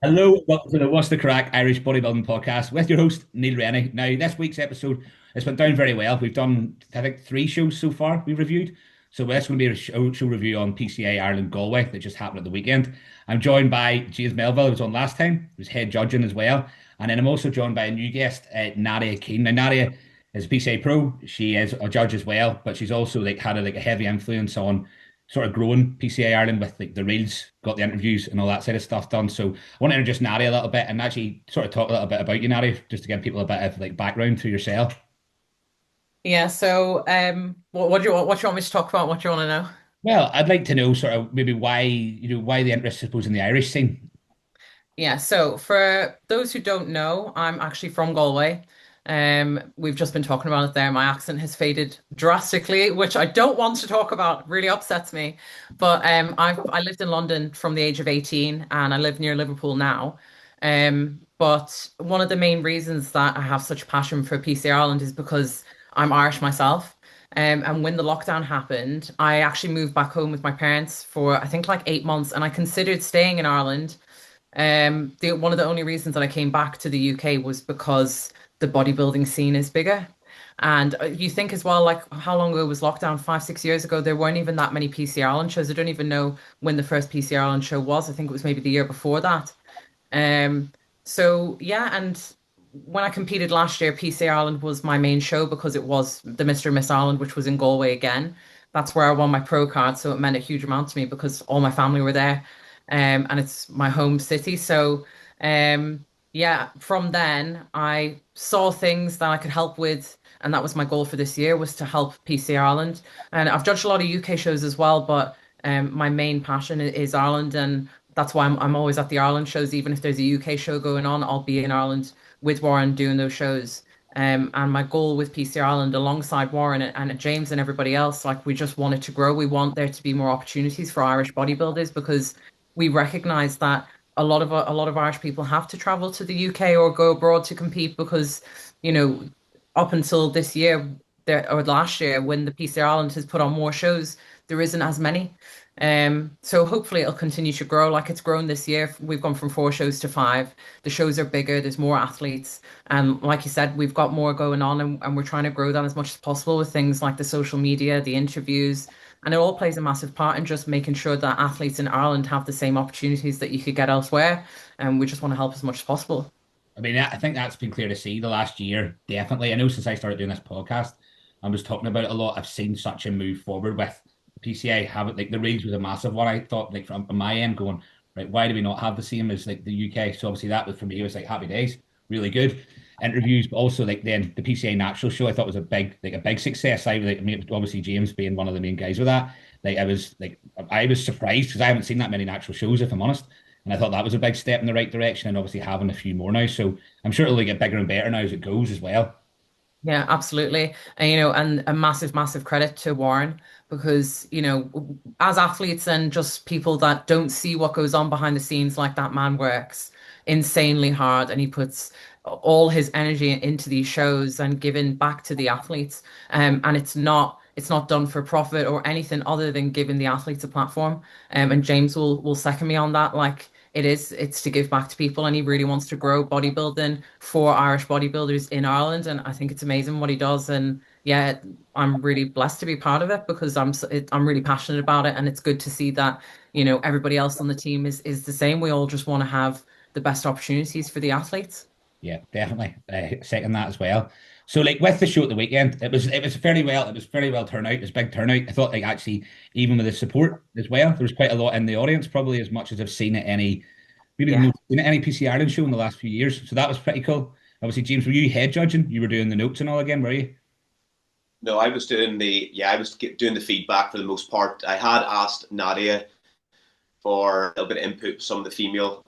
Hello, welcome to the What's the Crack Irish Bodybuilding Podcast with your host, Neil Rennie. Now, this week's episode has went down very well. We've done, I think, three shows so far we've reviewed. So, this going to be a show review on PCA Ireland Galway that just happened at the weekend. I'm joined by James Melville, who was on last time, who's head judging as well. And then I'm also joined by a new guest, Nadia Keane. Now, Nadia is a PCA pro. She is a judge as well, but she's also had a heavy influence on sort of growing PCA Ireland with the reels, got the interviews and all that sort of stuff done. So I want to introduce Nadia a little bit and actually sort of talk a little bit about you, Nadia, just to give people a bit of background to yourself. Yeah, so what do you want me to talk about? What do you want to know? Well, I'd like to know sort of maybe why the interest, I suppose, in the Irish scene. Yeah, so for those who don't know, I'm actually from Galway. We've just been talking about it there. My accent has faded drastically, which I don't want to talk about. Really upsets me. But I lived in London from the age of 18 and I live near Liverpool now. But one of the main reasons that I have such a passion for PC Ireland is because I'm Irish myself. And when the lockdown happened, I actually moved back home with my parents for I think like 8 months, and I considered staying in Ireland. One of the only reasons that I came back to the UK was because the bodybuilding scene is bigger. And you think as well, like how long ago was lockdown? 5, 6 years ago, there weren't even that many PC Ireland shows. I don't even know when the first PC Ireland show was. I think it was maybe the year before that. Um, so yeah, and when I competed last year, PC Ireland was my main show because it was the Mr. and Miss Ireland, which was in Galway again. That's where I won my pro card, so it meant a huge amount to me because all my family were there, and it's my home city. So, yeah, from then I saw things that I could help with, and that was my goal for this year was to help PC Ireland. And I've judged a lot of UK shows as well, but my main passion is Ireland, and that's why I'm always at the Ireland shows. Even if there's a UK show going on, I'll be in Ireland with Warren doing those shows. And my goal with PC Ireland, alongside Warren and James and everybody else, like we just want it to grow. We want there to be more opportunities for Irish bodybuilders because we recognize that a lot of Irish people have to travel to the UK or go abroad to compete because, you know, up until this year there or last year when the PC Ireland has put on more shows, there isn't as many. So hopefully it'll continue to grow like it's grown this year. We've gone from 4 shows to five. The shows are bigger, there's more athletes. And like you said, we've got more going on and we're trying to grow that as much as possible with things like the social media, the interviews. And it all plays a massive part in just making sure that athletes in Ireland have the same opportunities that you could get elsewhere. And we just want to help as much as possible. I mean, I think that's been clear to see the last year, definitely. I know since I started doing this podcast, I was talking about it a lot. I've seen such a move forward with PCA. Have it the Reeds was a massive one. I thought from my end going, right, why do we not have the same as the UK? So obviously that was for me, it was like happy days, really good interviews, but also then the PCA Natural Show I thought was a big success. I mean, obviously James being one of the main guys with that. I was surprised because I haven't seen that many natural shows, if I'm honest. And I thought that was a big step in the right direction, and obviously having a few more now. So I'm sure it'll get bigger and better now as it goes as well. Yeah, absolutely. And and a massive, massive credit to Warren because, as athletes and just people that don't see what goes on behind the scenes, like that man works insanely hard and he puts all his energy into these shows and giving back to the athletes. And it's not done for profit or anything other than giving the athletes a platform. And James will second me on that. Like it's to give back to people and he really wants to grow bodybuilding for Irish bodybuilders in Ireland and I think it's amazing what he does and yeah, I'm really blessed to be part of it because I'm really passionate about it and it's good to see that everybody else on the team is the same. We all just want to have the best opportunities for the athletes. Yeah, definitely. Second that as well. So with the show at the weekend, it was fairly well turned out. It was a big turnout. I thought actually even with the support as well, there was quite a lot in the audience, probably as much as I've seen at any maybe the Yeah. most seen at any PC Ireland show in the last few years. So that was pretty cool. Obviously, James, were you head judging? You were doing the notes and all again, were you? No, I was doing the feedback for the most part. I had asked Nadia for a little bit of input, some of the female,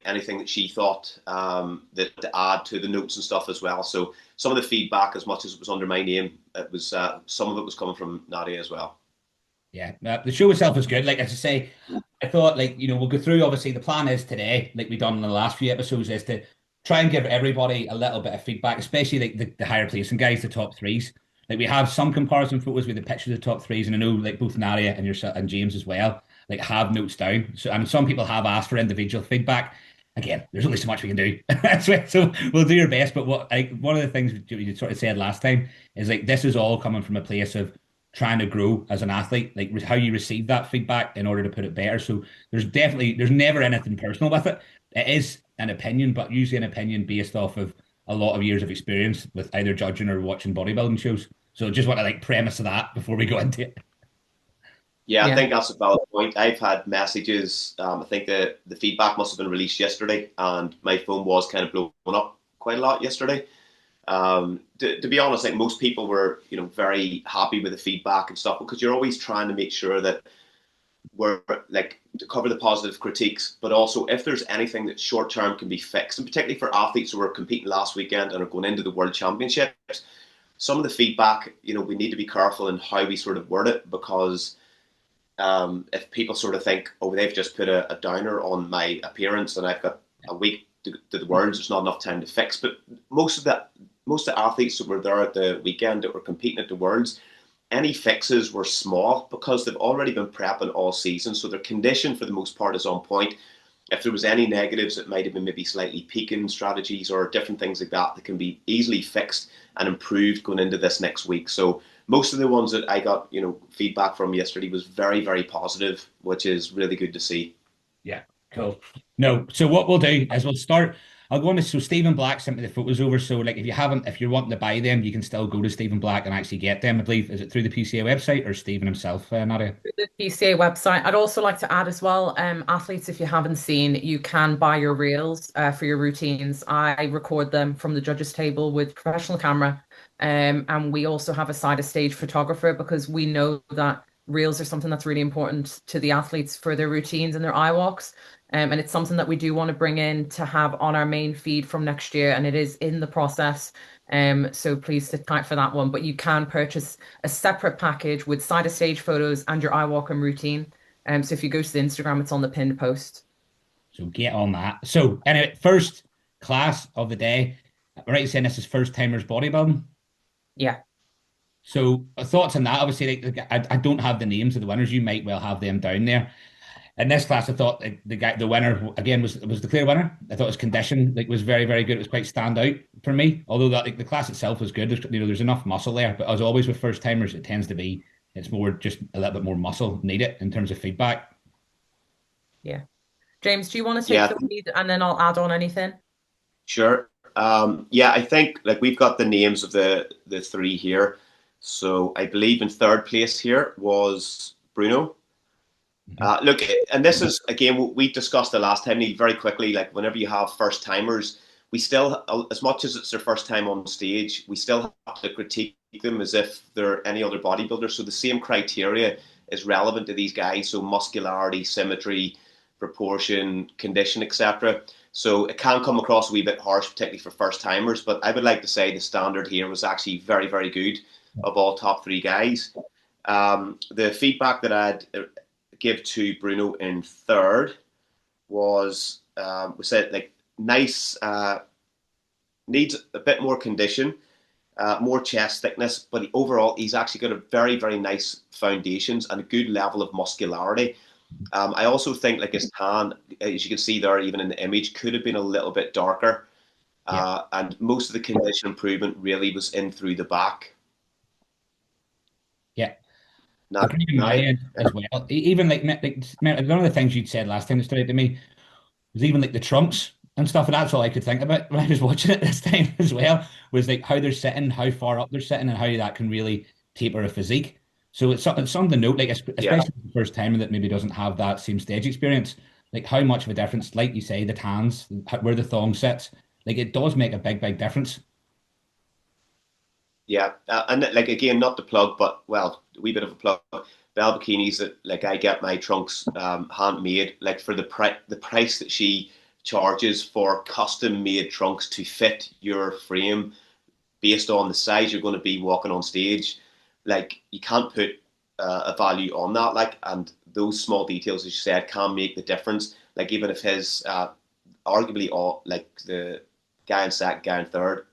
anything that she thought that to add to the notes and stuff as well. So some of the feedback, as much as it was under my name, it was some of it was coming from Nadia as well. Yeah, the show itself was good. Like as I say, I thought we'll go through. Obviously, the plan is today, like we've done in the last few episodes, is to try and give everybody a little bit of feedback, especially like the higher placing guys, the top threes. Like we have some comparison photos with the pictures of the top threes, and I know like both Nadia and yourself and James as well. like have notes down. So, and some people have asked for individual feedback. Again, there's only so much we can do. So we'll do your best. But what like one of the things you sort of said last time is like this is all coming from a place of trying to grow as an athlete, like how you receive that feedback in order to put it better. So there's never anything personal with it. It is an opinion, but usually an opinion based off of a lot of years of experience with either judging or watching bodybuilding shows. So just want to like premise that before we go into it. Yeah, I Yeah. think that's a valid point. I've had messages. I think the feedback must have been released yesterday, and my phone was kind of blown up quite a lot yesterday. To be honest, like most people were, very happy with the feedback and stuff because you're always trying to make sure that we're like to cover the positive critiques, but also if there's anything that short term can be fixed, and particularly for athletes who were competing last weekend and are going into the World Championships, some of the feedback, we need to be careful in how we sort of word it because if people sort of think, oh, they've just put a downer on my appearance and I've got a week to the words, there's not enough time to fix. But most of the athletes that were there at the weekend that were competing at the Worlds, any fixes were small because they've already been prepping all season. So their condition for the most part is on point. If there was any negatives, it might have been maybe slightly peaking strategies or different things like that that can be easily fixed and improved going into this next week. So most of the ones that I got, feedback from yesterday was very, very positive, which is really good to see. Yeah, cool. No, so what we'll do is we'll start. I'll go on to so Stephen Black sent me the photos over. So like if you're wanting to buy them, you can still go to Stephen Black and actually get them. I believe is it through the PCA website or Stephen himself, Nadia? The PCA website. I'd also like to add as well, athletes, if you haven't seen, you can buy your reels for your routines. I record them from the judges' table with professional camera. And we also have a side of stage photographer because we know that reels are something that's really important to the athletes for their routines and their eye walks. And it's something that we do want to bring in to have on our main feed from next year. And it is in the process. So please sit tight for that one. But you can purchase a separate package with side of stage photos and your eye walk and routine. So if you go to the Instagram, it's on the pinned post. So get on that. So anyway, first class of the day. Right, you saying this is first timers bodybuilding. Yeah. So thoughts on that? Obviously, like, I don't have the names of the winners. You might well have them down there. In this class, I thought the winner again was the clear winner. I thought his condition was very very good. It was quite stand out for me. Although that the class itself was good. There's enough muscle there. But as always with first timers, it tends to be it's more just a little bit more muscle needed in terms of feedback. Yeah. James, do you want to take Yeah, the lead and then I'll add on anything? sure. Yeah, I think like we've got the names of the three here. So I believe in third place here was Bruno. Look, and this is again we discussed the last time. Neil, very quickly, like whenever you have first timers, we still, as much as it's their first time on stage, we still have to critique them as if they're any other bodybuilder. So the same criteria is relevant to these guys. So muscularity, symmetry, proportion, condition, etc. So it can come across a wee bit harsh, particularly for first timers. But I would like to say the standard here was actually very, very good of all top three guys. The feedback that I'd give to Bruno in third was we said like nice, needs a bit more condition, more chest thickness, but overall he's actually got a very very nice foundations and a good level of muscularity. I also think like his tan, as you can see there, even in the image, could have been a little bit darker. Yeah. And most of the condition improvement really was in through the back. Yeah. Not, Agreed on not my it. end as well. Even one of the things you'd said last time that stood out to me was even like the trunks and stuff, and that's all I could think about when I was watching it this time as well, was like how they're sitting, how far up they're sitting, and how that can really taper a physique. So it's something to note, like Yeah, especially the first time that maybe doesn't have that same stage experience, like how much of a difference, like you say, the tans, where the thong sits, like it does make a big difference. yeah, and like again, not the plug, but well, a wee bit of a plug. Bell bikinis that like I get my trunks handmade, like for the price that she charges for custom made trunks to fit your frame based on the size you're going to be walking on stage. Like you can't put a value on that. Like, and those small details, as you said, can make the difference. Like even if his arguably all like the guy in second, guy in third,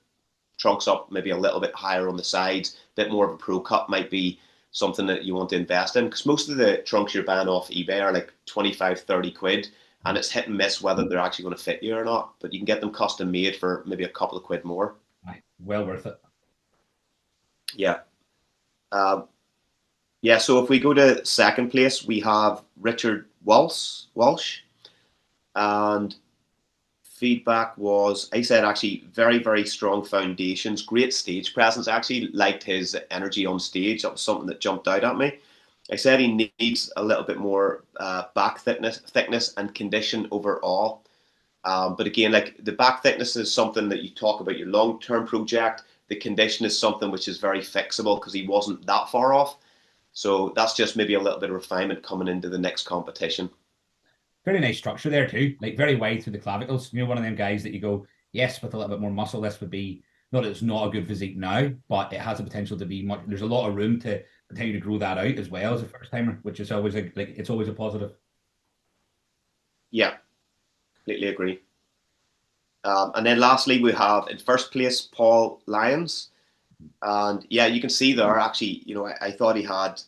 trunks up maybe a little bit higher on the sides, a bit more of a pro cut might be something that you want to invest in, because most of the trunks you're buying off eBay are like 25, 30 quid, and it's hit and miss whether they're actually going to fit you or not. But you can get them custom made for maybe a couple of quid more. Aye, well worth it. Yeah. Um, yeah, so if we go to second place, we have Richard Walsh, and feedback was, I said, actually very, very strong foundations, great stage presence. I actually liked his energy on stage. That was something that jumped out at me. I said he needs a little bit more back thickness and condition overall. But again, like the back thickness is something that you talk about your long-term project. The condition is something which is very fixable because he wasn't that far off. So that's just maybe a little bit of refinement coming into the next competition. Very nice structure there too, like very wide through the clavicles. You know, one of them guys that you go, yes, with a little bit more muscle, this would be not that it's not a good physique now, but it has the potential to be much. There's a lot of room to continue to grow that out as well as a first timer, which is always like it's always a positive. Yeah, completely agree. And then lastly, we have in first place Paul Lyons, and yeah, you can see there actually. I thought he had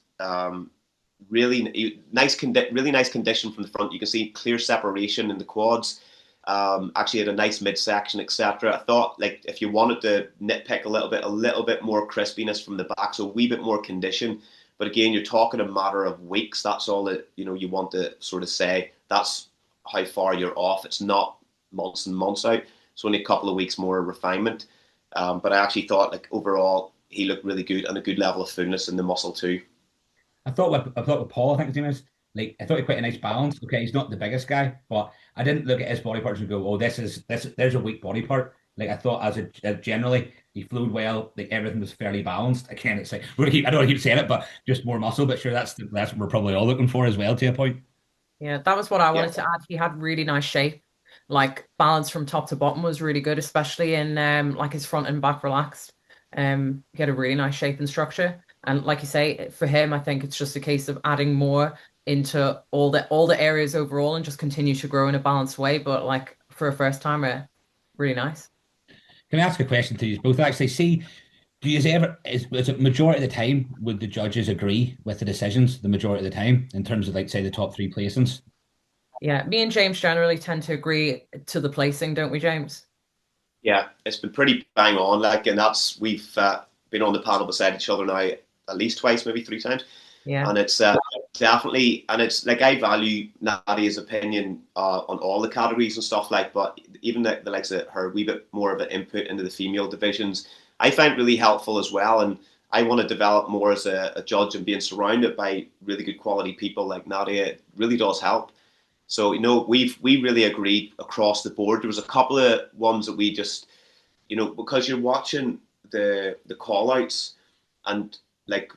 really nice condition from the front. You can see clear separation in the quads. Actually had a nice midsection, etc. I thought like if you wanted to nitpick a little bit more crispiness from the back, so a wee bit more condition. But again, you're talking a matter of weeks. That's all that you want to sort of say. That's how far you're off. It's not months and months out. It's only a couple of weeks more refinement. But I actually thought like overall he looked really good and a good level of fullness in the muscle too. I thought with Paul, I think his name is, like I thought he had quite a nice balance. Okay, he's not the biggest guy, but I didn't look at his body parts and go, oh, there's a weak body part. Like I thought generally he flowed well, like everything was fairly balanced. Again, it's like I don't want to keep saying it, but just more muscle. But sure, that's what we're probably all looking for as well, to a point. Yeah, that was what I Yeah. wanted to add. He had really nice shape. Like balance from top to bottom was really good, especially in like his front and back relaxed. He had a really nice shape and structure. And like you say, for him, I think it's just a case of adding more into all the areas overall and just continue to grow in a balanced way. But like for a first timer, really nice. Can I ask a question to you both? Actually, see, do you ever is it majority of the time would the judges agree with the decisions the majority of the time in terms of like say the top three placings? Yeah, me and James generally tend to agree to the placing, don't we, James? Yeah, it's been pretty bang on. Like, and that's we've been on the panel beside each other now at least twice, maybe three times, Yeah. and it's definitely, and it's like I value Nadia's opinion on all the categories and stuff like, but even the likes of her wee bit more of an input into the female divisions, I find really helpful as well, and I want to develop more as a judge and being surrounded by really good quality people like Nadia really does help. So we really agreed across the board. There was a couple of ones that we just because you're watching the call outs and like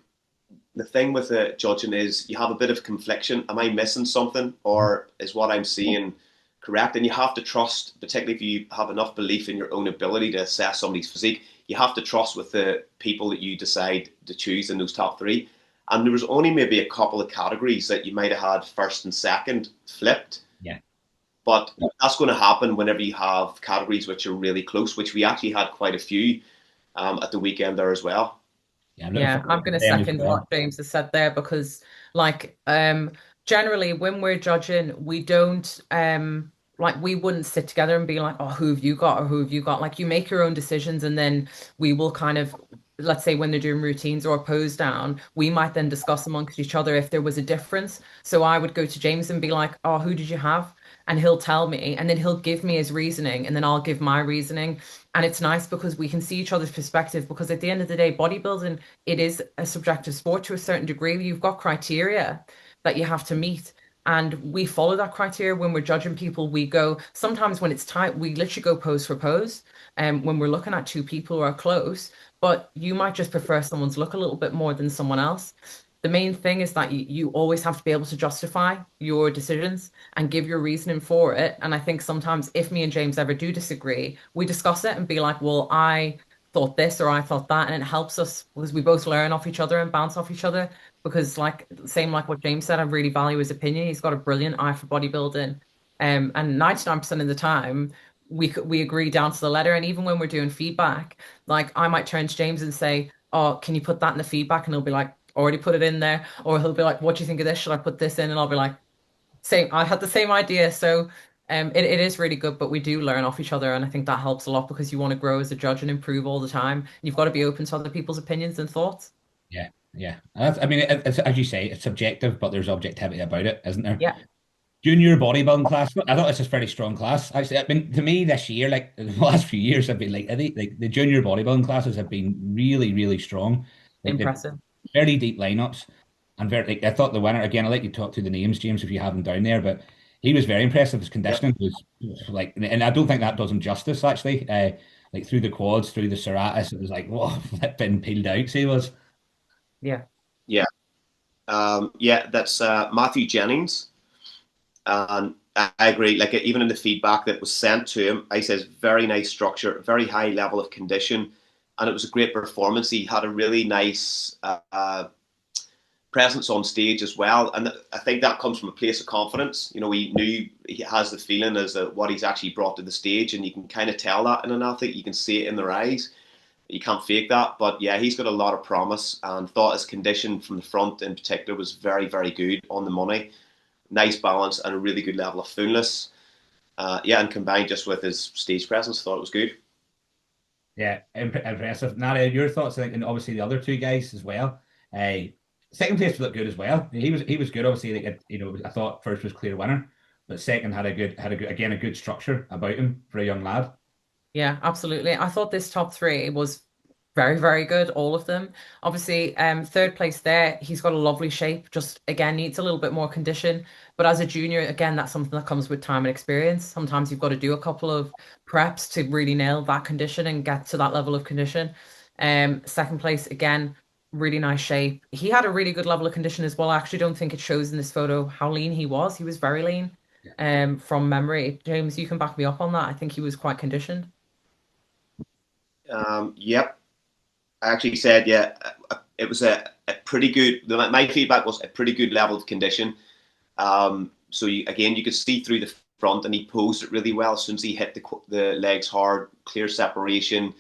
the thing with the judging is you have a bit of confliction. Am I missing something or is what I'm seeing correct? And you have to trust, particularly if you have enough belief in your own ability to assess somebody's physique, you have to trust with the people that you decide to choose in those top three. And there was only maybe a couple of categories that you might have had first and second flipped. Yeah. But that's going to happen whenever you have categories which are really close, which we actually had quite a few at the weekend there as well. Yeah, I'm looking Yeah, I'm forward going to to them as second what well. James has said there because, like, generally when we're judging, we don't like we wouldn't sit together and be like, oh, who have you got or who have you got? Like, you make your own decisions, and then we will kind of, let's say, when they're doing routines or a pose down, we might then discuss amongst each other if there was a difference. So I would go to James and be like, oh, who did you have? And he'll tell me, and then he'll give me his reasoning, and then I'll give my reasoning. And it's nice because we can see each other's perspective. Because at the end of the day, bodybuilding, it is a subjective sport to a certain degree. You've got criteria that you have to meet. And we follow that criteria when we're judging people. We go, sometimes when it's tight, we literally go pose for pose. And when we're looking at two people who are close, but you might just prefer someone's look a little bit more than someone else. The main thing is that you always have to be able to justify your decisions and give your reasoning for it. And I think sometimes if me and James ever do disagree, we discuss it and be like, well, I thought this or I thought that. And it helps us because we both learn off each other and bounce off each other. Because like same like what James said, I really value his opinion. He's got a brilliant eye for bodybuilding. And 99% of the time we agree down to the letter. And even when we're doing feedback, like I might turn to James and say, oh, can you put that in the feedback? And he'll be like, already put it in there, or he'll be like, "What do you think of this? Should I put this in?" And I'll be like, "Same. I had the same idea." So, it is really good, but we do learn off each other, and I think that helps a lot because you want to grow as a judge and improve all the time. You've got to be open to other people's opinions and thoughts. Yeah, yeah. I mean, it's, as you say, it's subjective, but there's objectivity about it, isn't there? Yeah, Junior bodybuilding class. I thought this was a very strong class. Actually, I mean, to me this year, like the last few years, have been like I think like the junior bodybuilding classes have been really, really strong. Like they've impressive. very deep lineups, and very. Like, I thought the winner again. I like you talk through the names, James, if you have them down there, but he was very impressive. His Yep. conditioning was like, and I don't think that does him justice actually. Like through the quads, through the serratus, it was like whoa, flipping peeled out. So he was. Yeah. Yeah. Yeah, that's Matthew Jennings. And I agree. Like even in the feedback that was sent to him, I says very nice structure, very high level of condition, and it was a great performance. He had a really nice presence on stage as well, and I think that comes from a place of confidence. You know, he knew he has the feeling as what he's actually brought to the stage, and you can kind of tell that in an athlete. You can see it in their eyes. You can't fake that, but yeah, he's got a lot of promise, and thought his condition from the front in particular was very, very good, on the money. Nice balance and a really good level of fullness. Yeah, and combined just with his stage presence, thought it was good. Yeah, impressive. Nadia, your thoughts? I think, and obviously the other two guys as well. Uh, Second place looked good as well. He was good. Obviously, like I thought first was clear winner, but second had a good again a good structure about him for a young lad. Yeah, absolutely. I thought this top three was very, very good, all of them. Obviously, third place there, he's got a lovely shape, just again needs a little bit more condition. But as a junior, again, that's something that comes with time and experience. Sometimes you've got to do a couple of preps to really nail that condition and get to that level of condition. Second place, again, really nice shape. He had a really good level of condition as well. I actually don't think it shows in this photo how lean he was. He was very lean, from memory. James, you can back me up on that. I think he was quite conditioned. Yep, I actually said yeah. It was a pretty good. My feedback was a pretty good level of condition. So again, you could see through the front, and he posed it really well. As soon as he hit the legs hard, clear separation.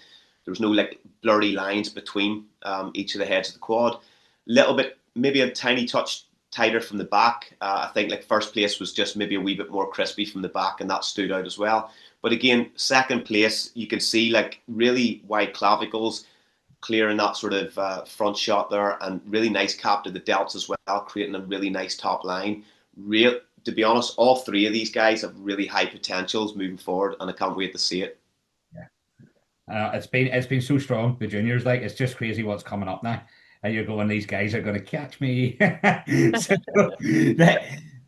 There was no like blurry lines between each of the heads of the quad. Little bit, maybe a tiny touch tighter from the back. I think like first place was just maybe a wee bit more crispy from the back, and that stood out as well. But again, second place, you can see like really wide clavicles, clear in that sort of front shot there, and really nice cap to the delts as well, creating a really nice top line. Real, to be honest, all three of these guys have really high potentials moving forward, and I can't wait to see it. It's been so strong. The juniors, like it's just crazy what's coming up now. And you're going, these guys are going to catch me. So the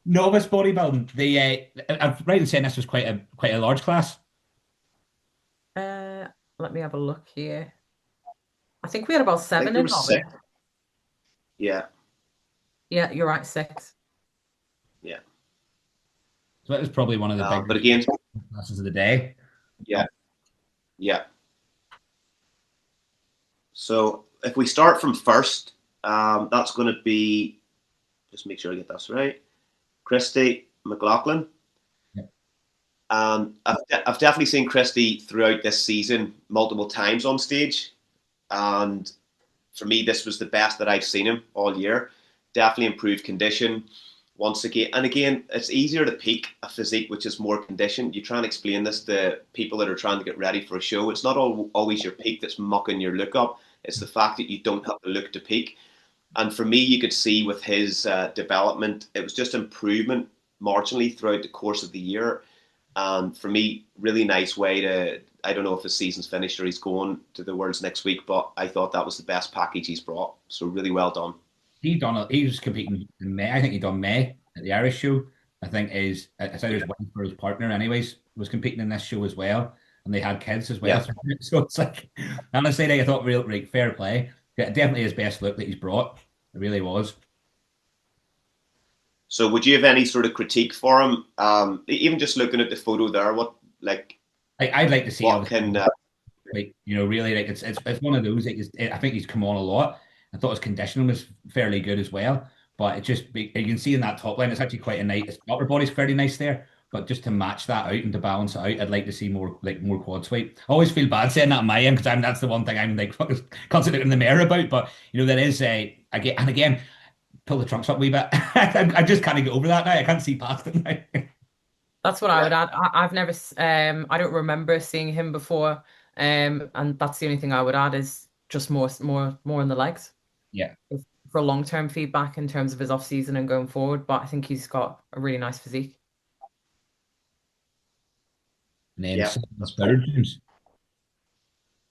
novice bodybuilding. I'm right in saying this was quite a large class. Uh, Let me have a look here. I think we had about I think seven there in was six. novice. Yeah, Yeah, you're right, six. yeah. So that was probably one of the But bigger again, classes of the day. yeah, yeah. So if we start from first, that's going to be, just make sure I get this right, Christy McLaughlin. Yeah. I've definitely seen Christy throughout this season multiple times on stage, and for me, this was the best that I've seen him all year. Definitely improved condition once again. And again, it's easier to peak a physique which is more conditioned. You try and explain this to people that are trying to get ready for a show. It's not always your peak that's mucking your look up. It's the fact that you don't have the look to peak. And for me, you could see with his development, it was just improvement marginally throughout the course of the year. And for me, really nice way to, I don't know if his season's finished or he's going to the Worlds next week, but I thought that was the best package he's brought. So really well done. He was competing in May. I think he done May at the Irish show. I think I said his wife or his partner, anyways, was competing in this show as well, and they had kids as well. Yeah. So it's like, honestly, like, I thought real like, fair play. Yeah, definitely his best look that he's brought. It really was. So would you have any sort of critique for him? Even just looking at the photo there, I'd like to see what can like really like it's one of those. Like, I think he's come on a lot. I thought his conditioning was fairly good as well, but you can see in that top line, it's actually quite a nice. His upper body's fairly nice there, but just to match that out and to balance it out, I'd like to see more quad sweep. I always feel bad saying that on my end because that's the one thing I'm like fucking constantly looking in the mirror about. But that is a again, pull the trunks up a wee bit. I just can't get over that now. I can't see past it now. That's what I would Yeah, add. I've never, I don't remember seeing him before, and that's the only thing I would add is just more in the legs Yeah. for long-term feedback in terms of his off season and going forward. But I think he's got a really nice physique. And then yeah, second and that's third, perfect. James.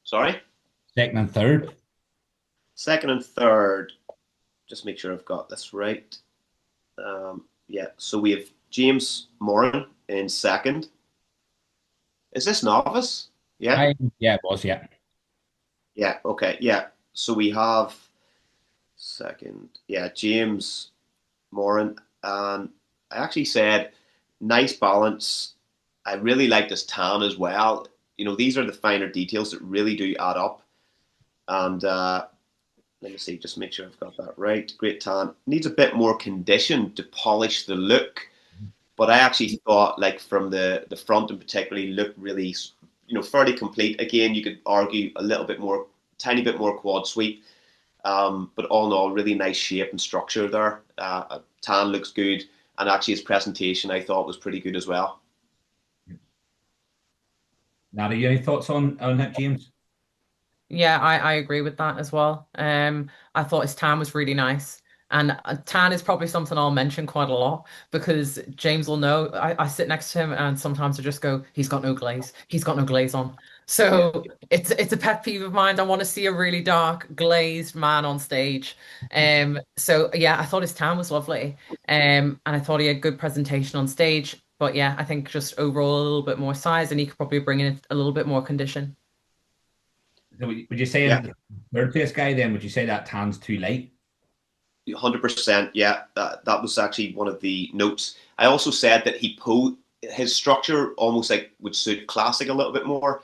Sorry, Second and third. second and third. Just make sure I've got this right. Yeah, so we have James Moran in second. Is this novice? Yeah, Yeah, it was, yeah. yeah, okay, yeah. So we have second, yeah, James Moran, and I actually said nice balance. I really like this tan as well. These are the finer details that really do add up. And let me see, just make sure I've got that right. Great tan. Needs a bit more condition to polish the look, but I actually thought, like, from the front and particularly, looked really, fairly complete. Again, you could argue a little bit more, tiny bit more quad sweep, but all in all, really nice shape and structure there. Tan looks good, and actually his presentation I thought was pretty good as well. Nadia, you any thoughts on that, James? Yeah, I agree with that as well. I thought his tan was really nice. And tan is probably something I'll mention quite a lot because James will know. I sit next to him and sometimes I just go, he's got no glaze. He's got no glaze on. Yeah, So it's a pet peeve of mine. I want to see a really dark glazed man on stage. So yeah, I thought his tan was lovely. And I thought he had good presentation on stage. But yeah, I think just overall a little bit more size and he could probably bring in a little bit more condition. So would you say in yeah, the third place guy then, would you say that tan's too light? 100%. Yeah, that was actually one of the notes. I also said that his structure almost like would suit classic a little bit more,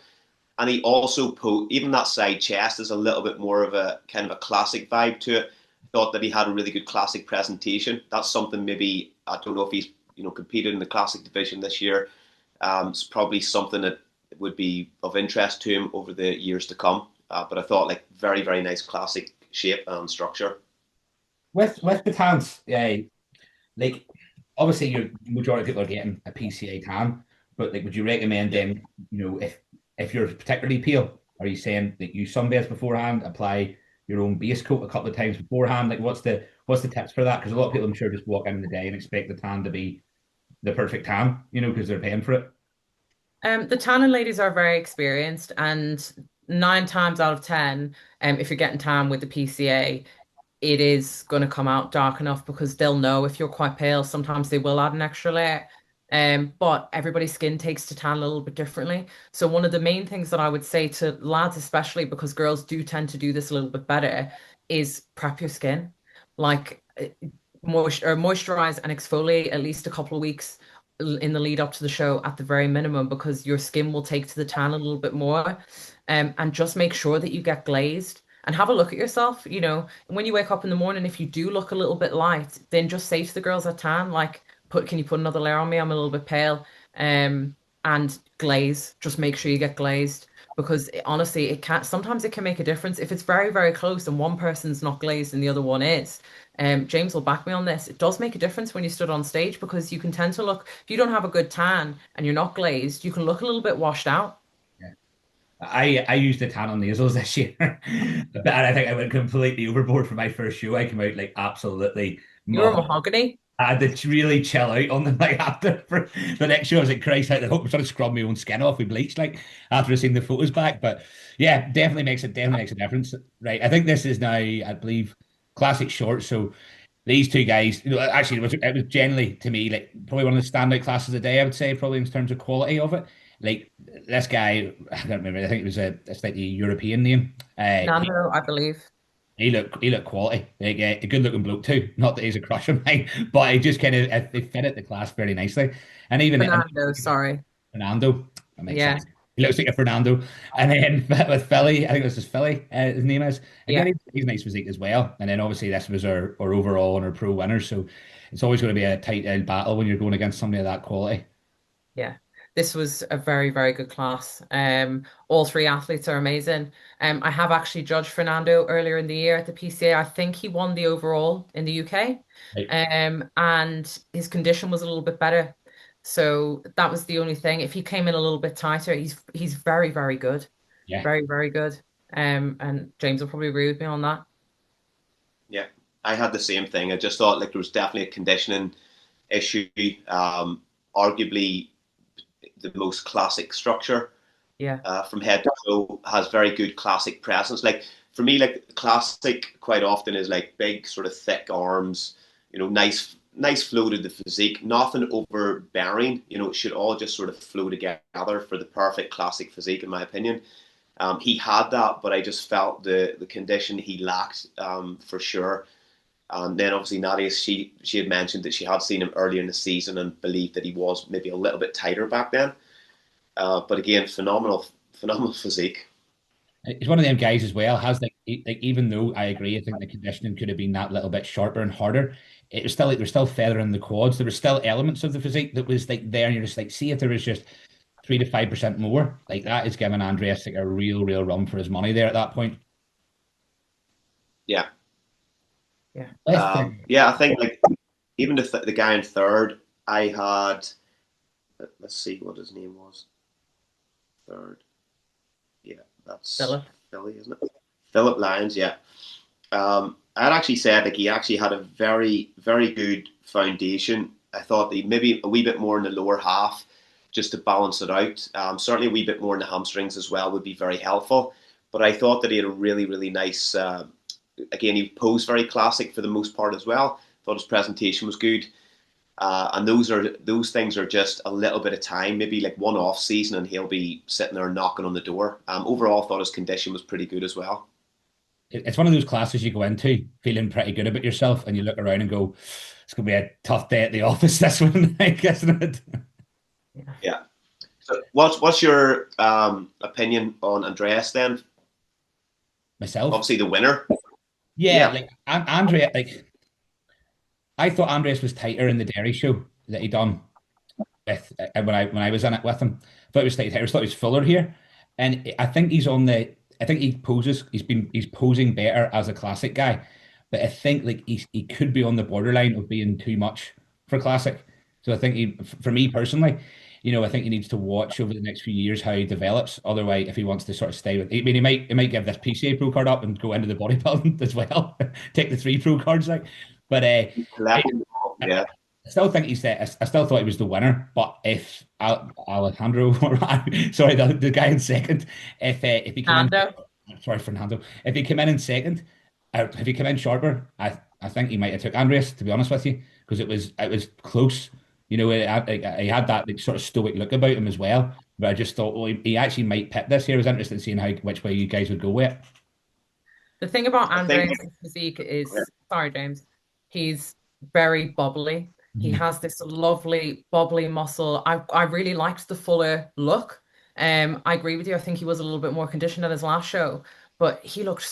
and he also even that side chest is a little bit more of a kind of a classic vibe to it. Thought that he had a really good classic presentation. That's something maybe I don't know if he's competed in the classic division this year. It's probably something that would be of interest to him over the years to come. But I thought like very very nice classic shape and structure. With the tans, yeah, like obviously your majority of people are getting a PCA tan, but like would you recommend then, if you're particularly pale, are you saying that you sunbathe beforehand, apply your own base coat a couple of times beforehand? Like what's the tips for that? Because a lot of people I'm sure just walk in the day and expect the tan to be the perfect tan, because they're paying for it. The tannin ladies are very experienced, and 9 times out of 10, if you're getting tan with the PCA, it is going to come out dark enough because they'll know if you're quite pale. Sometimes they will add an extra layer. But everybody's skin takes to tan a little bit differently. So one of the main things that I would say to lads, especially because girls do tend to do this a little bit better, is prep your skin. Like moisturize and exfoliate at least a couple of weeks in the lead up to the show at the very minimum because your skin will take to the tan a little bit more. And just make sure that you get glazed and have a look at yourself. When you wake up in the morning, if you do look a little bit light, then just say to the girls at tan, like, can you put another layer on me? I'm a little bit pale. And glaze, just make sure you get glazed because honestly, sometimes it can make a difference if it's very, very close and one person's not glazed and the other one is. James will back me on this. It does make a difference when you stood on stage because you can tend to look, if you don't have a good tan and you're not glazed, you can look a little bit washed out. Yeah. I used the tan on nasals this year, but I think I went completely overboard for my first show. I came out like absolutely You're a mahogany. mahogany. I had to really chill out on the night after for the next show. I was like, Christ, I hope I'm trying to scrub my own skin off with bleach, like after seeing the photos back. But yeah, definitely makes a difference. Right. I think this is now, I believe, classic shorts. So these two guys, actually, it was generally to me like probably one of the standout classes of the day. I would say probably in terms of quality of it. Like this guy, I don't remember. I think it was a slightly European name. Nando, I believe. He looked quality, like a good looking bloke too. Not that he's a crush of mine, but he just kind of they fit at the class very nicely. And even Fernando, sorry. Fernando, that makes Yeah, sense. He looks like a Fernando. And then with Philly, I think this is Philly, his name is. Again, yeah, he's nice physique as well. And then obviously this was our overall and our pro winner. So it's always going to be a tight battle when you're going against somebody of that quality. yeah. This was a very, very good class. All three athletes are amazing. I have actually judged Fernando earlier in the year at the PCA. I think he won the overall in the UK. Right. And his condition was a little bit better. So that was the only thing. If he came in a little bit tighter, he's very, very good. Yeah. Very, very good. And James will probably agree with me on that. Yeah, I had the same thing. I just thought like there was definitely a conditioning issue. Arguably the most classic structure Yeah. from head to toe, has very good classic presence. Like for me, like classic quite often is like big, sort of thick arms, nice flow to the physique, nothing overbearing. It should all just sort of flow together for the perfect classic physique, in my opinion. He had that, but I just felt the condition he lacked for sure. And then obviously Nadia, she had mentioned that she had seen him earlier in the season and believed that he was maybe a little bit tighter back then. But again, phenomenal physique. He's one of them guys as well. Has like even though I agree, I think the conditioning could have been that little bit sharper and harder. It was still like there's still feather in the quads. There were still elements of the physique that was like there, and you're just like, see if there was just 3 to 5% more. Like that is giving Andreas like a real run for his money there at that point. Yeah, Yeah. yeah. I think like even the guy in third, I had. Let's see what his name was. Third, yeah, that's Philip. Philly, isn't it? Philip Lyons, yeah. I'd actually said like he actually had a very good foundation. I thought he maybe a wee bit more in the lower half just to balance it out. Certainly a wee bit more in the hamstrings as well would be very helpful. But I thought that he had a really nice. Again, he posed very classic for the most part as well. Thought his presentation was good. And those things are just a little bit of time, maybe like one off season, and he'll be sitting there knocking on the door. Overall, I thought his condition was pretty good as well. It's one of those classes you go into feeling pretty good about yourself, and you look around and go, "It's gonna be a tough day at the office this one, like, isn't it?" Yeah. Yeah. So, what's your opinion on Andreas then? Myself, Obviously, the winner. yeah, Yeah. like Andrea, like I thought Andreas was tighter in the dairy show that he done with when I was in it with him. Thought it was slightly tighter. Thought he was fuller here, and I think he's on the. I think he poses. He's posing better as a classic guy, but I think like he could be on the borderline of being too much for classic. So I think for me personally, I think he needs to watch over the next few years how he develops. Otherwise, if he wants to sort of stay with, I mean, he might give this PCA Pro card up and go into the bodybuilding as well. Take the 3 pro cards like, but Yeah. I still think I still thought he was the winner, but if Alejandro, sorry, the guy in second, if he came in, Nando. sorry, Fernando, if he came in second, if he came in sharper, I think he might have took Andreas, to be honest with you, because it was close. He had that like, sort of stoic look about him as well. But I just thought, well, he actually might pit this here. I was interested in seeing which way you guys would go with it. The thing about I think. Andreas' physique is, sorry, James, he's very bubbly. He Mhm. has this lovely bubbly muscle. I really liked the fuller look. I agree with you. I think he was a little bit more conditioned at his last show, but he looked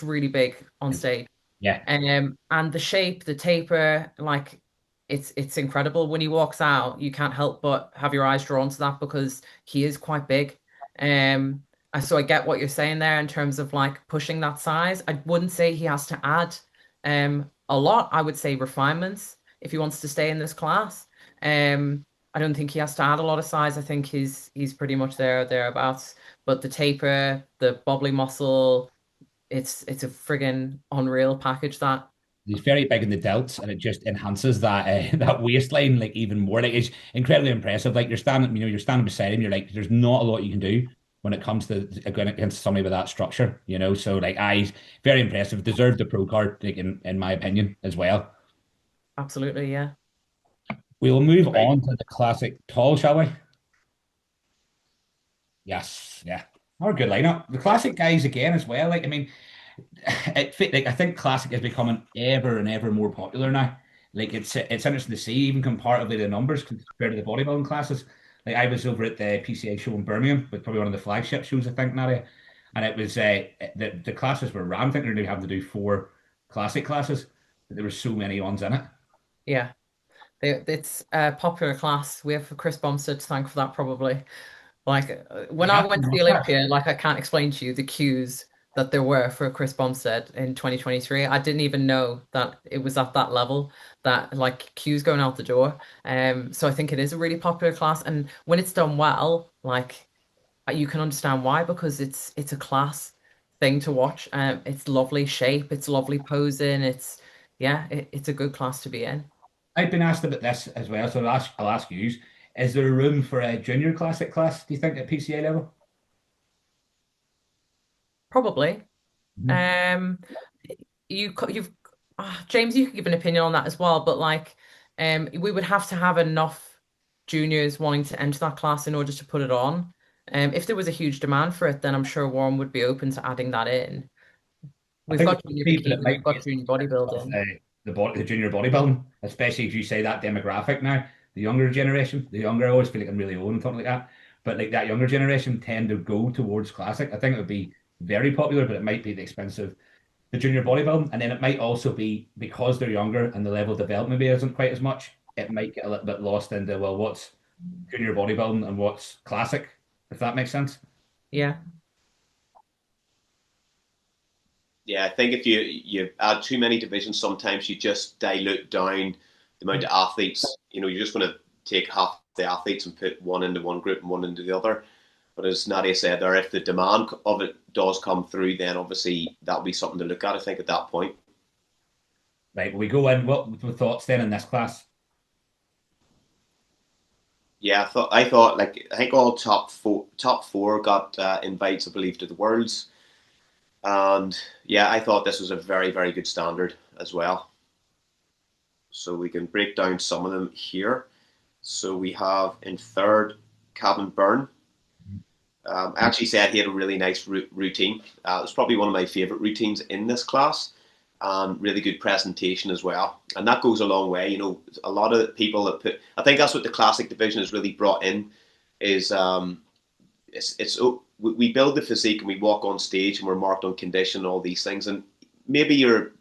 really big on stage. Yeah, And the shape, the taper, like it's incredible. When he walks out, you can't help but have your eyes drawn to that because he is quite big. So I get what you're saying there in terms of like pushing that size. I wouldn't say he has to add a lot. I would say refinements if he wants to stay in this class. I don't think he has to add a lot of size. I think he's pretty much thereabouts. But the taper, the bubbly muscle, it's a friggin' unreal package that. he's very big in the delts, and it just enhances that that waistline like even more. Like it's incredibly impressive. Like you're standing beside him. You're like, there's not a lot you can do when it comes to going against somebody with that structure. So like, he's very impressive. Deserved the pro card, like in my opinion, as well. Absolutely, yeah. We will move Right. on to the classic tall, shall we? Yes, yeah. Our good lineup. The Yeah. classic guys again as well. Like I mean, like I think classic is becoming ever and ever more popular now. Like it's interesting to see even comparatively the numbers compared to the bodybuilding classes. Like I was over at the PCA show in Birmingham, with probably one of the flagship shows I think, Nadia, and it was the classes were ran. I think they're now having to do 4 classic classes, but there were so many ones in it. Yeah. It's a popular class. We have Chris Bumstead to thank for that, probably. Like when I Yeah, went to the Olympia, like I can't explain to you the queues that there were for Chris Bumstead in 2023. I didn't even know that it was at that level, that like queues going out the door. So I think it is a really popular class, and when it's done well, like you can understand why, because it's a class thing to watch. It's lovely shape, it's lovely posing. It's a good class to be in. I've been asked about this as well, so I'll ask you: is there a room for a junior classic class? Do you think at PCA level? Probably. Mhm. Um, you've James, you could give an opinion on that as well, but like we would have to have enough juniors wanting to enter that class in order to put it on. If there was a huge demand for it, then I'm sure Warren would be open to adding that in. I We've think it got would junior be, but bikini, it we've might be got at junior the expense of bodybuilding. the junior bodybuilding, especially if you say that demographic now, the younger generation, the younger, I always feel like I'm really old and talking like that, but like that younger generation tend to go towards classic. I think it would be very popular, but it might be at the expense of the junior bodybuilding, and then it might also be because they're younger and the level of development maybe isn't quite as much. It might get a little bit lost into, well, what's junior bodybuilding and what's classic, if that makes sense. Yeah, Yeah, I think if you add too many divisions, sometimes you just dilute down the amount of athletes. You're just going to take half the athletes and put one into one group and one into the other. But as Nadia said there, if the demand of it does come through, then obviously that'll be something to look at, I think, at that point. Right, we go in. What were thoughts then in this class? Yeah, I thought like I think all top four got invites, I believe, to the Worlds. And yeah, I thought this was a very, very good standard as well. So we can break down some of them here. So we have in third, Cabin Byrne. I actually said he had a really nice routine. It was probably one of my favourite routines in this class. Really good presentation as well, and that goes a long way. A lot of people that put. I think that's what the classic division has really brought in. Is it's we build the physique and we walk on stage and we're marked on condition and all these things, and maybe your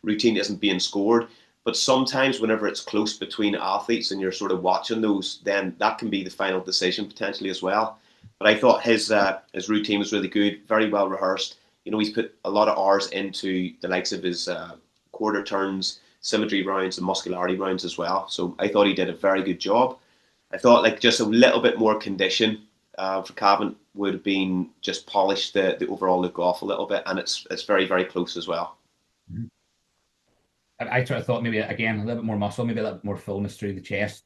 routine isn't being scored. But sometimes, whenever it's close between athletes and you're sort of watching those, then that can be the final decision potentially as well. But I thought his routine was really good, very well rehearsed. He's put a lot of hours into the likes of his quarter turns, symmetry rounds, and muscularity rounds as well. So I thought he did a very good job. I thought like just a little bit more condition for Cavan would have been just polished the overall look off a little bit, and it's very very close as well. Mhm. I sort of thought maybe again a little bit more muscle, maybe a little bit more fullness through the chest,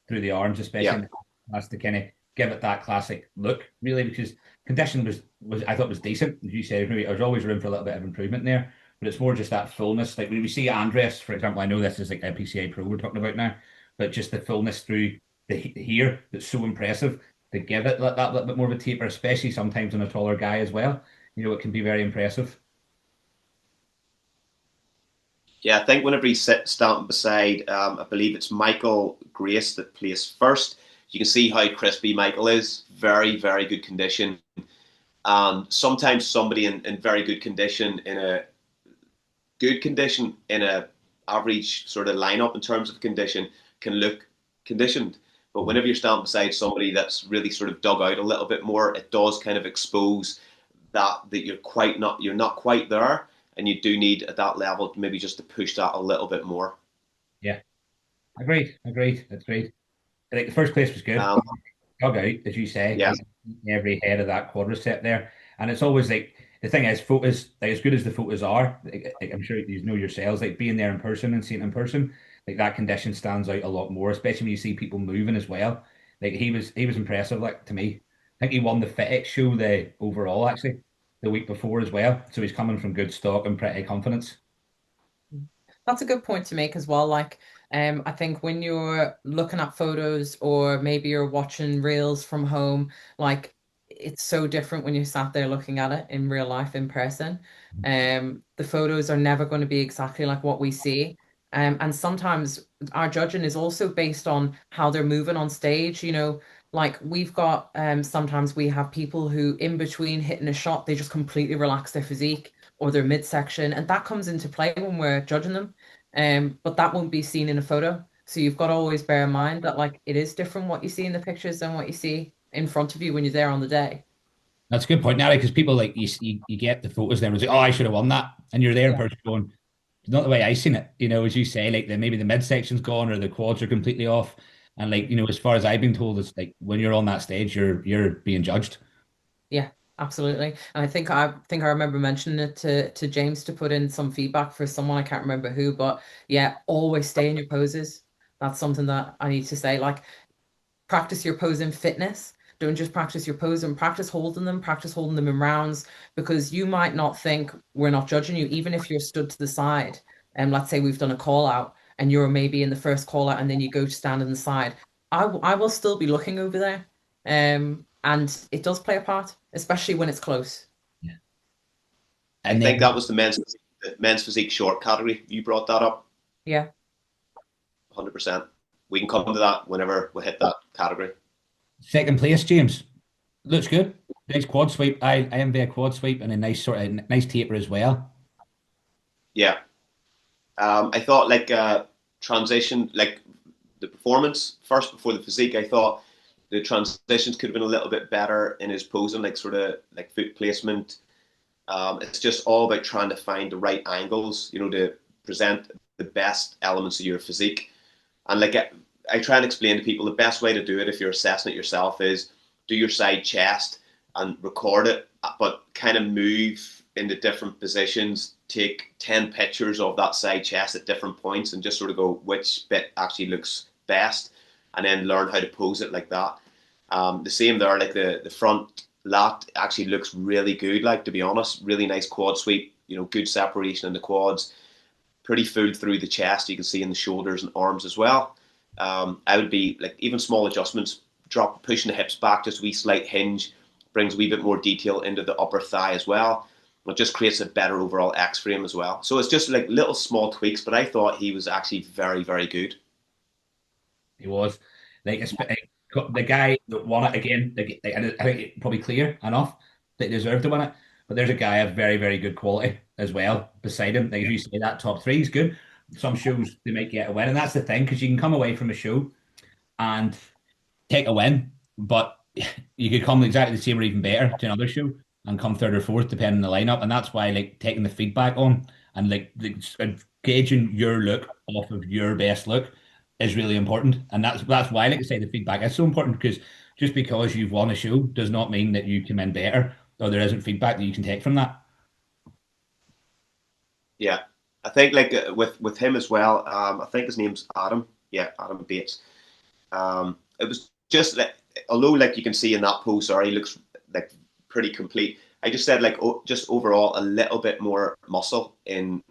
through the arms, especially Yeah, in the class to kind of give it that classic look, really, because condition was I thought was decent. As you said, maybe there's always room for a little bit of improvement there, but it's more just that fullness. Like when we see Andres, for example, I know this is like a PCA Pro we're talking about now, but just the fullness through the here that's so impressive to give it that little bit more of a taper, especially sometimes on a taller guy as well. It can be very impressive. yeah. I think whenever he's standing beside, I believe it's Michael Grace that placed first. You can see how crispy Michael is. Very very good condition. And sometimes somebody in very good condition, in a good condition, in a average sort of lineup in terms of condition, can look conditioned. But whenever you're standing beside somebody that's really sort of dug out a little bit more, it does kind of expose that you're not quite there, and you do need at that level maybe just to push that a little bit more. Yeah, agreed. That's great. Like the first place was good. Um, Dug out, as you say, yeah, like every head of that quadricep there. And it's always like the thing is, photos, like as good as the photos are, like I'm sure you know yourselves, like being there in person and seeing it in person, like that condition stands out a lot more, especially when you see people moving as well. Like he was impressive, like to me. I think he won the FitX show the overall actually the week before as well. So he's coming from good stock and pretty confidence. that's a good point to make as well. Like, I think when you're looking at photos or maybe you're watching reels from home, like it's so different when you sat there looking at it in real life in person. The photos are never going to be exactly like what we see. And sometimes our judging is also based on how they're moving on stage. Like we've got sometimes we have people who in between hitting a shot, they just completely relax their physique or their midsection, and that comes into play when we're judging them. But that won't be seen in a photo. So you've got to always bear in mind that like it is different what you see in the pictures than what you see in front of you when you're there on the day. That's a good point, Natalie, because people like you get the photos there and say, "Oh, I should have won that," and you're there in Yeah. person going, "It's not the way I seen it." As you say, like maybe the midsection's gone or the quads are completely off, and like as far as I've been told, it's like when you're on that stage, you're being judged. Yeah, absolutely. And I think I remember mentioning it to James to put in some feedback for someone, I can't remember who, but yeah, always stay in your poses. That's something that I need to say. Like practice your pose in fitness. Don't just practice your pose and practice holding them in rounds because you might not think we're not judging you, even if you're stood to the side. And let's say we've done a call out and you're maybe in the first call out and then you go to stand on the side. I will still be looking over there. And it does play a part, especially when it's close. Yeah. I And think then that was the men's physique short category. You brought that up, Yeah. 100%. We can come to that whenever we hit that category. second place, James, looks good. Nice quad sweep. I envy a quad sweep and a nice sort of nice taper as well. Yeah. I thought like transition, like the performance first before the physique. I thought the transitions could have been a little bit better in his posing, like sort of like foot placement. It's just all about trying to find the right angles, to present the best elements of your physique. And like I try and explain to people the best way to do it if you're assessing it yourself is do your side chest and record it, but kind of move into different positions. Take 10 pictures of that side chest at different points and just sort of go which bit actually looks best and then learn how to pose it like that. The same there, like the front lat actually looks really good, like to be honest. Really nice quad sweep, good separation in the quads, pretty full through the chest. You can see in the shoulders and arms as well. I would be like even small adjustments, pushing the hips back, just a wee slight hinge, brings a wee bit more detail into the upper thigh as well. It just creates a better overall X frame as well. So it's just like little small tweaks, but I thought he was actually very, very good. He was like the guy that won it again. Like, I think it's probably clear enough that he deserved to win it. But there's a guy of very, very good quality as well beside him. Like if you say that top three is good, some shows they might get a win, and that's the thing because you can come away from a show and take a win, but you could come exactly the same or even better to another show and come third or fourth depending on the lineup. And that's why like taking the feedback on and like gauging your look off of your best look is really important. And that's why like I say the feedback is so important because just because you've won a show does not mean that you come in better or there isn't feedback that you can take from that. Yeah, I think like with him as well. I think his name's Adam. Yeah, Adam Bates. It was just like, although like you can see in that pose, sorry, he looks like pretty complete. I just said like just overall a little bit more muscle in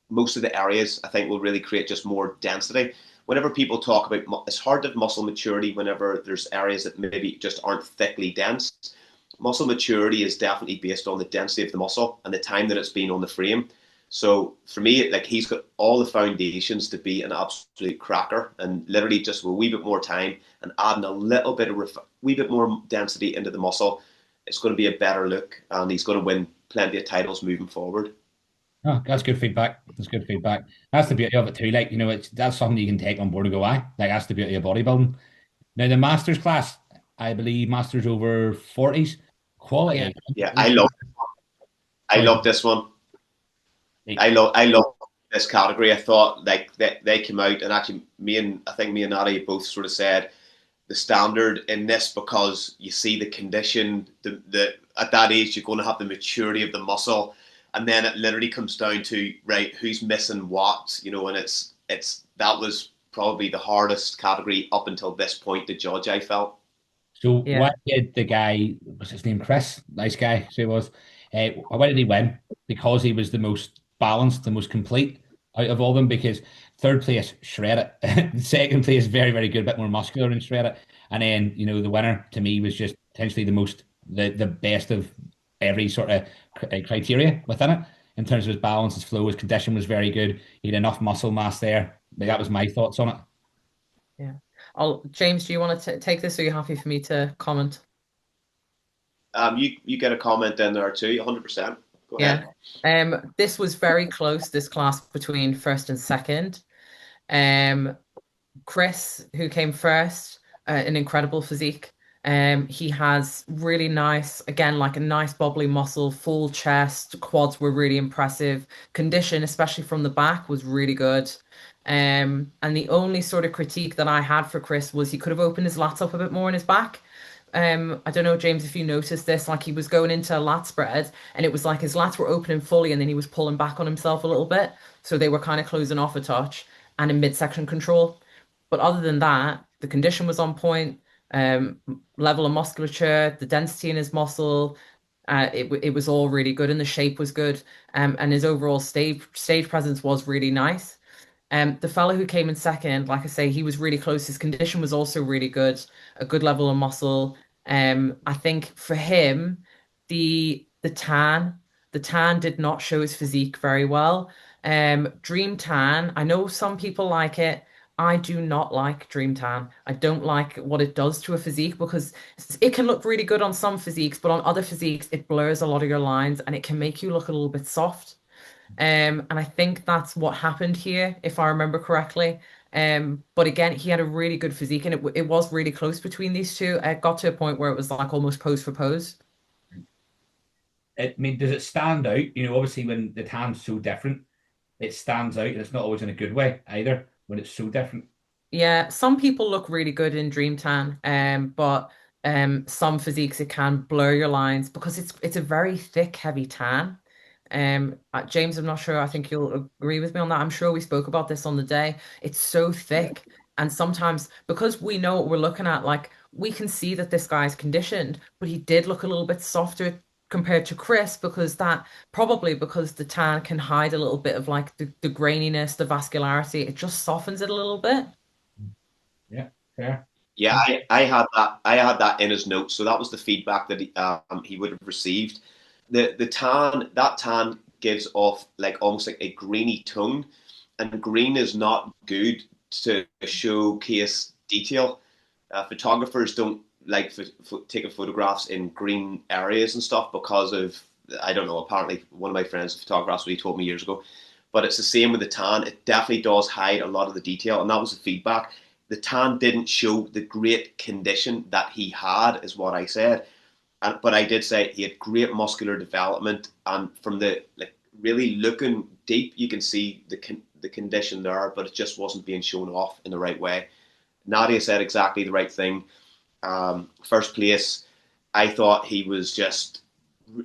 most of the areas. I think will really create just more density. Whenever people talk about, it's hard to have muscle maturity whenever there's areas that maybe just aren't thickly dense. Muscle maturity is definitely based on the density of the muscle and the time that it's been on the frame. So for me, like he's got all the foundations to be an absolute cracker, and literally just with a wee bit more time and adding a little bit of wee bit more density into the muscle, it's going to be a better look, and he's going to win plenty of titles moving forward. Oh, that's good feedback. That's good feedback. That's the beauty of it too. Like, that's something you can take on board and go, aye. Like that's the beauty of bodybuilding. Now the masters class, I believe masters over 40s. Yeah. Quality. Yeah, I love this one. I love this category. I thought like they came out and actually I think me and Nadia both sort of said the standard in this because you see the condition, the at that age you're going to have the maturity of the muscle, and then it literally comes down to right who's missing what, and it's that was probably the hardest category up until this point to judge. I felt. So Yeah. why did the guy, what's his name, Chris? Nice guy, so he was. Why did he win? Because he was the most balanced, the most complete out of all them. Because third place, shred it. Second place, very, very good, a bit more muscular and shred it. And then, the winner to me was just potentially the best of every sort of criteria within it. In terms of his balance, his flow, his condition was very good. He had enough muscle mass there. Like, that was my thoughts on it. Yeah. James, do you want to take this or are you happy for me to comment? You get a comment in there too, 100%. Go ahead. Yeah. This was very close, this class between first and second. Um, Chris, who came first, an incredible physique. He has really nice, again, like a nice bubbly muscle, full chest, quads were really impressive. Condition, especially from the back, was really good. And the only sort of critique that I had for Chris was he could have opened his lats up a bit more in his back. I don't know, James, if you noticed this, like he was going into a lat spread and it was like his lats were opening fully and then he was pulling back on himself a little bit. So they were kind of closing off a touch and in midsection control. But other than that, the condition was on point, um, level of musculature, the density in his muscle, it was all really good and the shape was good. And his overall stage presence was really nice. The fellow who came in second, like I say, he was really close. His condition was also really good, a good level of muscle. I think for him, the tan, the tan did not show his physique very well. Dream tan, I know some people like it. I do not like Dream Tan. I don't like what it does to a physique because it can look really good on some physiques, but on other physiques, it blurs a lot of your lines and it can make you look a little bit soft. And I think that's what happened here, if I remember correctly. But again, he had a really good physique, and it was really close between these two. It got to a point where it was like almost pose for pose. I mean, does it stand out? Obviously when the tan's so different, it stands out, and it's not always in a good way either when it's so different. Yeah, some people look really good in Dream Tan, but some physiques it can blur your lines because it's a very thick, heavy tan. James, I'm not sure. I think you'll agree with me on that. I'm sure we spoke about this on the day. It's so thick, and sometimes because we know what we're looking at, like we can see that this guy's conditioned, but he did look a little bit softer compared to Chris because that probably because the tan can hide a little bit of like the graininess, the vascularity. It just softens it a little bit. Yeah, fair. Yeah, I had that in his notes, so that was the feedback that he would have received. The tan, that tan gives off like almost like a greeny tone, and green is not good to showcase detail. Photographers don't like taking photographs in green areas and stuff because of, I don't know, apparently one of my friends photographs what he told me years ago. But it's the same with the tan. It definitely does hide a lot of the detail, and that was the feedback. The tan didn't show the great condition that he had, is what I said. But I did say he had great muscular development, and from the like really looking deep, you can see the condition there, but it just wasn't being shown off in the right way. Nadia said exactly the right thing. First place, I thought he was just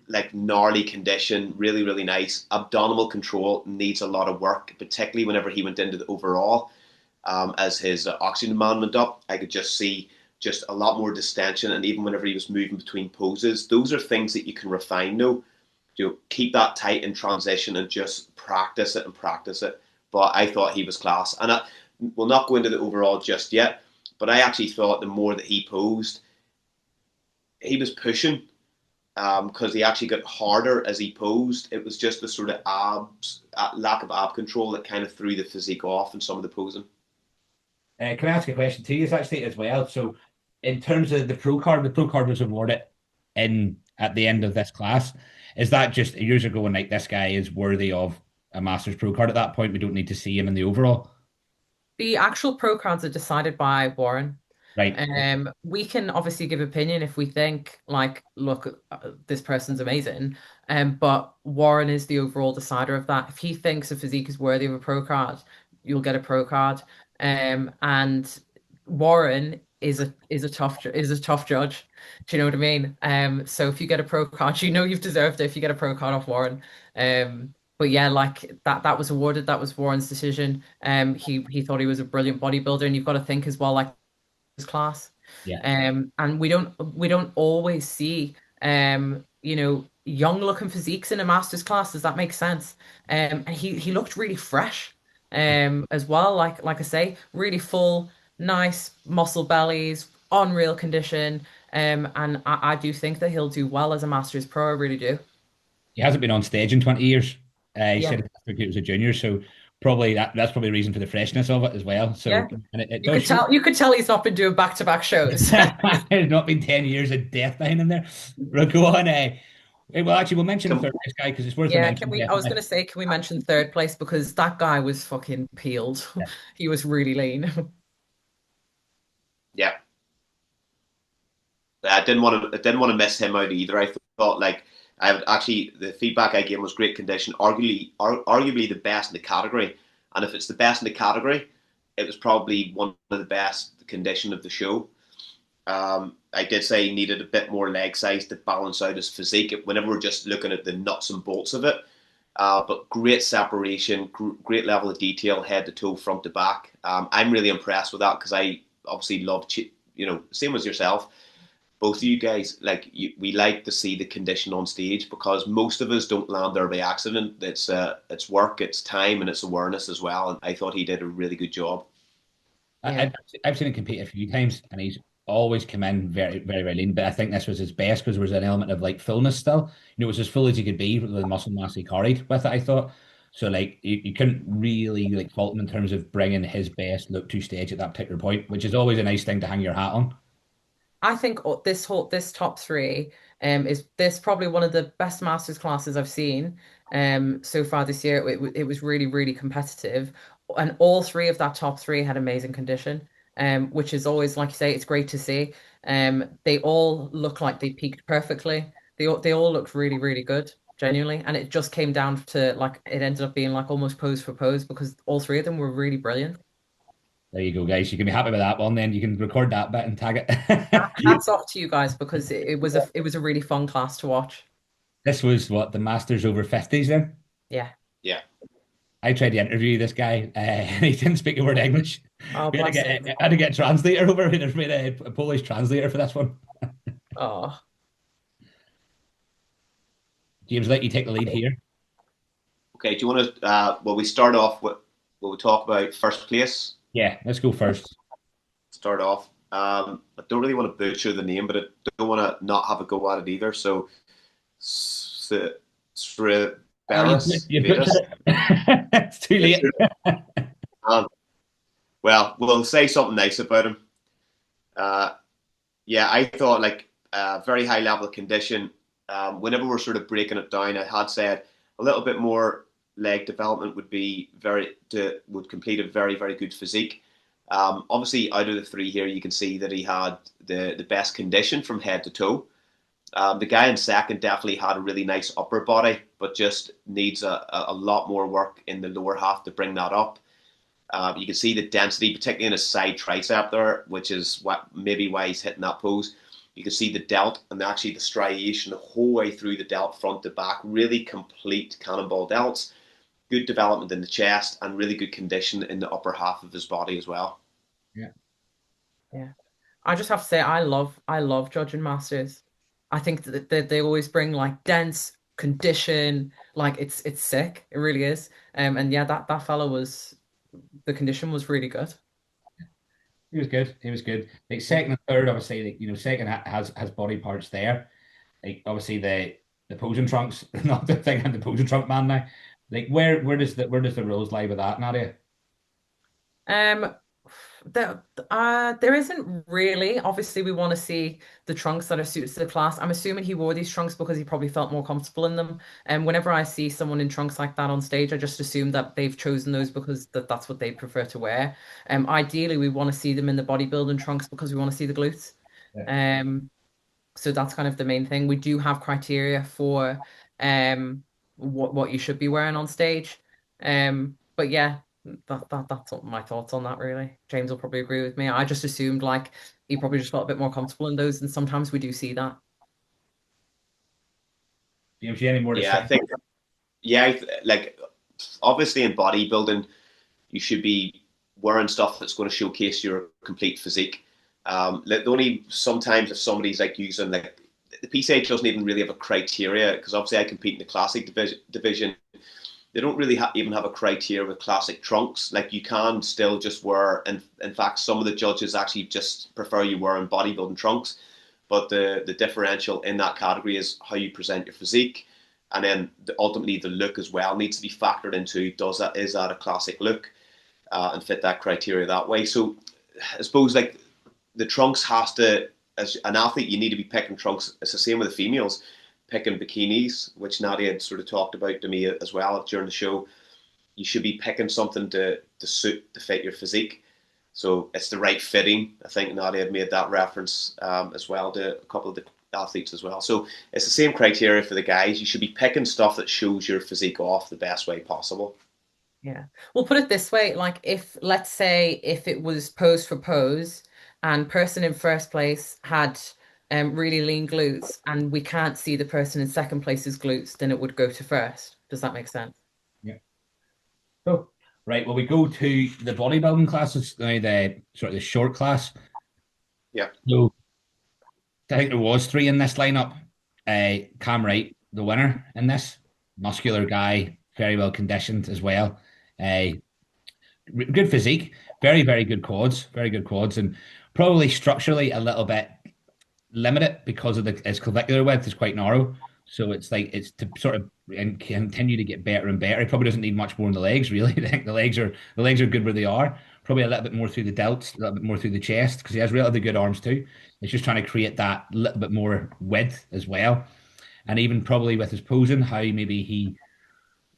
like gnarly condition, really, really nice. Abdominal control needs a lot of work, particularly whenever he went into the overall. As his oxygen demand went up, I could just see just a lot more distension. And even whenever he was moving between poses, those are things that you can refine though. Keep that tight in transition and just practice it and practice it. But I thought he was class. And we'll not go into the overall just yet, but I actually thought the more that he posed, he was pushing because he actually got harder as he posed. It was just the sort of lack of ab control that kind of threw the physique off in some of the posing. Can I ask a question to you actually as well? So, in terms of the pro card was awarded in at the end of this class. Is that just years ago when like this guy is worthy of a Masters pro card at that point? We don't need to see him in the overall, The actual pro cards are decided by Warren. right? We can obviously give opinion if we think like, look, this person's amazing. But Warren is the overall decider of that. If he thinks a physique is worthy of a pro card, you'll get a pro card. And Warren is a tough judge. Do you know what I mean? So if you get a pro card, you know you've deserved it if you get a pro card off Warren. But yeah, like that was awarded. That was Warren's decision. He thought he was a brilliant bodybuilder, and you've got to think as well, like his class. Yeah. And we don't always see young looking physiques in a master's class. Does that make sense? And he looked really fresh as well. Like I say, really full, nice muscle bellies, unreal condition. And I do think that he'll do well as a master's pro. I really do. He hasn't been on stage in 20 years. He Yeah. said he was a junior, so probably that's probably a reason for the freshness of it as well. So Yeah. and it You does could show. tell he's not been doing back-to-back shows. There's not been 10 years of death behind him there. Right, go on. Well, actually, we'll mention the Come, third place guy because it's worth a Yeah, can mention, we? I was definitely. going to say, can we mention third place because that guy was fucking peeled. He was really lean. yeah, I didn't want to miss him out either. I thought like I would actually the feedback I gave him was great condition, arguably the best in the category. And if it's the best in the category, it was probably one of the best condition of the show. I did say he needed a bit more leg size to balance out his physique whenever we're just looking at the nuts and bolts of it. But great separation, great level of detail, head to toe, front to back. I'm really impressed with that because I obviously love, same as yourself. Both of you guys, we like to see the condition on stage because most of us don't land there by accident. It's work, it's time, and it's awareness as well. And I thought he did a really good job. Yeah. I've seen him compete a few times, and he's always come in very, very, very lean. But I think this was his best because there was an element of like fullness still. It was as full as he could be with the muscle mass he carried with it. I thought so. Like you couldn't really like fault him in terms of bringing his best look to stage at that particular point, which is always a nice thing to hang your hat on. I think this top three is this probably one of the best masters classes I've seen so far this year. It was really really competitive, and all three of that top three had amazing condition, which is always like you say, it's great to see. They all look like they peaked perfectly. They all looked really really good, genuinely, and it just came down to like it ended up being like almost pose for pose because all three of them were really brilliant. There you go, guys. You can be happy with that one. Then you can record that bit and tag it. Hats off to you guys because it was a really fun class to watch. This was what the Masters over 50s then. Yeah. Yeah, I tried to interview this guy, and he didn't speak a word English. Oh, We had to bless get him. I had to get a translator over. We made a Polish translator for this one. Oh, James, let you take the lead here. okay. Do you want to? Well, we start off with. Will we talk about first place? Yeah, let's go first. Start off. I don't really want to butcher the name, but I don't want to not have a go at it either. So, Sriberis Oh, you butchered Vedas. it. It's too late. Um, well, we'll say something nice about him. Uh, yeah, I thought like very high level of condition. Whenever we're sort of breaking it down, I had said a little bit more leg development would complete a very very good physique. Obviously, out of the three here, you can see that he had the best condition from head to toe. The guy in second definitely had a really nice upper body, but just needs a lot more work in the lower half to bring that up. You can see the density, particularly in his side tricep there, which is maybe why he's hitting that pose. You can see the delt and actually the striation the whole way through the delt, front to back. Really complete cannonball delts. Good development in the chest and really good condition in the upper half of his body as well. Yeah. yeah. I just have to say, I love judging masters. I think that they always bring like dense condition, like it's sick. It really is. And yeah, that fella was the condition was really good. He was good. He was good. Like second and third, obviously, like second has body parts there. Like obviously the posing trunks, not the thing. I'm the posing trunk man now. Like where does the rules lie with that, Nadia? Um, there isn't really. Obviously, we want to see the trunks that are suited to the class. I'm assuming he wore these trunks because he probably felt more comfortable in them. And whenever I see someone in trunks like that on stage, I just assume that they've chosen those because that's what they prefer to wear. Ideally, we want to see them in the bodybuilding trunks because we want to see the glutes. Yeah. Um, so that's kind of the main thing. We do have criteria for what you should be wearing on stage. But yeah, that's all my thoughts on that really. James will probably agree with me. I just assumed like he probably just felt a bit more comfortable in those, and sometimes we do see that. James, you any more to Yeah, I say? think like obviously in bodybuilding you should be wearing stuff that's going to showcase your complete physique. The only sometimes if somebody's like using like the PCA doesn't even really have a criteria because obviously I compete in the classic division. They don't really even have a criteria with classic trunks. Like you can still just wear, and in fact, some of the judges actually just prefer you wearing bodybuilding trunks. But the differential in that category is how you present your physique, and then ultimately the look as well needs to be factored into. Is that a classic look, and fit that criteria that way? So I suppose like the trunks has to, as an athlete, you need to be picking trunks. It's the same with the females. picking bikinis, which Nadia had sort of talked about to me as well during the show. You should be picking something to fit your physique. So it's the right fitting. I think Nadia had made that reference as well to a couple of the athletes as well. So it's the same criteria for the guys. You should be picking stuff that shows your physique off the best way possible. Yeah. We'll put it this way, like if let's say if it was pose for pose and person in first place had really lean glutes and we can't see the person in second place's glutes, then it would go to first. Does that make sense? Yeah. So, right, well, we go to the bodybuilding classes now, the sort of the short class. Yeah. So I think there was three in this lineup. Cam Wright, the winner in this, muscular guy, very well conditioned as well. Good physique, very very good quads, and probably structurally a little bit limited because of his clavicular width is quite narrow. So it's like it's to sort of and continue to get better and better. He probably doesn't need much more in the legs, really. I think the legs are good where they are. Probably a little bit more through the delts, a little bit more through the chest because he has relatively good arms too. It's just trying to create that little bit more width as well, and even probably with his posing, how maybe he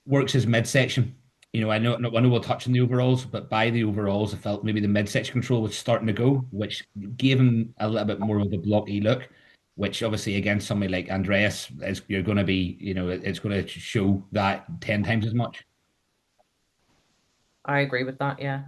works his midsection. I know we'll touch on the overalls, but by the overalls, I felt maybe the midsection control was starting to go, which gave him a little bit more of the blocky look, which obviously against somebody like Andreas, you're going to be, it's going to show that 10 times as much. I agree with that. Yeah,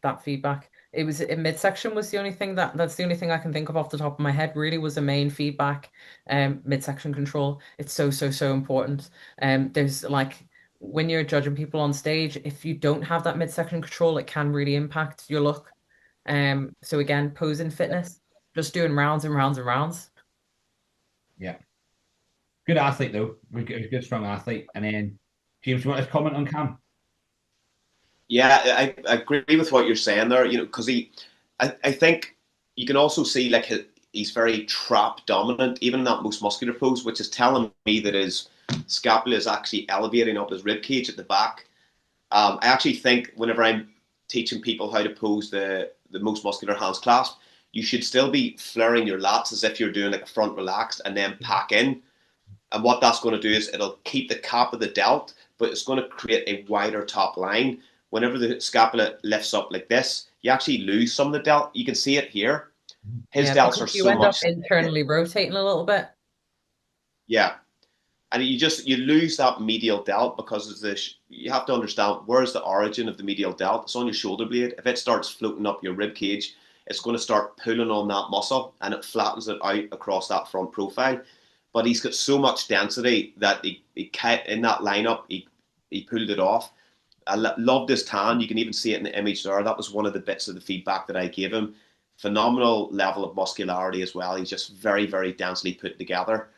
that feedback. It was in midsection was the only thing that's the only thing I can think of off the top of my head. Really was a main feedback. Midsection control. It's so important. There's like when you're judging people on stage, if you don't have that midsection control, it can really impact your look. So again, posing fitness, just doing rounds and rounds and rounds. Yeah. Good athlete, though. Good, strong athlete. And then, James, you want to comment on Cam? Yeah, I agree with what you're saying there. Because I think you can also see like he's very trap dominant, even in that most muscular pose, which is telling me that his scapula is actually elevating up his rib cage at the back. I actually think whenever I'm teaching people how to pose the most muscular hands clasp, you should still be flaring your lats as if you're doing like a front relaxed and then pack in. And what that's going to do is it'll keep the cap of the delt, but it's going to create a wider top line. Whenever the scapula lifts up like this, you actually lose some of the delt. You can see it here. His Yeah, delts are because you so end up much. internally rotating a little bit. Yeah. And you lose that medial delt because of this. You have to understand where's the origin of the medial delt. It's on your shoulder blade. If it starts floating up your rib cage, it's going to start pulling on that muscle and it flattens it out across that front profile. But he's got so much density that he in that lineup he pulled it off. I loved his tan. You can even see it in the image there. That was one of the bits of the feedback that I gave him. Phenomenal level of muscularity as well. He's just very densely put together.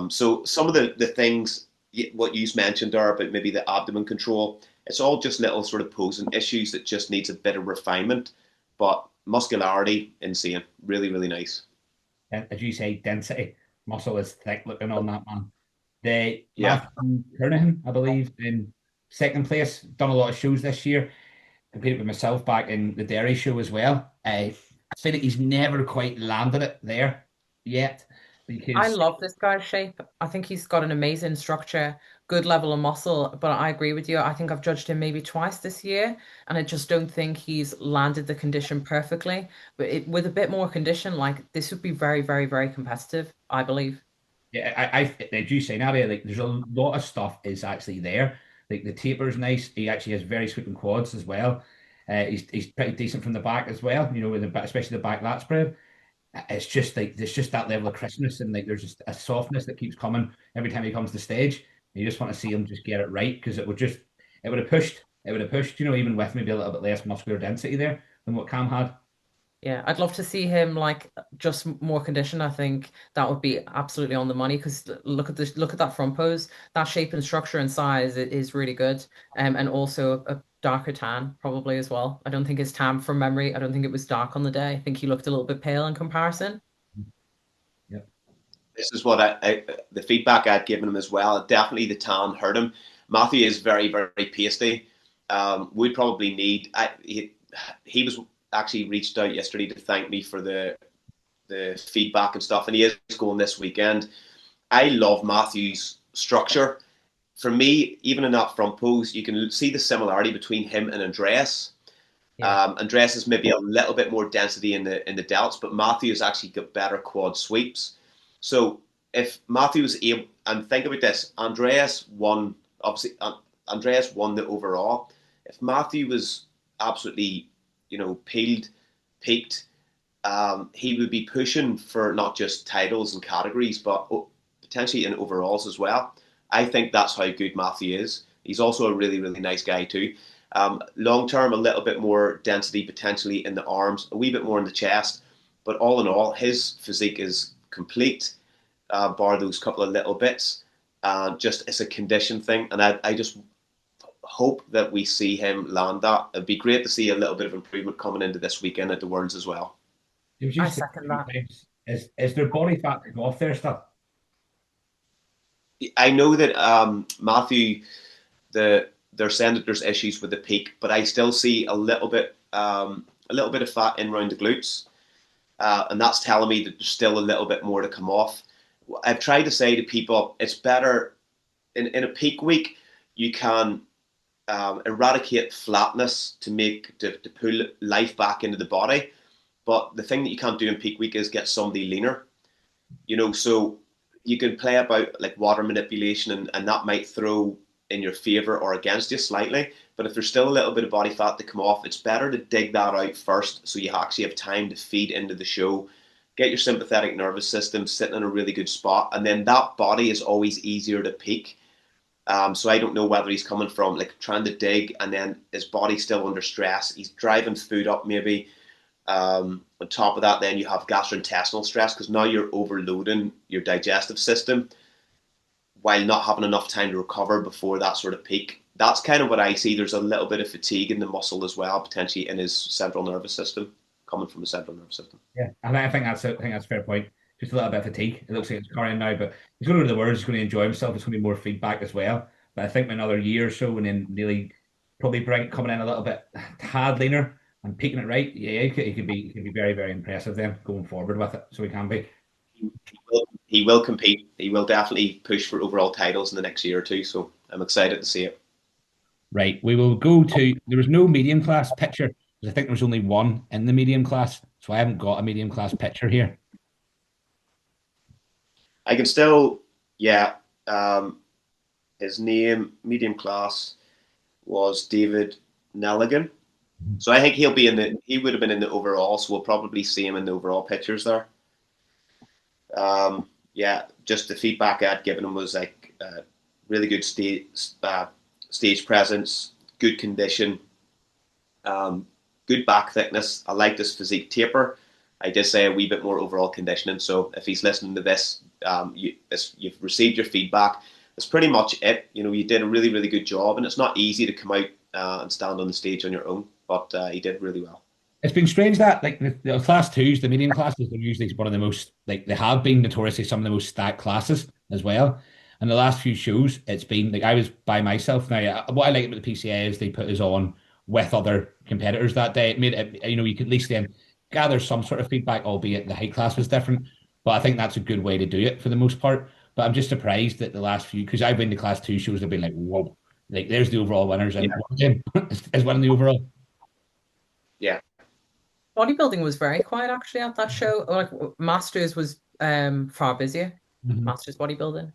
So some of the things, what you mentioned there about maybe the abdomen control, it's all just little sort of posing issues that just needs a bit of refinement. But muscularity, insane. Really nice. And as you say, density, muscle is thick looking on that man. The Yeah. Matthew Kernahan, I believe, in second place, done a lot of shows this year. Competed with myself back in the Derry show as well. I feel like he's never quite landed it there yet I because love this guy's shape. I think he's got an amazing structure, good level of muscle, but I agree with you. I think I've judged him maybe twice this year, and I just don't think he's landed the condition perfectly. But with a bit more condition, like this would be very competitive, I believe. yeah, as you say, Nadia, like there's a lot of stuff is actually there. Like the taper's nice. He actually has very sweeping quads as well. He's pretty decent from the back as well. With especially the back lat spread. It's just like there's just that level of crispness and like there's just a softness that keeps coming every time he comes to stage. You just want to see him just get it right because it would have pushed, even with maybe a little bit less muscular density there than what Cam had. Yeah, I'd love to see him like just more condition. I think that would be absolutely on the money because look at that front pose. That shape and structure and size is really good. And also a darker tan probably as well. I don't think his tan from memory, I don't think it was dark on the day. I think he looked a little bit pale in comparison. Yep. This is what the feedback I'd given him as well. Definitely the tan hurt him. Matthew is very pasty. Would probably need. He was actually reached out yesterday to thank me for the feedback and stuff, and he is going this weekend. I love Matthew's structure. For me, even in that front pose, you can see the similarity between him and Andreas. Yeah. Andreas is maybe a little bit more density in the delts, but Matthew has actually got better quad sweeps. So if Matthew was able, and think about this, Andreas won, obviously, Andreas won the overall. If Matthew was absolutely, peaked, he would be pushing for not just titles and categories, but potentially in overalls as well. I think that's how good Matthew is. He's also a really, really nice guy too. Long term, a little bit more density potentially in the arms, a wee bit more in the chest. But all in all, his physique is complete, bar those couple of little bits. Just it's a condition thing. And I just hope that we see him land that. It'd be great to see a little bit of improvement coming into this weekend at the Worlds as well. It was I just second that. is their body fat to go off there stuff? I know that Matthew, they're saying that there's issues with the peak, but I still see a little bit of fat in around the glutes, and that's telling me that there's still a little bit more to come off. I've tried to say to people, it's better in a peak week. You can eradicate flatness to pull life back into the body, but the thing that you can't do in peak week is get somebody leaner. So you can play about like water manipulation, and that might throw in your favor or against you slightly. But if there's still a little bit of body fat to come off, it's better to dig that out first so you actually have time to feed into the show. Get your sympathetic nervous system sitting in a really good spot, and then that body is always easier to peak. So I don't know whether he's coming from like trying to dig and then his body's still under stress. He's driving food up maybe. On top of that, then you have gastrointestinal stress because now you're overloading your digestive system while not having enough time to recover before that sort of peak. That's kind of what I see. There's a little bit of fatigue in the muscle as well, potentially in his central nervous system, coming from the central nervous system. Yeah, I think that's a fair point. Just a little bit of fatigue. It looks like it's carrying now, but he's going to go to the Worlds. He's going to enjoy himself. It's going to be more feedback as well. But I think another year or so, and then really probably bring coming in a little bit tad leaner and peaking it right. Yeah, he could be very very impressive then going forward with it. So he can be. He will compete. He will definitely push for overall titles in the next year or two. So I'm excited to see it. Right, we will go to. There was no medium class picture because I think there was only one in the medium class, so I haven't got a medium class picture here. I can still, yeah. His name, medium class, was David Nelligan. So I think he would have been in the overall, so we'll probably see him in the overall pictures there. Yeah, just the feedback I'd given him was like really good stage presence, good condition, good back thickness. I like this physique taper. I did say a wee bit more overall conditioning. So if he's listening to this, you've received your feedback. That's pretty much it. You did a really, really good job, and it's not easy to come out and stand on the stage on your own, but he did really well. It's been strange that like the class twos, the medium classes, they're usually one of the most like they have been notoriously some of the most stacked classes as well. And the last few shows, it's been like I was by myself. Now, what I like about the PCA is they put us on with other competitors that day. It made it, you could at least then gather some sort of feedback, albeit the height class was different. But I think that's a good way to do it for the most part. But I'm just surprised that the last few, because I've been to class two shows, they've been like, whoa, like there's the overall winners, and one of them is winning the overall. Yeah. Bodybuilding was very quiet actually at that show. Like Masters was far busier. Masters bodybuilding.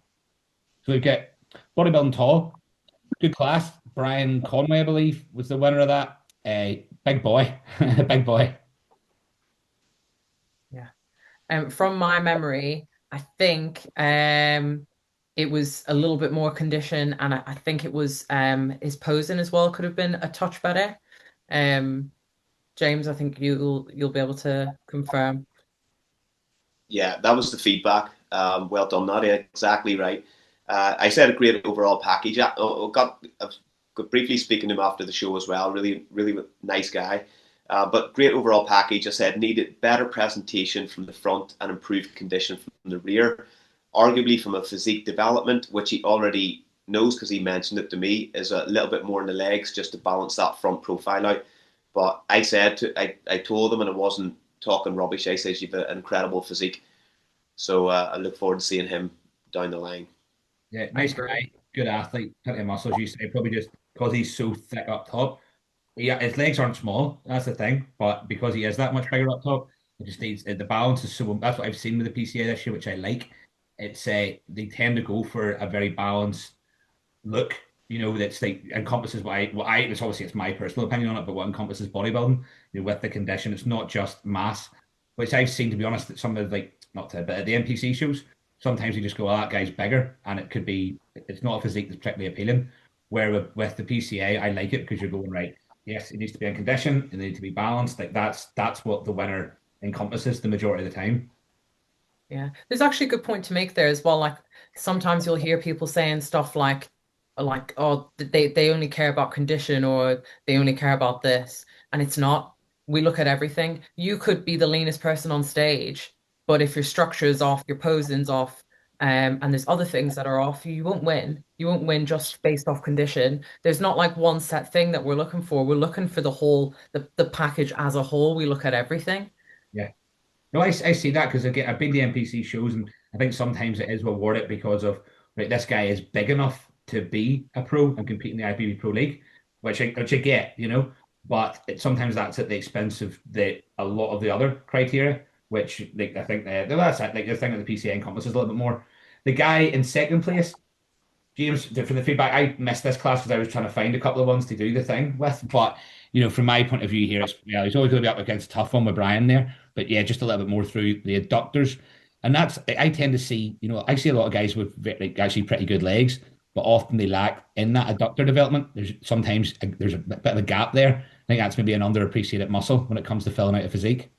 So we get bodybuilding tall, good class. Brian Conway, I believe, was the winner of that. Big boy, big boy. Yeah. From my memory, I think it was a little bit more condition, and I think it was his posing as well could have been a touch better. James, I think you'll be able to confirm. Yeah, that was the feedback. Well done, Nadia. Exactly right. I said a great overall package. I got briefly speaking to him after the show as well. Really, really nice guy. But great overall package. I said needed better presentation from the front and improved condition from the rear. Arguably from a physique development, which he already knows because he mentioned it to me, is a little bit more in the legs just to balance that front profile out. But I told him, and I wasn't talking rubbish. I said you've an incredible physique. So I look forward to seeing him down the line. Yeah, I nice agree. guy, good athlete, plenty of muscles. You say probably just because he's so thick up top. Yeah, his legs aren't small. That's the thing. But because he is that much bigger up top, it just needs the balance is so. That's what I've seen with the PCA this year, which I like. It's they tend to go for a very balanced look. That's like encompasses what I. It's obviously it's my personal opinion on it, but what encompasses bodybuilding, with the condition, it's not just mass, which I've seen to be honest. That some of like not to, but at the NPC shows, sometimes you just go, "Oh, that guy's bigger," and it could be it's not a physique that's particularly appealing. Where with the PCA, I like it because you're going right. Yes, it needs to be in condition. It needs to be balanced. Like that's what the winner encompasses the majority of the time. Yeah, there's actually a good point to make there as well. Like sometimes you'll hear people saying stuff like, oh, they only care about condition or they only care about this, and it's not. We look at everything. You could be the leanest person on stage, but if your structure is off, your posing's off, and there's other things that are off, you won't win. You won't win just based off condition. There's not like one set thing that we're looking for. We're looking for the package as a whole. We look at everything. Yeah. No, I see that because again, I've been to NPC shows, and I think sometimes it is rewarded because of right, this guy is big enough to be a pro and compete in the IBB Pro League, which I get, but sometimes that's at the expense of the a lot of the other criteria, which like I think that's it. Like the thing that the PCA encompasses a little bit more. The guy in second place, James, from the feedback, I missed this class because I was trying to find a couple of ones to do the thing with. But from my point of view here, he's always going to be up against a tough one with Brian there. But yeah, just a little bit more through the adductors, and that's I tend to see. I see a lot of guys with like, actually pretty good legs, but often they lack in that adductor development. There's a bit of a gap there. I think that's maybe an underappreciated muscle when it comes to filling out a physique.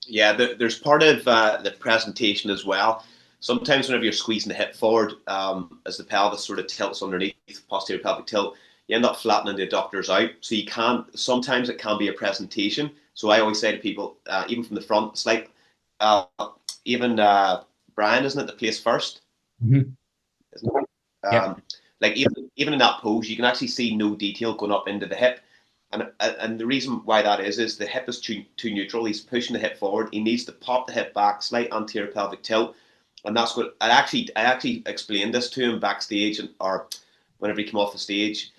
Yeah, there's part of the presentation as well. Sometimes whenever you're squeezing the hip forward, as the pelvis sort of tilts underneath, posterior pelvic tilt, you end up flattening the adductors out. So you can sometimes it can be a presentation. So I always say to people, even from the front, it's like uh, even Brian, isn't it, the place first? Mm-hmm. Isn't it? Yep. Like even in that pose, you can actually see no detail going up into the hip. And the reason why that is the hip is too neutral. He's pushing the hip forward. He needs to pop the hip back, slight anterior pelvic tilt, and that's what I actually explained this to him backstage, or whenever he came off the stage.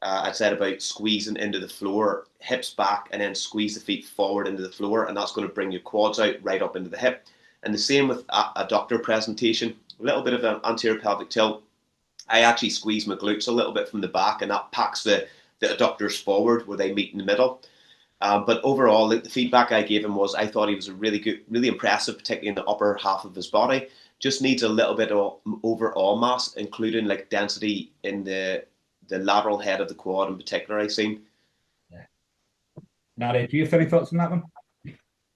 I said about squeezing into the floor, hips back, and then squeeze the feet forward into the floor, and that's going to bring your quads out right up into the hip. And the same with a doctor presentation, a little bit of an anterior pelvic tilt. I actually squeeze my glutes a little bit from the back, and that packs the adductors forward where they meet in the middle. But overall, the feedback I gave him was I thought he was a really good, really impressive, particularly in the upper half of his body. Just needs a little bit of overall mass, including like density in the lateral head of the quad in particular. I seen. Yeah. Nadia, do you have any thoughts on that one?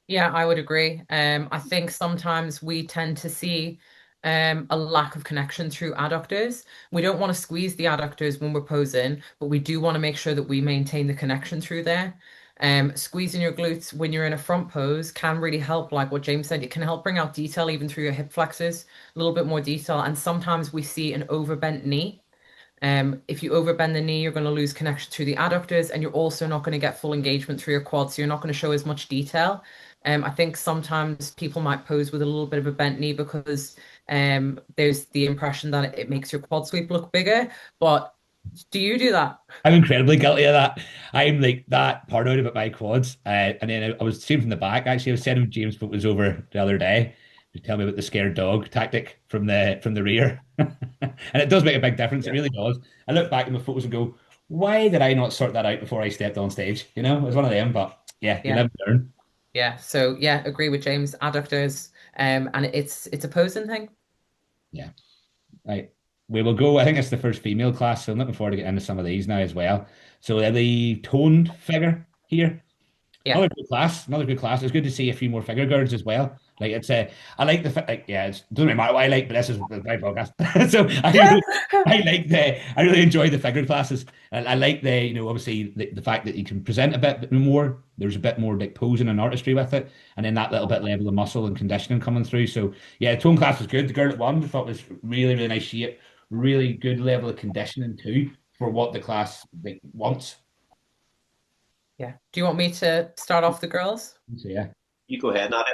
Yeah, I would agree. I think sometimes we tend to see a lack of connection through adductors. We don't want to squeeze the adductors when we're posing, but we do want to make sure that we maintain the connection through there. Squeezing your glutes when you're in a front pose can really help, like what James said, it can help bring out detail even through your hip flexors, a little bit more detail. And sometimes we see an overbent knee. If you overbend the knee, you're going to lose connection through the adductors, and you're also not going to get full engagement through your quads, so you're not going to show as much detail. I think sometimes people might pose with a little bit of a bent knee because there's the impression that it makes your quad sweep look bigger. But do you do that? I'm incredibly guilty of that. I'm like that paranoid about my quads. And then I was seeing from the back. Actually, I was saying to James what was over the other day to tell me about the scared dog tactic from the rear, and it does make a big difference. It Yeah, really does. I look back at my photos and go, "Why did I not sort that out before I stepped on stage?" It was one of them. But yeah, you Yeah, live and learn. yeah. So yeah, agree with James. Adductors, and it's a posing thing. Yeah. Right. We will go. I think it's the first female class, so I'm looking forward to getting into some of these now as well. So the toned figure here. Yeah. Another good class. Another good class. It's good to see a few more figure girls as well. Like it's I like like yeah, it doesn't really matter what I like, but this is my podcast. So I really enjoy the figure classes. And I like the obviously the fact that you can present a bit more. There's a bit more like posing and artistry with it, and then that little bit level of muscle and conditioning coming through. So yeah, the tone class was good. The girl at one I thought was really really nice shape, really good level of conditioning too for what the class like wants. Yeah. Do you want me to start off the girls? So yeah. you go ahead, Nadia.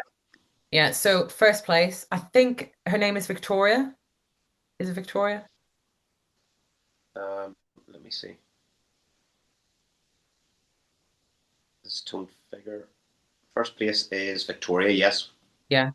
Yeah, so first place, I think her name is Victoria. Is it Victoria? Let me see. This tone figure. First place is Victoria. Yes. Yeah.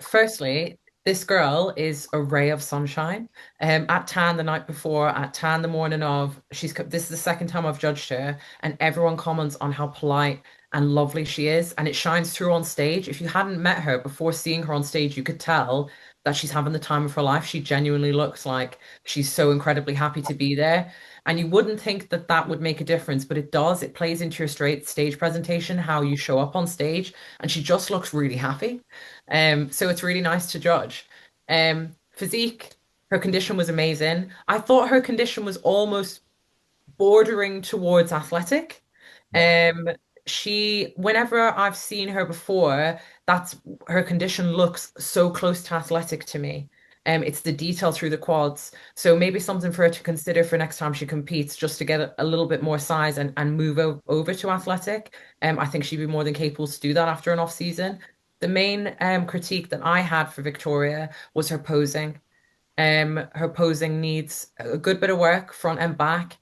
Firstly, this girl is a ray of sunshine. At Tan the night before, at Tan the morning of, this is the second time I've judged her, and everyone comments on how polite and lovely she is, and it shines through on stage. If you hadn't met her before seeing her on stage, you could tell that she's having the time of her life. She genuinely looks like she's so incredibly happy to be there. And you wouldn't think that that would make a difference, but it does. It plays into your straight stage presentation, how you show up on stage, and she just looks really happy. So it's really nice to judge. Physique, her condition was amazing. I thought her condition was almost bordering towards athletic. Yeah. Whenever I've seen her before, that's her condition looks so close to athletic to me. It's the detail through the quads. So maybe something for her to consider for next time she competes, just to get a little bit more size and move over to athletic. I think she'd be more than capable to do that after an off season. The main critique that I had for Victoria was her posing. Her posing needs a good bit of work, front and back.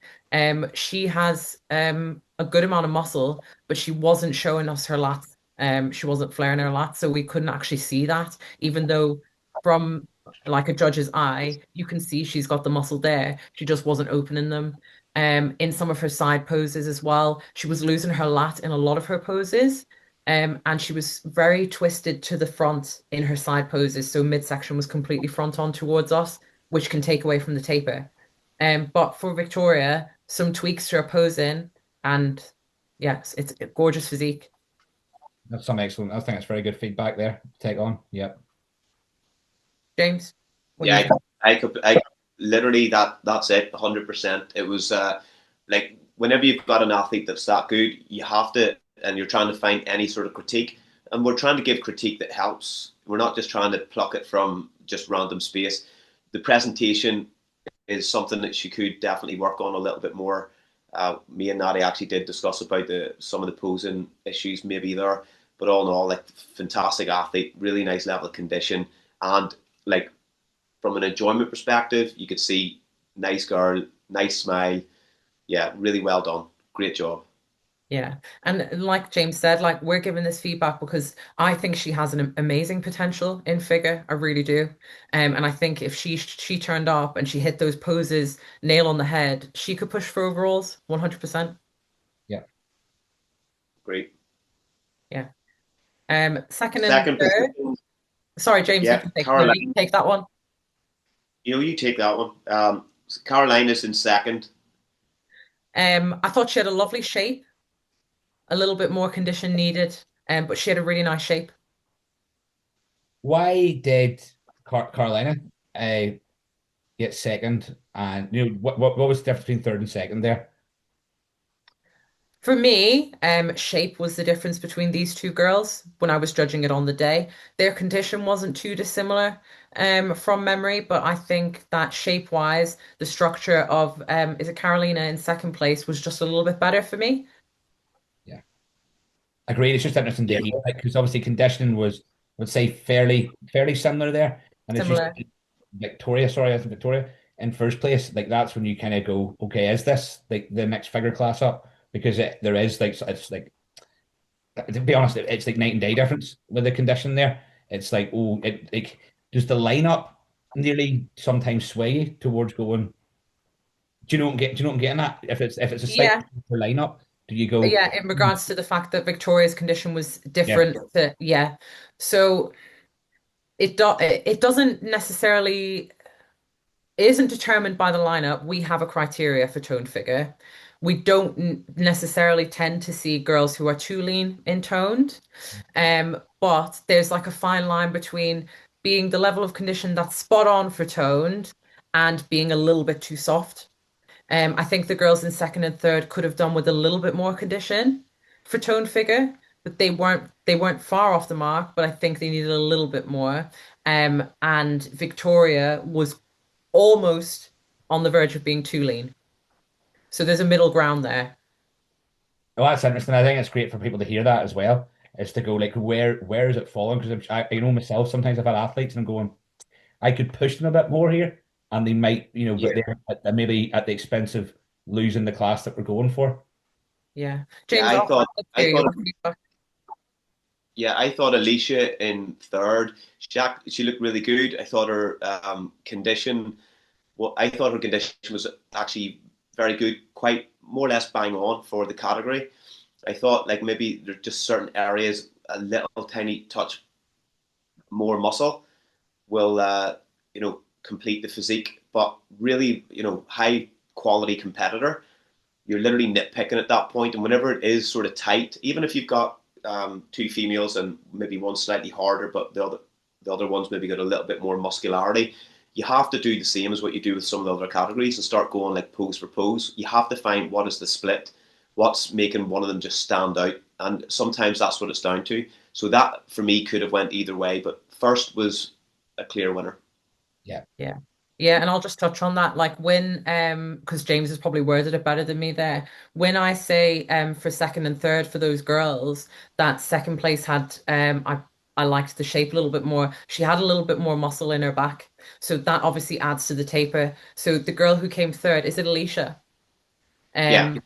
She has a good amount of muscle, but she wasn't showing us her lats. She wasn't flaring her lats, so we couldn't actually see that, even though from like a judge's eye, you can see she's got the muscle there. She just wasn't opening them. In some of her side poses as well, she was losing her lat in a lot of her poses. And she was very twisted to the front in her side poses. So midsection was completely front on towards us, which can take away from the taper. But for Victoria, some tweaks to her posing, and yes, it's a gorgeous physique. That's some excellent. I think that's very good feedback there. Take on. Yep. James, what do you Yeah, think? I literally that's it, 100%. It was like whenever you've got an athlete that's that good, you have to, and you're trying to find any sort of critique, and we're trying to give critique that helps. We're not just trying to pluck it from just random space. The presentation is something that she could definitely work on a little bit more. Me and Nadia actually did discuss about some of the posing issues maybe there, but all in all, like fantastic athlete, really nice level of condition, and like from an enjoyment perspective, you could see nice girl, nice smile. Yeah, really well done. Great job. Yeah. And like James said, like we're giving this feedback because I think she has an amazing potential in figure. I really do. And I think if she turned up and she hit those poses nail on the head, she could push for overalls 100%. Yeah. Great. Yeah. Second and Second third. position, Sorry, James, yeah, you can take that one. You take that one. Caroline is in second. I thought she had a lovely shape, a little bit more condition needed, but she had a really nice shape. Why did Carolina get second? And what was the difference between third and second there? For me, shape was the difference between these two girls when I was judging it on the day. Their condition wasn't too dissimilar from memory, but I think that shape-wise, the structure of is it Carolina in second place was just a little bit better for me. Yeah. Agreed. It's just interesting to Yeah, hear because obviously conditioning was, I would say, fairly similar there. And it's just Similar. Victoria, sorry, I think Victoria in first place. Like that's when you kind of go, okay, is this like the next figure class up? Because there is like it's like to be honest, it's like night and day difference with the condition there. It's like oh, it like does the lineup nearly sometimes sway you towards going? Do you know what I'm getting at? If it's a slightly Yeah. different lineup, do you go? Yeah, in "Hmm, regards to the fact that Victoria's condition was yeah, different yeah. So it doesn't necessarily it isn't determined by the lineup. We have a criteria for toned figure. We don't necessarily tend to see girls who are too lean in toned. But there's like a fine line between being the level of condition that's spot on for toned and being a little bit too soft. I think the girls in second and third could have done with a little bit more condition for toned figure, but they weren't far off the mark, but I think they needed a little bit more. And Victoria was almost on the verge of being too lean. So there's a middle ground there. well, that's interesting. I think it's great for people to hear that as well. is to go like where is it falling? Because you know myself, sometimes I've had athletes and I'm going, I could push them a bit more here, and they might, Yeah, but maybe at the expense of losing the class that we're going for. Yeah. yeah. James, let's I hear thought, your feedback. yeah, I thought Alicia in third. She looked really good. I thought her condition. Well, I thought her condition was actually very good, quite more or less bang on for the category. I thought like maybe there's just certain areas a little tiny touch more muscle will complete the physique, but really high quality competitor. You're literally nitpicking at that point, and whenever it is sort of tight, even if you've got two females and maybe one slightly harder, but the other one's maybe got a little bit more muscularity. You have to do the same as what you do with some of the other categories and start going like pose for pose. You have to find what is the split, what's making one of them just stand out, and sometimes that's what it's down to. So that for me could have went either way, but first was a clear winner. Yeah. Yeah. Yeah, and I'll just touch on that. Like when because James has probably worded it better than me there. When I say for second and third for those girls, that second place had I liked the shape a little bit more. She had a little bit more muscle in her back. So that obviously adds to the taper. So the girl who came third, is it Alicia? Yeah, Um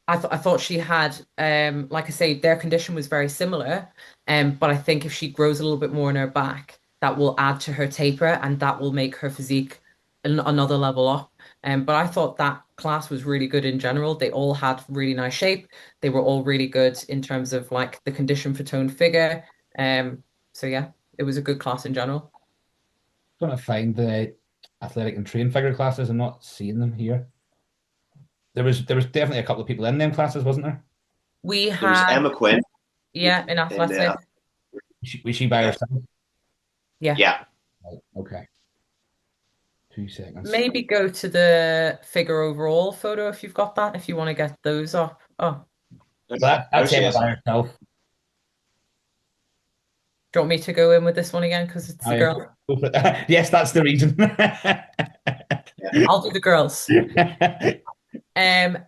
I thought she had like I say, their condition was very similar. But I think if she grows a little bit more in her back, that will add to her taper and that will make her physique another level up. But I thought that class was really good in general. They all had really nice shape. They were all really good in terms of like the condition for toned figure. So yeah, it was a good class in general. Trying to find the athletic and train figure classes. I'm not seeing them here. There was definitely a couple of people in them classes, wasn't there? We there was had, Emma Quinn yeah, in in the athletics. Was she by yeah, herself? Yeah. yeah. Right, okay. 2 seconds. Maybe go to the figure overall photo if you've got that, if you want to get those up. Oh, There That's she Emma is. by herself. do you want me to go in with this one again? Because it's the I girl. go for it. Yes, that's the reason. Yeah, I'll do the girls. Um,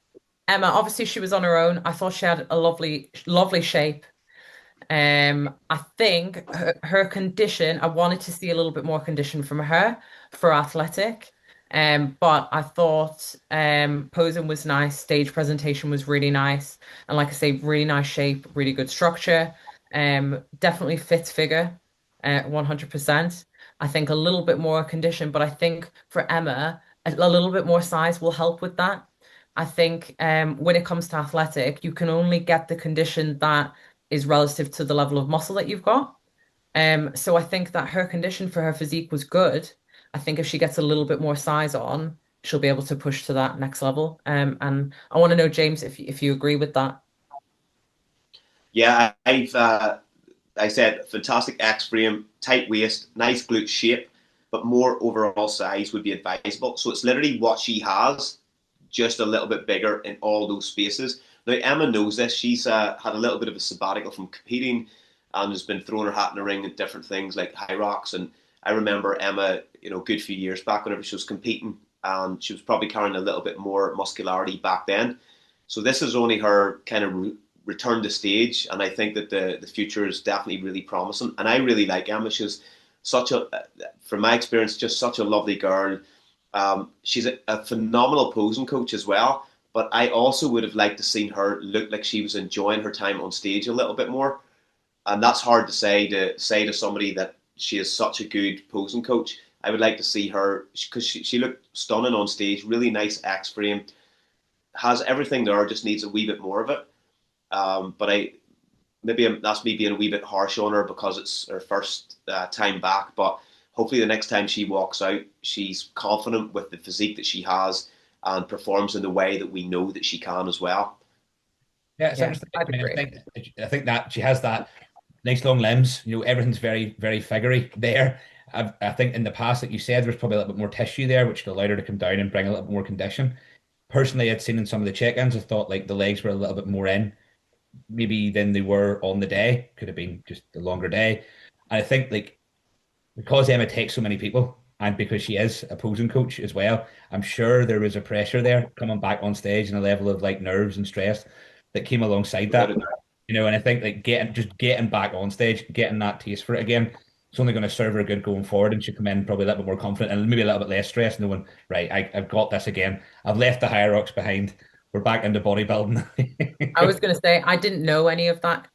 Emma, obviously she was on her own. I thought she had a lovely, lovely shape. I think her condition, I wanted to see a little bit more condition from her for athletic. But I thought posing was nice, stage presentation was really nice, and like I say, really nice shape, really good structure. Definitely fits figure, 100%. I think a little bit more condition, but I think for Emma, a little bit more size will help with that. I think when it comes to athletic, you can only get the condition that is relative to the level of muscle that you've got. So I think that her condition for her physique was good. I think if she gets a little bit more size on, she'll be able to push to that next level. And I want to know, James, if you agree with that. yeah. I said fantastic X frame, tight waist, nice glute shape, but more overall size would be advisable. So it's literally what she has, just a little bit bigger in all those spaces. Now Emma knows this. She's had a little bit of a sabbatical from competing and has been throwing her hat in the ring at different things like high rocks. And I remember Emma, good few years back whenever she was competing, and she was probably carrying a little bit more muscularity back then. So this is only her kind of return to stage, and I think that the future is definitely really promising. And I really like Emma. She's such a, from my experience, just such a lovely girl. She's a phenomenal posing coach as well. But I also would have liked to seen her look like she was enjoying her time on stage a little bit more. And that's hard to say to somebody that she is such a good posing coach. I would like to see her because she looked stunning on stage, really nice X frame, has everything there, just needs a wee bit more of it. But that's me being a wee bit harsh on her because it's her first time back. But hopefully, the next time she walks out, she's confident with the physique that she has and performs in the way that we know that she can as well. Yeah, it's Yeah, interesting. I'd I mean, agree. I think that she has that nice long limbs. Everything's very, very figurey there. I think in the past, like you said, there's probably a little bit more tissue there, which allowed her to come down and bring a little bit more condition. Personally, I'd seen in some of the check-ins, I thought like the legs were a little bit more in, maybe than they were on the day. Could have been just a longer day. And I think like because Emma takes so many people, and because she is a posing coach as well, I'm sure there was a pressure there coming back on stage and a level of like nerves and stress that came alongside Without that. a doubt. And I think like getting back on stage, getting that taste for it again, it's only going to serve her good going forward, and she'll come in probably a little bit more confident and maybe a little bit less stressed, knowing, right, I've got this again. I've left the high rocks behind. We're back into I bodybuilding. was going to say I didn't know any of that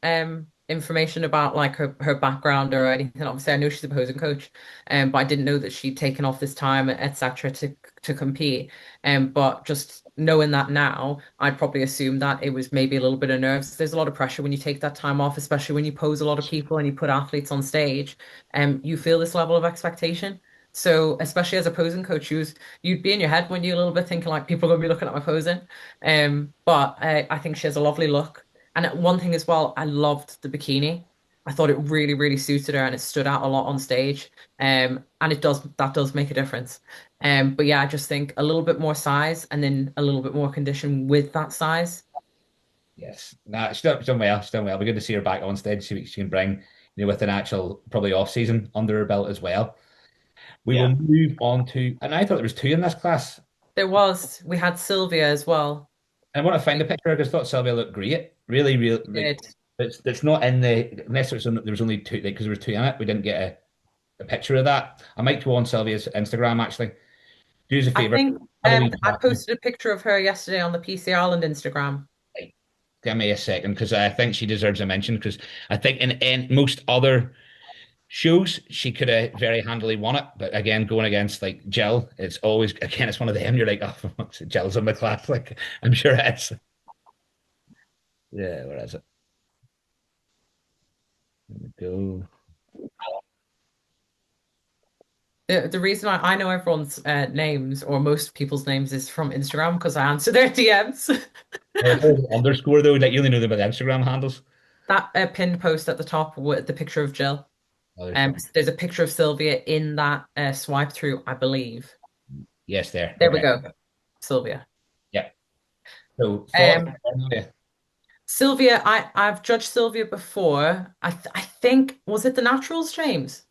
information about like her background or anything. Obviously, I know she's a posing coach, but I didn't know that she'd taken off this time, etc. to compete. But just knowing that now, I'd probably assume that it was maybe a little bit of nerves. There's a lot of pressure when you take that time off, especially when you pose a lot of people and you put athletes on stage. You feel this level of expectation. So, especially as a posing coach, you'd be in your head when you're a little bit thinking like people are gonna be looking at my posing. But I think she has a lovely look. And one thing as well, I loved the bikini. I thought it really, really suited her and it stood out a lot on stage. And that does make a difference. But yeah, I just think a little bit more size and then a little bit more condition with that size. Yes, nah, she's done well. She's done well. It'll be good to see her back on stage, see what she can bring, with an actual probably off season under her belt as well. We will Yeah. move on to, and I thought there was two in this class. We had Sylvia as well. I want to find a picture because I thought Sylvia looked great. Really, really, She like did. it's not in the unless there was only two, like, because there was two in it. We didn't get a picture of that. I might go on Sylvia's Instagram actually. Do us a I favor. think Have a wee I chat. posted a picture of her yesterday on the PC Ireland Instagram. Like, give me a second because I think she deserves a mention because I think in most other shows she could have very handily won it, but again, going against like Jill, it's always again it's one of them. You're like, oh, Jill's in the class. Like I'm sure it is. Yeah, where is it? There we go. The reason I know everyone's names or most people's names is from Instagram because I answer their DMs. Oh, it's always an underscore though. Like you only know them by the Instagram handles. That pinned post at the top with the picture of Jill. Oh, there's some. There's a picture of Sylvia in that swipe through, I believe. Yes, there. There we Okay. go, Sylvia. Yeah. So thoughts? Um, Sylvia, I've judged Sylvia before. I think was it the Naturals, James?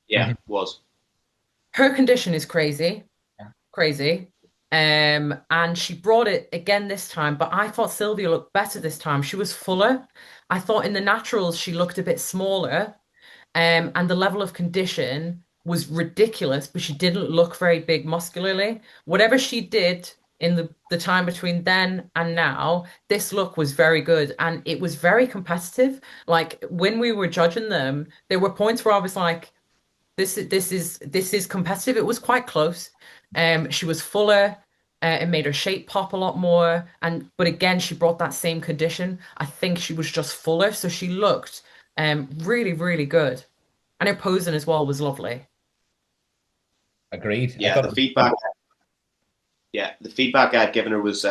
Yeah, Mhm. was. Her condition is crazy, crazy. And she brought it again this time, but I thought Sylvia looked better this time. She was fuller. I thought in the Naturals she looked a bit smaller. And the level of condition was ridiculous, but she didn't look very big muscularly. Whatever she did in the time between then and now, this look was very good and it was very competitive. Like when we were judging them, there were points where I was like, this is competitive. It was quite close. She was fuller. It made her shape pop a lot more. But again, she brought that same condition. I think she was just fuller, so she looked really, really good. And her posing as well was lovely. Agreed. I Yeah, thought. the feedback. Yeah, the feedback I'd given her was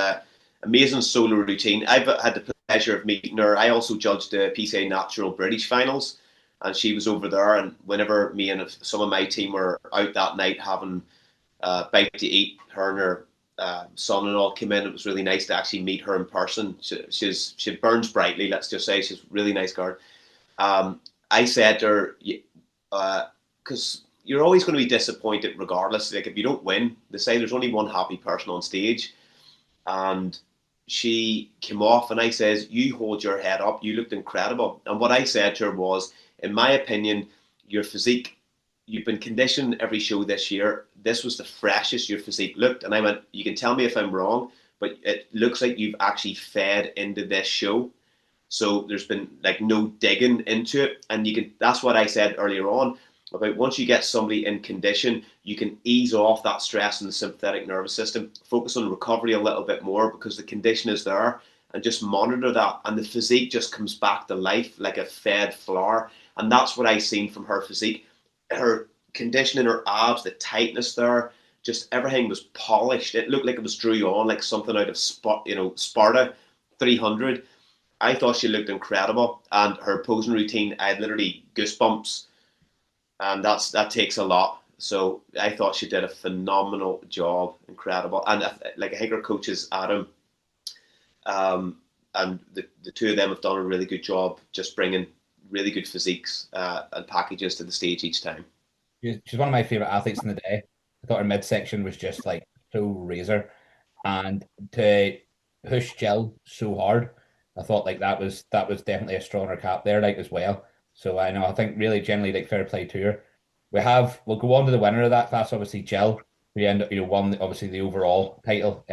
amazing solo routine. I've had the pleasure of meeting her. I also judged the PCA Natural British finals, and she was over there. And whenever me and some of my team were out that night having a bite to eat, her and her son and all came in. It was really nice to actually meet her in person. She burns brightly. Let's just say she's a really nice girl. I said to her, because you're always going to be disappointed regardless. Like if you don't win, they say there's only one happy person on stage, and she came off, and I says, "You hold your head up. You looked incredible." And what I said to her was, in my opinion, your physique. You've been conditioned every show this year. This was the freshest your physique looked, and I went, "You can tell me if I'm wrong, but it looks like you've actually fed into this show." So there's been like no digging into it. And you can that's what I said earlier on about once you get somebody in condition, you can ease off that stress in the sympathetic nervous system, focus on recovery a little bit more because the condition is there and just monitor that. And the physique just comes back to life like a fed flower. And that's what I seen from her physique. Her condition in her abs, the tightness there, just everything was polished. It looked like it was drew on like something out of Sparta 300. I thought she looked incredible, and her posing routine, I had literally goosebumps, and that takes a lot. So I thought she did a phenomenal job, incredible, and like I think her coach is Adam, and the two of them have done a really good job just bringing really good physiques and packages to the stage each time. She's one of my favorite athletes in the day. I thought her midsection was just like so razor, and to push Jill so hard. I thought like that was definitely a stronger cap there, like as well. So I know I think really generally like fair play to her. We'll go on to the winner of that class, obviously Jill, who won obviously the overall title.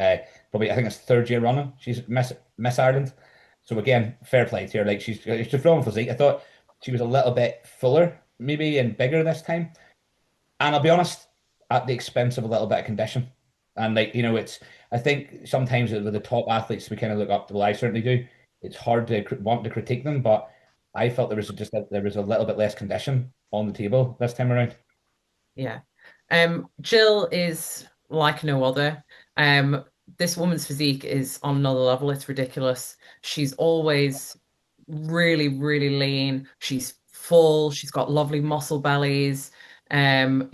Probably I think it's third year running. She's Miss Ireland. So again, fair play to her. Like she's a strong physique. I thought she was a little bit fuller, maybe and bigger this time. And I'll be honest, at the expense of a little bit of condition. And like, it's I think sometimes with the top athletes we kind of look up to, well, I certainly do. It's hard to want to critique them, but I felt there was a little bit less condition on the table this time around. Yeah. Jill is like no other. This woman's physique is on another level. It's ridiculous. She's always really, really lean. She's full. She's got lovely muscle bellies. And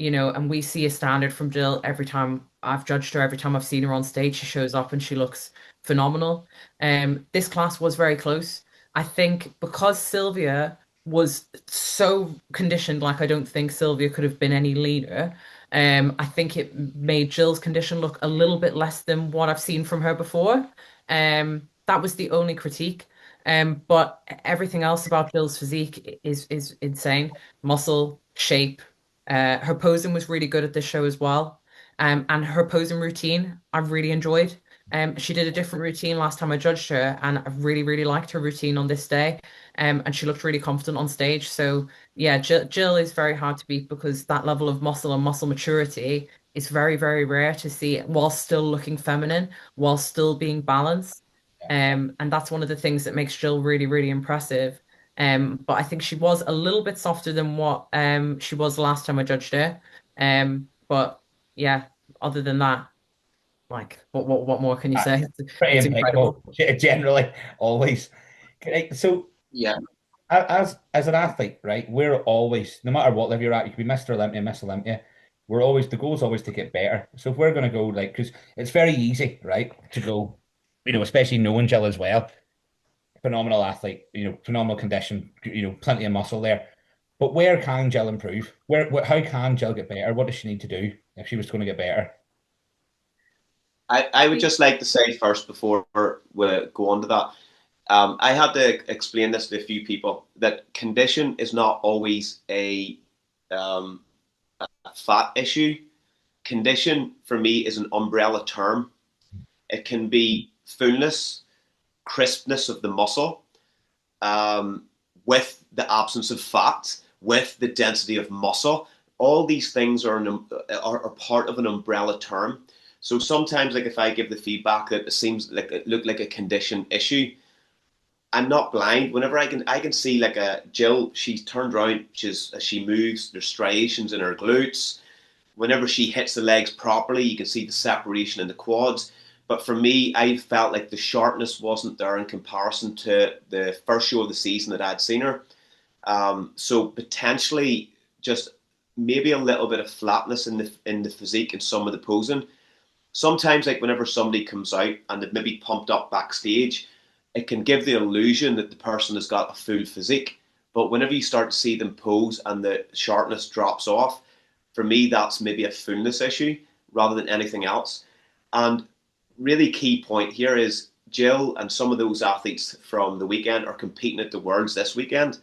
we see a standard from Jill every time I've judged her, every time I've seen her on stage. She shows up and she looks phenomenal. This class was very close. I think because Sylvia was so conditioned, like I don't think Sylvia could have been any leaner. I think it made Jill's condition look a little bit less than what I've seen from her before. That was the only critique. But everything else about Jill's physique is insane. Muscle, shape. Her posing was really good at this show as well. And her posing routine, I really enjoyed. She did a different routine last time I judged her, and I really, really liked her routine on this day. And she looked really confident on stage. So yeah, Jill is very hard to beat because that level of muscle and muscle maturity is very, very rare to see while still looking feminine, while still being balanced. And that's one of the things that makes Jill really, really impressive. But I think she was a little bit softer than what she was last time I judged her. But yeah, other than that, like what more can you Uh, say? Pretty It's impeccable, incredible. generally, always. Okay, so Yeah, as an athlete, right, we're always, no matter what level you're at, you could be Mr. Olympia, Miss Olympia, the goal is always to get better. So if we're going to go, like, because it's very easy, right, to go, especially knowing Jill as well, phenomenal athlete, phenomenal condition, plenty of muscle there. But where can Jill improve? How can Jill get better? What does she need to do if she was going to get better? I would just like to say first before we go on to that. I had to explain this to a few people that condition is not always um, a fat issue. Condition for me is an umbrella term. It can be fullness, crispness of the muscle, um, with the absence of fat, with the density of muscle. All these things are part of an umbrella term. So sometimes, like if I give the feedback that it seems like it looked like a condition issue, I'm not blind. Whenever I can see like a Jill, she's turned around, she moves, there's striations in her glutes. Whenever she hits the legs properly, you can see the separation in the quads. But for me, I felt like the sharpness wasn't there in comparison to the first show of the season that I'd seen her. So potentially just maybe a little bit of flatness in the physique and some of the posing. Sometimes, like whenever somebody comes out and they've maybe pumped up backstage, it can give the illusion that the person has got a full physique. But whenever you start to see them pose and the sharpness drops off, for me, that's maybe a fullness issue rather than anything else. And really key point here is Jill and some of those athletes from the weekend are competing at the Worlds this weekend.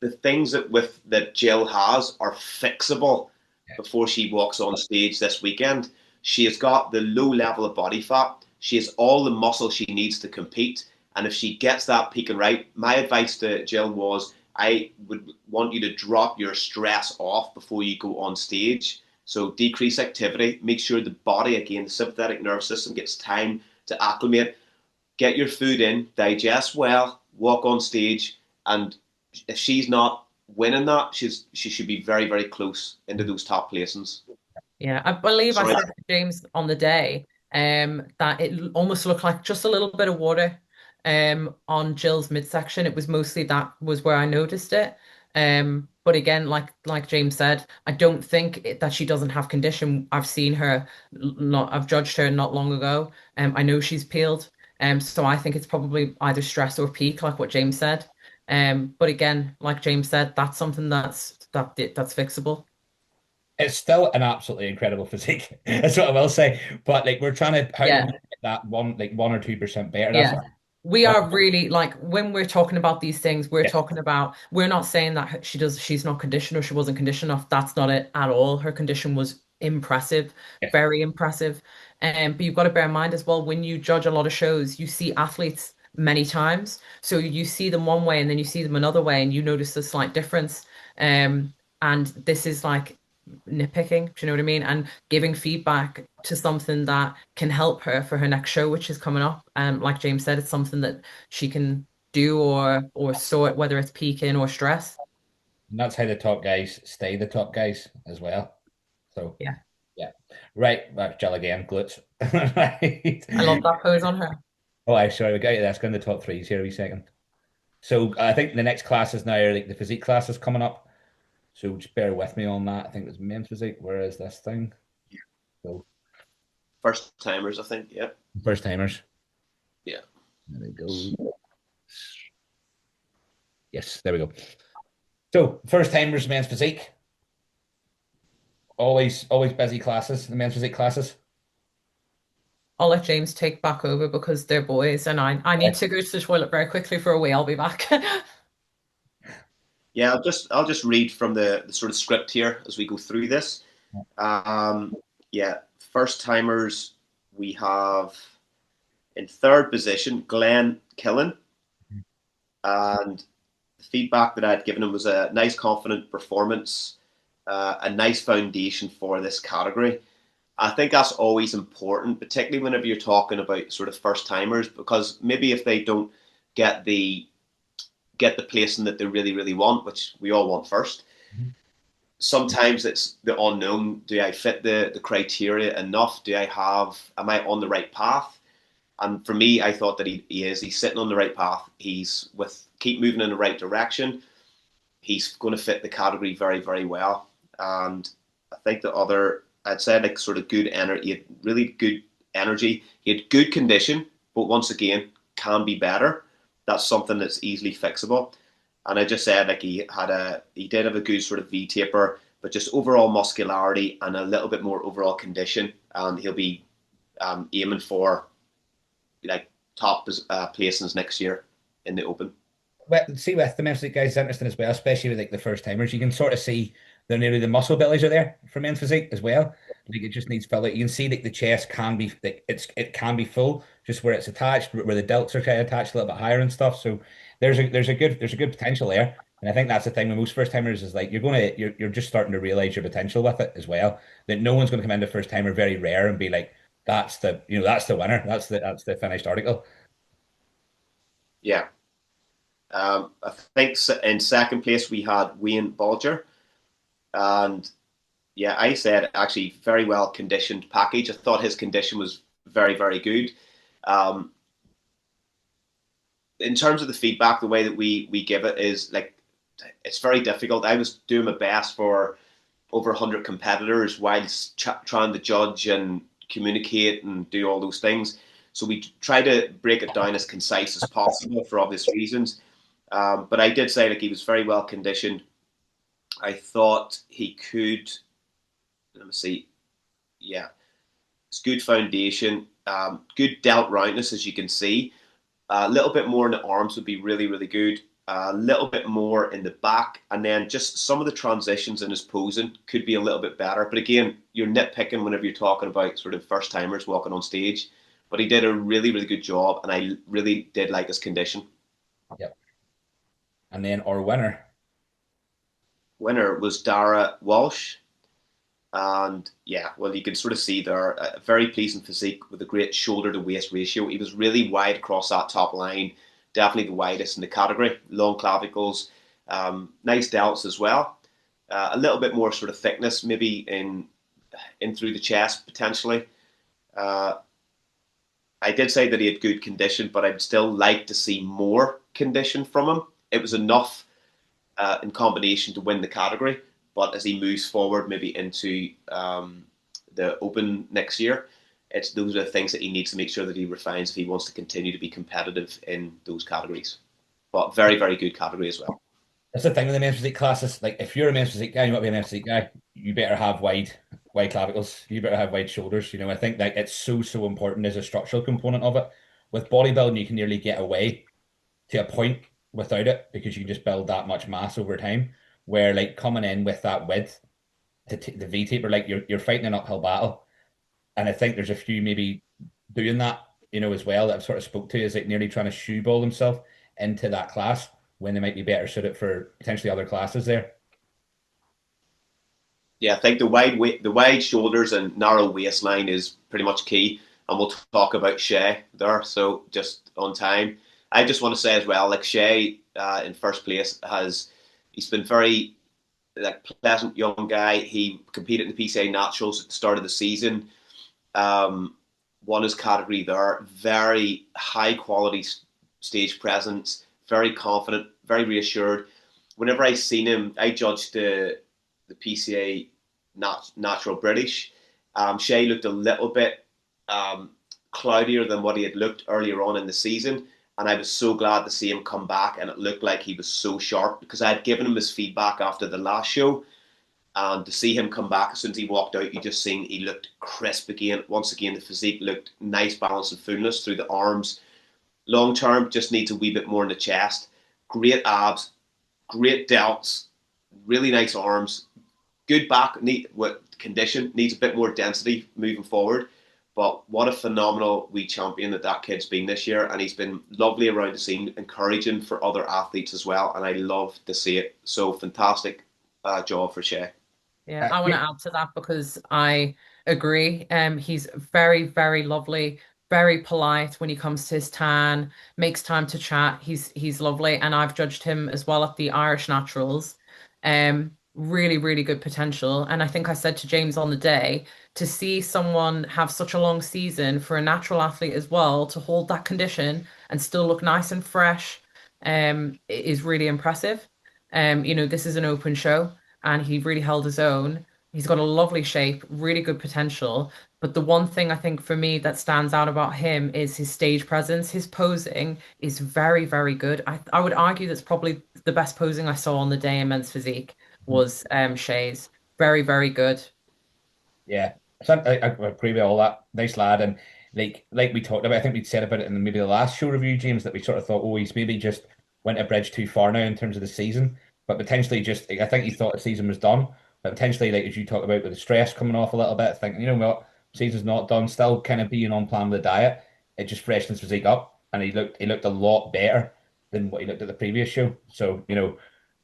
The things that Jill has are fixable before she walks on stage this weekend. She has got the low level of body fat. She has all the muscle she needs to compete. And if she gets that peak and right, my advice to Jill was I would want you to drop your stress off before you go on stage. So decrease activity, make sure the body, again, the sympathetic nervous system gets time to acclimate, get your food in, digest well, walk on stage. And if she's not winning that, she should be very, very close into those top placings. Yeah, I believe I Sorry. said to James on the day that it almost looked like just a little bit of water on Jill's midsection. It was mostly that was where I noticed it. But again, like James said, I don't think that she doesn't have condition. I've seen her, not I've judged her not long ago. I know she's peeled. So I think it's probably either stress or peak, like what James said. But again, like James said, that's something that's fixable. It's still an absolutely incredible physique. That's what I will say. But like we're trying to how do we Yeah, get that one or 2% better? That's yeah. all. We are really like when we're talking about these things, we're talking about we're not saying that she's not conditioned or she wasn't conditioned enough. That's not it at all. Her condition was impressive, Yeah. very impressive. But you've got to bear in mind as well, when you judge a lot of shows, you see athletes many times. So you see them one way and then you see them another way and you notice a slight difference. And this is like nitpicking, do you know what I mean? And giving feedback to something that can help her for her next show, which is coming up. Like James said, it's something that she can do or sort, whether it's peaking or stress. And that's how the top guys stay the top guys as well. So, Yeah, yeah. Right. That's Jill again, glutes. I love Right. that pose on her. Oh, I sorry, we got you. That's going to the top threes here a wee second. So I think the next classes now are like the physique classes coming up. So just bear with me on that. I think it's men's physique. Where is this thing? So First timers, I think. Yeah. first timers. Yeah. There we go. Yes, there we go. So first timers, men's physique. Always busy classes, the men's physique classes. I'll let James take back over because they're boys and I need to go to the toilet very quickly for a wee. I'll be back. Yeah, I'll just read from the sort of script here as we go through this. Um, yeah, first timers we have in third position Glenn Killen, and the feedback that I'd given him was a nice, confident performance, a nice foundation for this category. I think that's always important, particularly whenever you're talking about sort of first timers, because maybe if they don't get the get the placing that they really, really want, which we all want first. Mhm. Sometimes it's the unknown. Do I fit the criteria enough? Am I on the right path? And for me, I thought that he is. He's sitting on the right path. Keep moving in the right direction. He's going to fit the category very, very well. And I think I'd say like sort of good energy, he had really good energy. He had good condition, but once again, can be better. That's something that's easily fixable. And I just said like he did have a good sort of V taper, but just overall muscularity and a little bit more overall condition. And he'll be aiming for like top placings next year in the Open. Well, see with the men's physique guys, it's interesting as well, especially with like the first timers. You can sort of see they're nearly the muscle bellies are there for men's physique as well. Like it just needs fill out. You can see that the chest can be like it can be full, just where it's attached, where the delts are kind of attached a little bit higher and stuff. So there's a good potential there. And I think that's the thing with most first timers is like you're just starting to realize your potential with it as well. That no one's going to come into first timer very rare and be like, that's the winner. That's the finished article. Yeah. I think in second place we had Wayne Bolger, and yeah, I said actually very well conditioned package. I thought his condition was very, very good. Um, in terms of the feedback, the way that we give it is like it's very difficult. I was doing my best for over 100 competitors whilst trying to judge and communicate and do all those things. So we try to break it down as concise as possible for obvious reasons. But I did say like he was very well conditioned. I thought he could. Let me see. Yeah, it's good foundation, good delt roundness as you can see. A little bit more in the arms would be really, really good. A little bit more in the back, and then just some of the transitions in his posing could be a little bit better. But again, you're nitpicking whenever you're talking about sort of first timers walking on stage. But he did a really, really good job, and I really did like his condition. Yep. And then our winner. Winner was Dara Walsh. And yeah, well, you can sort of see there a very pleasing physique with a great shoulder to waist ratio. He was really wide across that top line, definitely the widest in the category. Long clavicles, nice delts as well. A little bit more sort of thickness, maybe in through the chest potentially. Uh, I did say that he had good condition, but I'd still like to see more condition from him. It was enough in combination to win the category. But as he moves forward, maybe into the Open next year, those are the things that he needs to make sure that he refines if he wants to continue to be competitive in those categories. But very, very good category as well. That's the thing with the men's physique classes. Like, if you're a men's physique guy, you want to be a men's physique guy, you better have wide clavicles. You better have wide shoulders. I think that it's so important as a structural component of it. with bodybuilding, you can nearly get away to a point without it because you just build that much mass over time. Where like coming in with that width, the V taper, like you're fighting an uphill battle, and I think there's a few maybe doing that, as well that I've sort of spoke to is like nearly trying to shoeball themselves into that class when they might be better suited for potentially other classes there. Yeah, I think the wide shoulders and narrow waistline is pretty much key, and we'll talk about Shea there. So just on time, I just want to say as well, like Shea in first place he's been very like pleasant young guy. He competed in the PCA Naturals at the start of the season. Won his category there. Very high quality stage presence. Very confident. Very reassured. Whenever I seen him, I judged the PCA Natural British. Shea looked a little bit cloudier than what he had looked earlier on in the season. And I was so glad to see him come back, and it looked like he was so sharp because I had given him his feedback after the last show. And to see him come back as soon as he walked out, you just seen he looked crisp again. Once again, the physique looked nice, balance and fullness through the arms. Long term, just needs a wee bit more in the chest. Great abs, great delts, really nice arms, good back condition, needs a bit more density moving forward. But what a phenomenal wee champion that kid's been this year. And he's been lovely around the scene, encouraging for other athletes as well. And I love to see it. So fantastic job for Shea. Yeah, I want to add to that because I agree. He's very, very lovely, very polite when he comes to his tan, makes time to chat. He's lovely, and I've judged him as well at the Irish Naturals. Really, really good potential. And I think I said to James on the day, to see someone have such a long season for a natural athlete as well, to hold that condition and still look nice and fresh, is really impressive. This is an open show and he really held his own. He's got a lovely shape, really good potential. But the one thing I think for me that stands out about him is his stage presence. His posing is very, very good. I would argue that's probably the best posing I saw on the day in men's physique was Shea's. Very, very good. Yeah, I agree with all that. Nice lad, and like we talked about, I think we'd said about it in maybe the last show review, James, that we sort of thought, oh, he's maybe just went a bridge too far now in terms of the season, but potentially just I think he thought the season was done, but potentially like as you talked about with the stress coming off a little bit, thinking, you know what, season's not done, still kind of being on plan with the diet, it just freshened his physique up, and he looked a lot better than what he looked at the previous show. So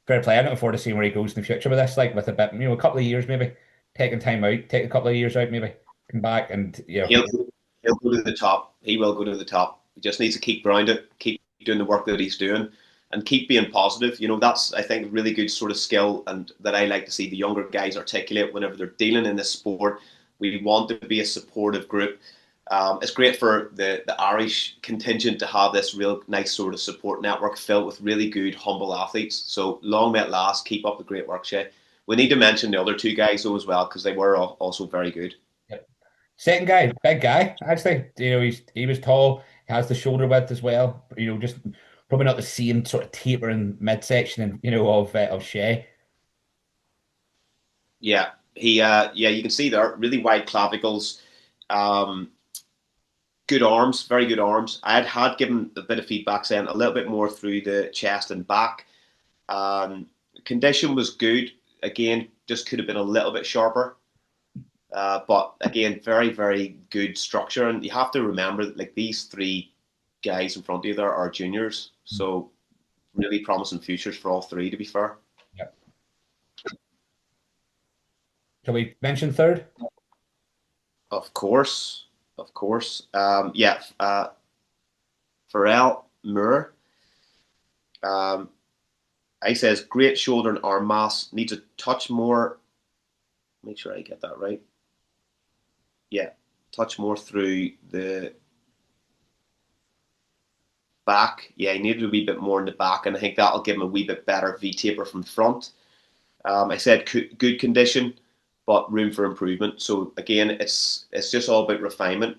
fair play. I'm looking forward to seeing where he goes in the future with this, like with a bit, a couple of years maybe taking time out, take a couple of years out, maybe come back and He'll go to the top. He will go to the top. He just needs to keep around it, keep doing the work that he's doing, and keep being positive. That's I think a really good sort of skill, and that I like to see the younger guys articulate whenever they're dealing in this sport. We want to be a supportive group. It's great for the Irish contingent to have this real nice sort of support network filled with really good, humble athletes. So long may it last. Keep up the great work, Shay. We need to mention the other two guys though as well because they were also very good. Yep. Second guy, big guy. Actually, he was tall, has the shoulder width as well. Just probably not the same sort of tapering midsection and of Shea. Yeah, you can see there really wide clavicles, good arms, very good arms. I had given a bit of feedback saying a little bit more through the chest and back. Condition was good. Again, just could have been a little bit sharper. But again, very, very good structure. And you have to remember that like these three guys in front of you there are juniors. So really promising futures for all three, to be fair. Yep. Shall we mention third? Of course. Pharrell Moore. I says great shoulder and arm mass, needs a touch more. Make sure I get that right. Yeah, touch more through the back. Yeah, he needed a wee bit more in the back, and I think that'll give him a wee bit better V taper from the front. I said good condition, but room for improvement. So again, it's just all about refinement.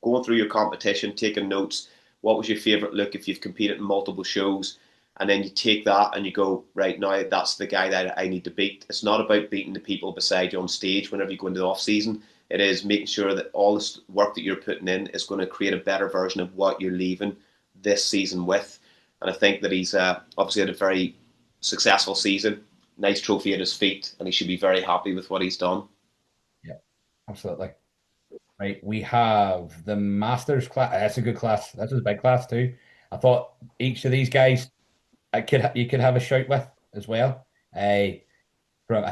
Going through your competition, taking notes. What was your favorite look if you've competed in multiple shows? And then you take that and you go, right, now that's the guy that I need to beat. It's not about beating the people beside you on stage whenever you go into the off season. It is making sure that all this work that you're putting in is going to create a better version of what you're leaving this season with. And I think that he's obviously had a very successful season, nice trophy at his feet, and he should be very happy with what he's done. Yeah, absolutely. Right, we have the Masters class. That's a good class. That's a big class too. I thought each of these guys you could have a shout with as well. I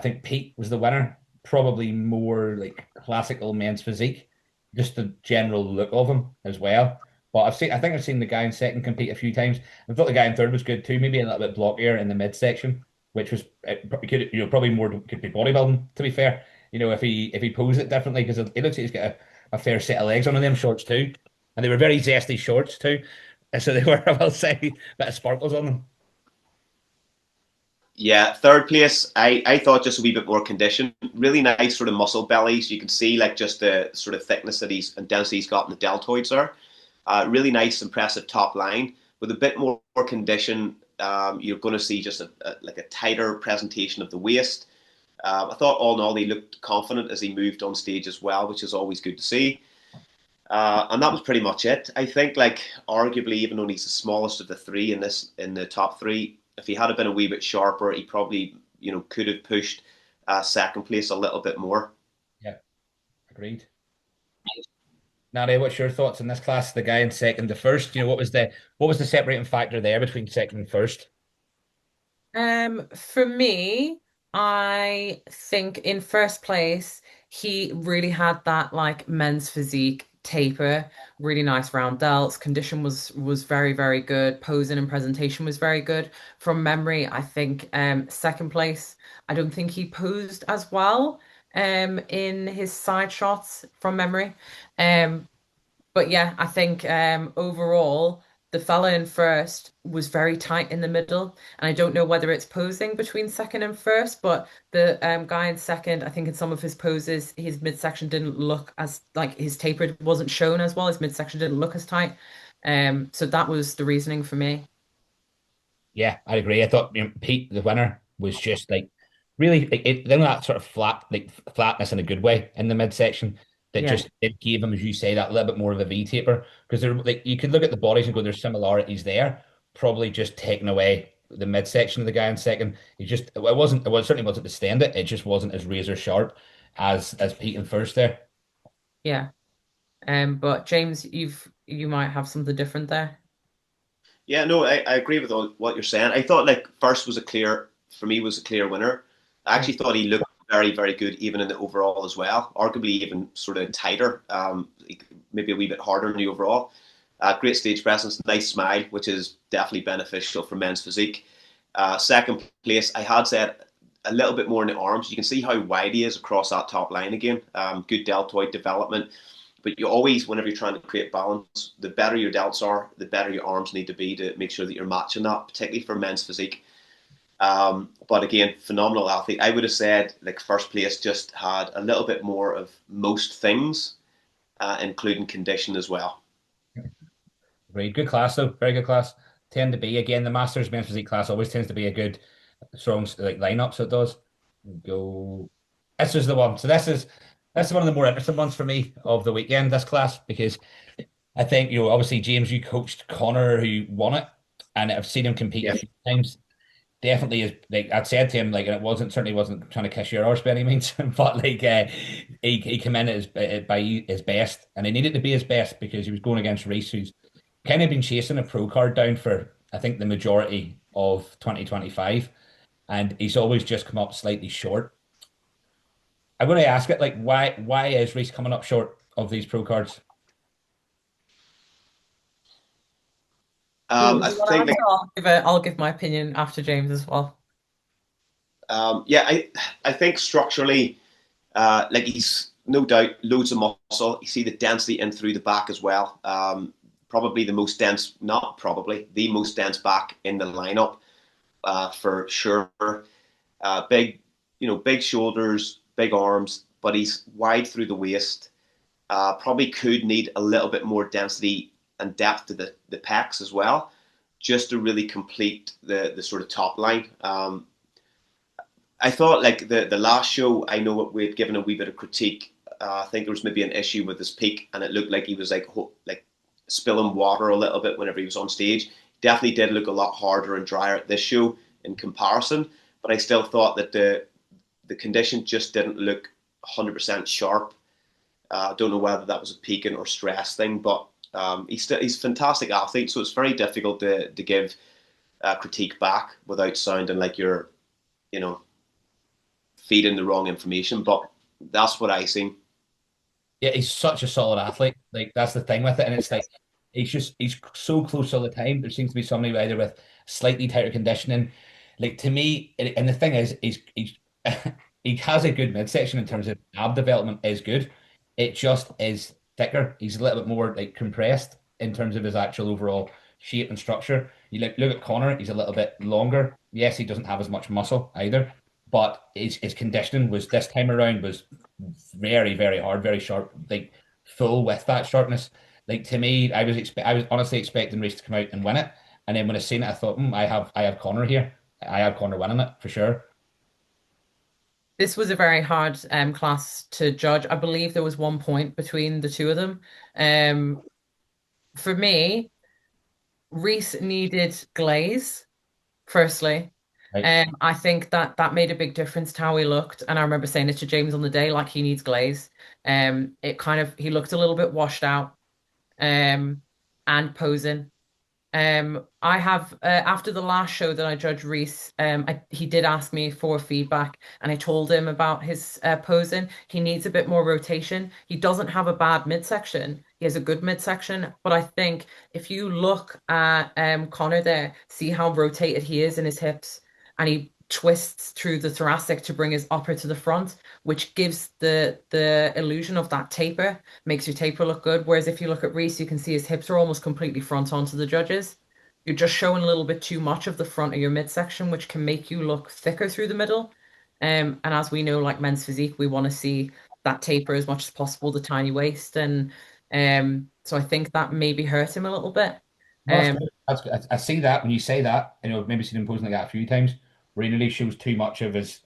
think Pete was the winner. Probably more like classical men's physique, just the general look of him as well. But I think I've seen the guy in second compete a few times. I thought the guy in third was good too. Maybe a little bit blockier in the midsection, which was probably more could be bodybuilding. To be fair, if he posed it differently because he looks like he's got a fair set of legs on them shorts too, and they were very zesty shorts too. So they were, I will say, a bit of sparkles on them. Yeah, third place, I thought just a wee bit more condition. Really nice sort of muscle bellies. You can see like just the sort of thickness that and density he's got in the deltoids there. Really nice, impressive top line. With a bit more condition, you're going to see just like a tighter presentation of the waist. I thought all in all he looked confident as he moved on stage as well, which is always good to see. And that was pretty much it. I think like arguably even though he's the smallest of the three in the top three, if he had been a wee bit sharper, he probably could have pushed second place a little bit more. Yeah, agreed. Nadia, what's your thoughts on this class? The guy in second to first. What was the separating factor there between second and first? For me, I think in first place, he really had that like men's physique taper, really nice round delts. Condition was very, very good. Posing and presentation was very good. From memory, I think second place, I don't think he posed as well in his side shots from memory. Um, but yeah, I think overall, the fella in first was very tight in the middle. And I don't know whether it's posing between second and first, but the guy in second, I think in some of his poses, his midsection didn't look as like his taper wasn't shown as well. His midsection didn't look as tight. So that was the reasoning for me. Yeah, I agree. I thought Pete, the winner, was just like really that sort of flatness in a good way in the midsection that Yeah. just it gave him, as you say, that little bit more of a V taper because they're like you could look at the bodies and go, there's similarities there, probably just taking away the midsection of the guy in second. Certainly wasn't to stand it. It just wasn't as razor sharp as Pete in first there. Yeah. But James, you might have something different there. Yeah, no, I agree with all what you're saying. I thought like first was for me was a clear winner. I Yeah. actually thought he looked very, very good even in the overall as well. Arguably even sort of tighter, maybe a wee bit harder in the overall. Great stage presence, nice smile, which is definitely beneficial for men's physique. Second place, I had said a little bit more in the arms. You can see how wide he is across that top line again. Good deltoid development. But you always, whenever you're trying to create balance, the better your delts are, the better your arms need to be to make sure that you're matching that, particularly for men's physique. But again, phenomenal athlete. I would have said like first place just had a little bit more of most things, including condition as well. Very good class though, very good class. Tend to be again the Masters men's physique class always tends to be a good strong like lineup, so it does. Go. This is the one. So this is one of the more interesting ones for me of the weekend. This class because I think obviously James, you coached Connor who won it, and I've seen him compete a Yeah. few times. Definitely is like I'd said to him like, and it certainly wasn't trying to kiss your arse by any means, but like he came in by his best, and he needed to be his best because he was going against Reese, who's kind of been chasing a pro card down for I think the majority of 2025, and he's always just come up slightly short. I'm going to ask it like why is Reese coming up short of these pro cards? I Do you want to think like answer? I'll give my opinion after James as well. yeah, I think structurally, like he's no doubt loads of muscle. You see the density in through the back as well. Probably the most dense, not probably the most dense back in the lineup, for sure. Big, big shoulders, big arms, but he's wide through the waist. Probably could need a little bit more density and depth to the pecs as well, just to really complete the sort of top line. I thought like the last show, I know we had given a wee bit of critique I think there was maybe an issue with his peak, and it looked like he was like spilling water a little bit whenever he was on stage. Definitely did look a lot harder and drier at this show in comparison, but I still thought that the condition just didn't look 100% sharp. I don't know whether that was a peaking or stress thing, but he's a fantastic athlete, so it's very difficult to give critique back without sounding like you're, you know, feeding the wrong information. But that's what I seen. Yeah, he's such a solid athlete. Like that's the thing with it, and it's like he's so close all the time. There seems to be somebody either with slightly tighter conditioning. Like to me, and the thing is, he's he has a good midsection in terms of ab development is good. It just is thicker. He's a little bit more like compressed in terms of his actual overall shape and structure. You look at Connor, he's a little bit longer. Yes, he doesn't have as much muscle either, but his conditioning was this time around was very, very hard, very sharp, like full with that sharpness. Like to me, I was honestly expecting Reece to come out and win it, and then when I seen it, I thought, I have Connor here. I have Connor winning it for sure. This was a very hard class to judge. I believe there was 1 point between the two of them. Um, for me, Reece needed glaze, firstly. Right. I think that that made a big difference to how he looked. And I remember saying it to James on the day, like he needs glaze. It kind of he looked a little bit washed out, and posing. I have after the last show that I judged Reece, he did ask me for feedback, and I told him about his posing. He needs a bit more rotation. He doesn't have a bad midsection. He has a good midsection, but I think if you look at Connor there, see how rotated he is in his hips, and he twists through the thoracic to bring his upper to the front, which gives the illusion of that taper, makes your taper look good. Whereas if you look at Reece, you can see his hips are almost completely front onto the judges. You're just showing a little bit too much of the front of your midsection, which can make you look thicker through the middle. And as we know, like men's physique, we want to see that taper as much as possible, the tiny waist. And so I think that maybe hurt him a little bit. No, that's Um, good. That's good. I see that when you say that, I've maybe seen him posing like that a few times, where he really shows too much of his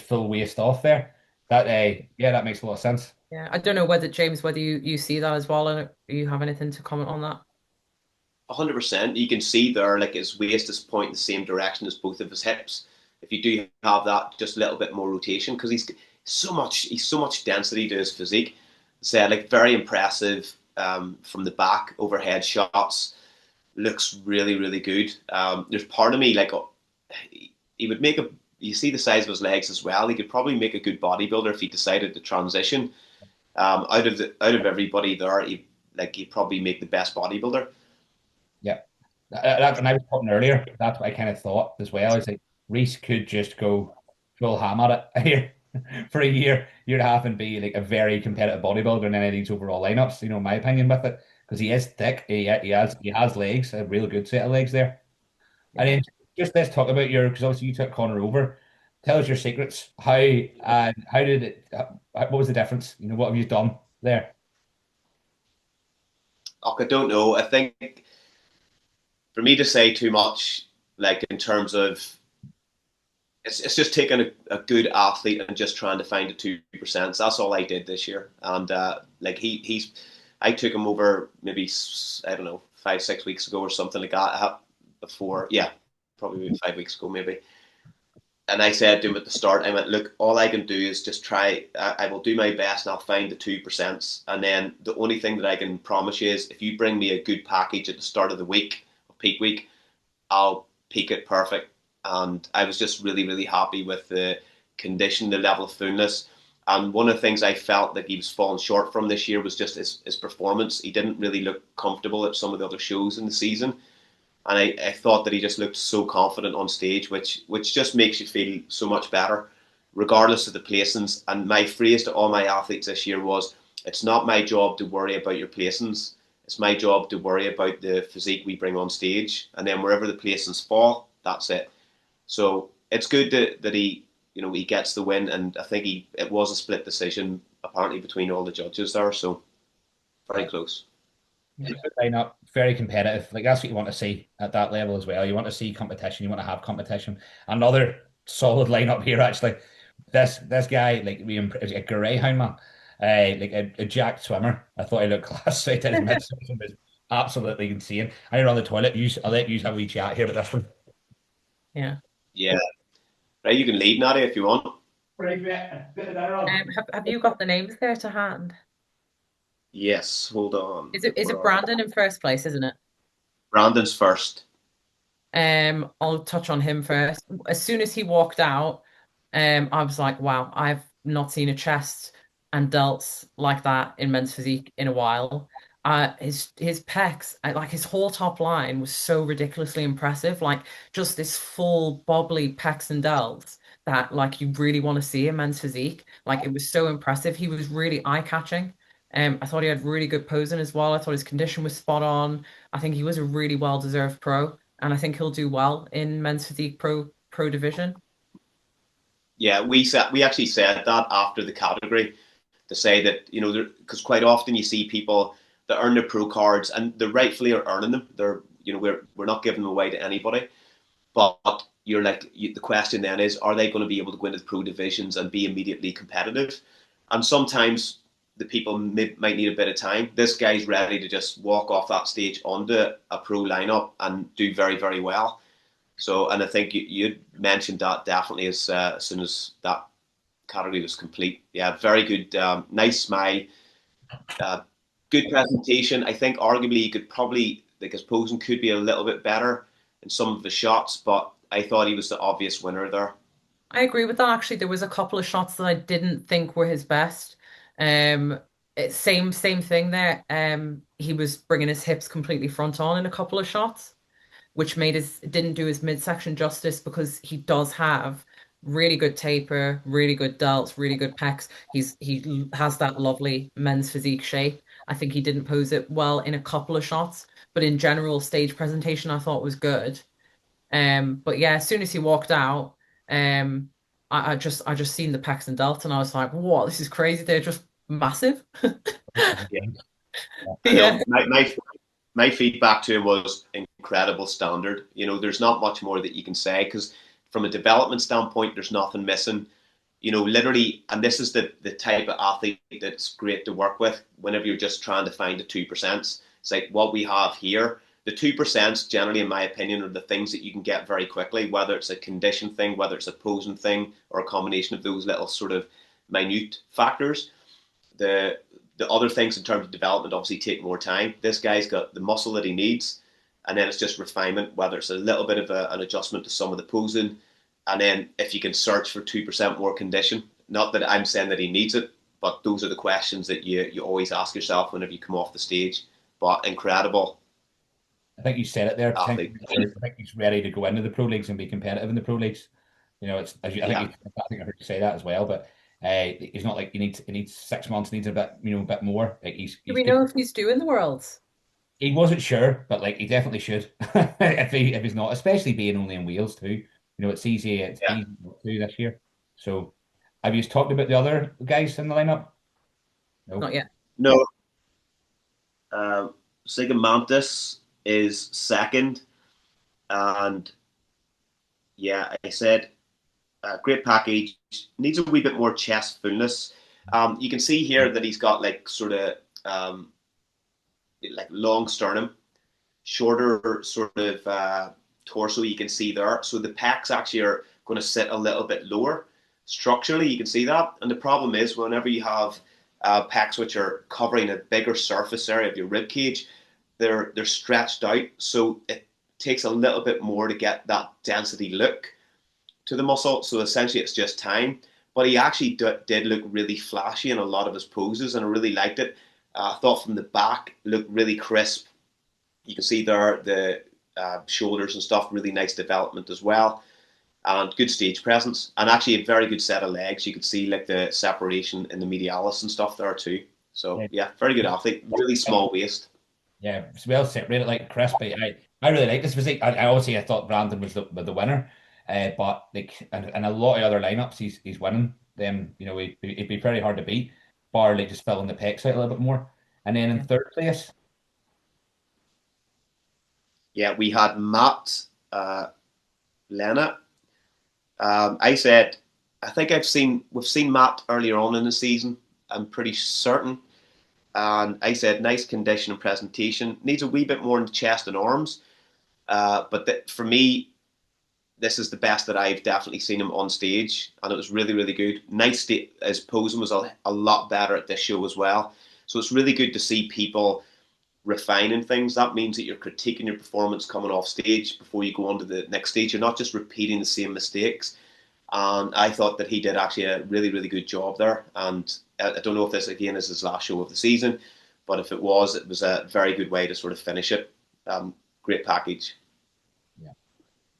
full waist off there. That yeah, that makes a lot of sense. yeah, I don't know whether James, whether you see that as well, and you have anything to comment on that. 100%. You can see there, like his waist is pointing the same direction as both of his hips. If you do have that, just a little bit more rotation, because he's so much density to his physique. So like very impressive from the back, overhead shots. Looks really, really good. There's part of me like he would make a. You see the size of his legs as well. He could probably make a good bodybuilder if he decided to transition. Out of everybody there, he'd probably make the best bodybuilder. Yeah. When I was talking earlier, that's what I kind of thought as well. Is like Reece could just go full ham at it here for a year and a half and be like a very competitive bodybuilder in any of these overall lineups, my opinion with it. Because he is thick. He has legs, a real good set of legs there. And Yeah. then just let's talk about because obviously you took Connor over. Tell us your secrets. How did it what was the difference? What have you done there? I don't know. I think for me to say too much, like in terms of it's just taking a good athlete and just trying to find the 2%. That's all I did this year. And like I took him over maybe I don't know 5-6 weeks ago or something like that. Before, yeah, probably maybe 5 weeks ago maybe. And I said to him at the start, I went, look, all I can do is just try. I will do my best and I'll find the 2%. And then the only thing that I can promise you is if you bring me a good package at the start of the week, peak week, I'll peak it perfect. And I was just really, really happy with the condition, the level of fullness. And one of the things I felt that he was falling short from this year was just his performance. He didn't really look comfortable at some of the other shows in the season. And I thought that he just looked so confident on stage, which just makes you feel so much better, regardless of the placings. And my phrase to all my athletes this year was, it's not my job to worry about your placings. It's my job to worry about the physique we bring on stage. And then wherever the placings fall, that's it. So it's good that he gets the win. And I think it was a split decision, apparently, between all the judges there. So very close. Good lineup, very competitive. Like that's what you want to see at that level as well. You want to see competition. You want to have competition. Another solid lineup here, actually. This guy, like we a greyhound man. like a jacked swimmer. I thought he looked class. So he did his midsection was absolutely insane. I run the toilet. I'll let you have a wee chat here, but this one. Yeah. Yeah. Right, you can lead, Nadia, if you want. Right, yeah. Bit of that on. Have you got the names there to hand? Yes, hold on. Is Where it are we? Brandon in first place, isn't it? Brandon's first. I'll touch on him first. As soon as he walked out, I was like, wow, I've not seen a chest and delts like that in men's physique in a while. His pecs, like his whole top line was so ridiculously impressive. Like just this full bobbly pecs and delts that like you really want to see in men's physique. Like it was so impressive. He was really eye-catching. I thought he had really good posing as well. I thought his condition was spot on. I think he was a really well-deserved pro, and I think he'll do well in men's physique pro division. Yeah, we actually said that after the category to say that because quite often you see people that earn their pro cards and they rightfully are earning them. They're we're not giving them away to anybody, but you're like the question then is, are they going to be able to go into the pro divisions and be immediately competitive? And sometimes the people might need a bit of time. This guy's ready to just walk off that stage onto a pro lineup and do very, very well. So, and I think you mentioned that definitely as soon as that category was complete. Yeah, very good, nice smile, uh, good presentation. I think arguably you could probably like his posing could be a little bit better in some of the shots, but I thought he was the obvious winner there. I agree with that. Actually, there was a couple of shots that I didn't think were his best. Um, same thing there. He was bringing his hips completely front on in a couple of shots, which made his didn't do his midsection justice because he does have really good taper, really good delts, really good pecs. He has that lovely men's physique shape. I think he didn't pose it well in a couple of shots, but in general, stage presentation I thought was good. But yeah, as soon as he walked out, um, I just seen the pecs and delts, and I was like, "What? This is crazy! They're just massive." Yeah, I Yeah. know. My feedback to him was incredible standard. There's not much more that you can say because from a development standpoint, there's nothing missing. Literally, and this is the type of athlete that's great to work with whenever you're just trying to find the 2%. It's like what we have here. The 2% generally, in my opinion, are the things that you can get very quickly, whether it's a condition thing, whether it's a posing thing, or a combination of those little sort of minute factors. The other things in terms of development obviously take more time. This guy's got the muscle that he needs, and then it's just refinement, whether it's a little bit of an adjustment to some of the posing, and then if you can search for 2% more condition. Not that I'm saying that he needs it, but those are the questions that you always ask yourself whenever you come off the stage. But incredible I think you said it there. athlete. I think he's ready to go into the pro leagues and be competitive in the pro leagues. It's Yeah, I think I heard you say that as well. But he's not like he needs 6 months, needs a bit a bit more. Like Do he's we good. know if he's doing the worlds? He wasn't sure, but like he definitely should if he's not, especially being only in Wales too. It's yeah. easy to do this year. So have you talked about the other guys in the lineup? No. Not yet. No, uh, Sigamantis is second, and yeah, I said great package. Needs a wee bit more chest fullness. You can see here that he's got like sort of like long sternum, shorter sort of torso. You can see there. So the pecs actually are going to sit a little bit lower structurally. You can see that. And the problem is whenever you have pecs which are covering a bigger surface area of your rib cage, they're stretched out. So it takes a little bit more to get that density look to the muscle. So essentially, it's just time. But he actually did look really flashy in a lot of his poses, and I really liked it. I thought from the back looked really crisp. You can see there the shoulders and stuff, really nice development as well, and good stage presence, and actually a very good set of legs. You could see like the separation in the medialis and stuff there too. So Yeah. yeah, very good athlete. Really small waist. Yeah, it's well separated, like crispy. I really like this physique. I obviously I thought Brandon was the winner, but like and a lot of other lineups, he's winning them. He'd be very hard to beat, bar like just filling the pecs out a little bit more. And then in Yeah. third place, Yeah, we had Matt Lena. I said, I think we've seen Matt earlier on in the season, I'm pretty certain. And I said, nice condition and presentation. Needs a wee bit more in the chest and arms. For me, this is the best that I've definitely seen him on stage, and it was really, really good. His posing was a lot better at this show as well. So it's really good to see people refining things. That means that you're critiquing your performance coming off stage before you go on to the next stage. You're not just repeating the same mistakes. And I thought that he did actually a really, really good job there. And I don't know if this again is his last show of the season, but if it was a very good way to sort of finish it. Great package. Yeah.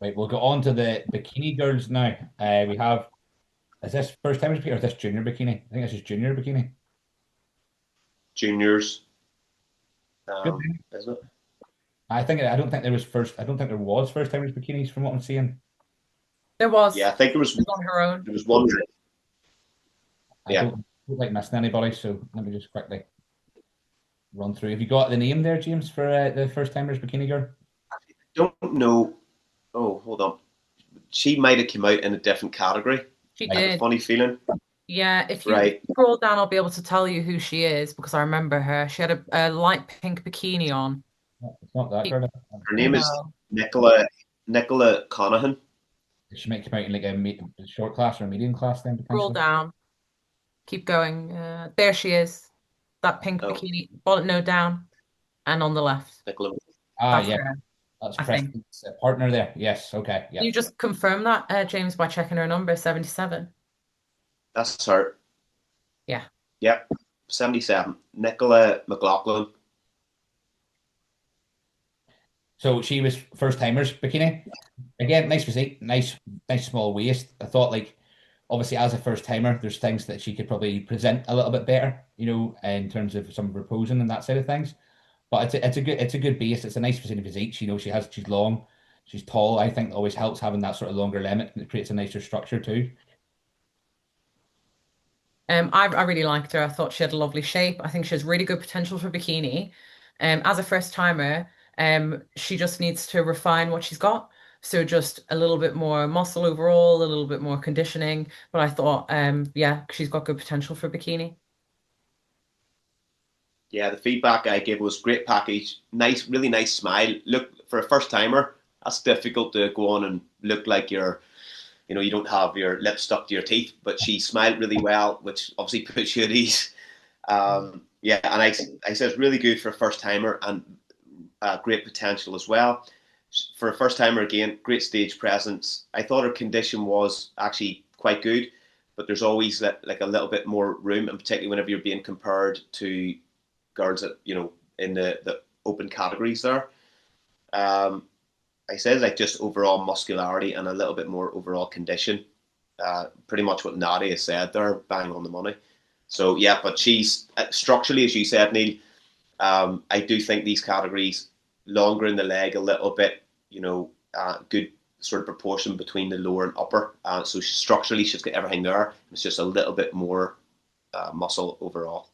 Right, we'll go on to the bikini girls now. We have, is this first time bikini or is this junior bikini? I think this is junior bikini. Juniors, Good. isn't it? I don't think there was first timers bikinis from what I'm seeing. There was. Yeah, I think there was on her own. There was one. I don't like missing anybody, so let me just quickly run through. Have you got the name there, James, for the first timers bikini girl? I don't know. Oh, hold on. She might have come out in a different category. She I have a did. funny feeling. Yeah, if you Right. scroll down, I'll be able to tell you who she is because I remember her. She had a light pink bikini on. It's not that girl. Her name is No. Nicola Conahan. She might come out in like a short class or a medium class then Scroll potentially. down. Keep going. There she is. That pink Oh, bikini. No, down. And on the left. Nicola. Ah, That's yeah, her, that's I think. Preston's partner there. Yes, okay, Can you yeah. just confirm that, James, by checking her number, 77? That's her. Yeah. Yep. 77. Nicola McLaughlin. So she was first timers bikini. Again, nice physique, nice small waist. I thought like obviously as a first timer, there's things that she could probably present a little bit better, in terms of some of her posing and that side of things. But it's a good base. It's a nice physique. She's long, she's tall. I think it always helps having that sort of longer limit and it creates a nicer structure too. I really liked her. I thought she had a lovely shape. I think she has really good potential for bikini. As a first timer, she just needs to refine what she's got. So just a little bit more muscle overall, a little bit more conditioning. But I thought, yeah, she's got good potential for bikini. Yeah, the feedback I gave was great package. Nice, really nice smile. Look, for a first timer, that's difficult to go on and look like you don't have your lips stuck to your teeth, but she smiled really well, which obviously puts you at ease. Yeah, and I said it's really good for a first timer and great potential as well. For a first timer, again, great stage presence. I thought her condition was actually quite good, but there's always like a little bit more room, and particularly whenever you're being compared to girls that in the open categories there. Um, I said like just overall muscularity and a little bit more overall condition. Pretty much what Nadia said there, bang on the money. So yeah, but she's structurally, as you said, Neil. I do think these categories longer in the leg a little bit. Good sort of proportion between the lower and upper. So structurally, she's got everything there. It's just a little bit more muscle overall.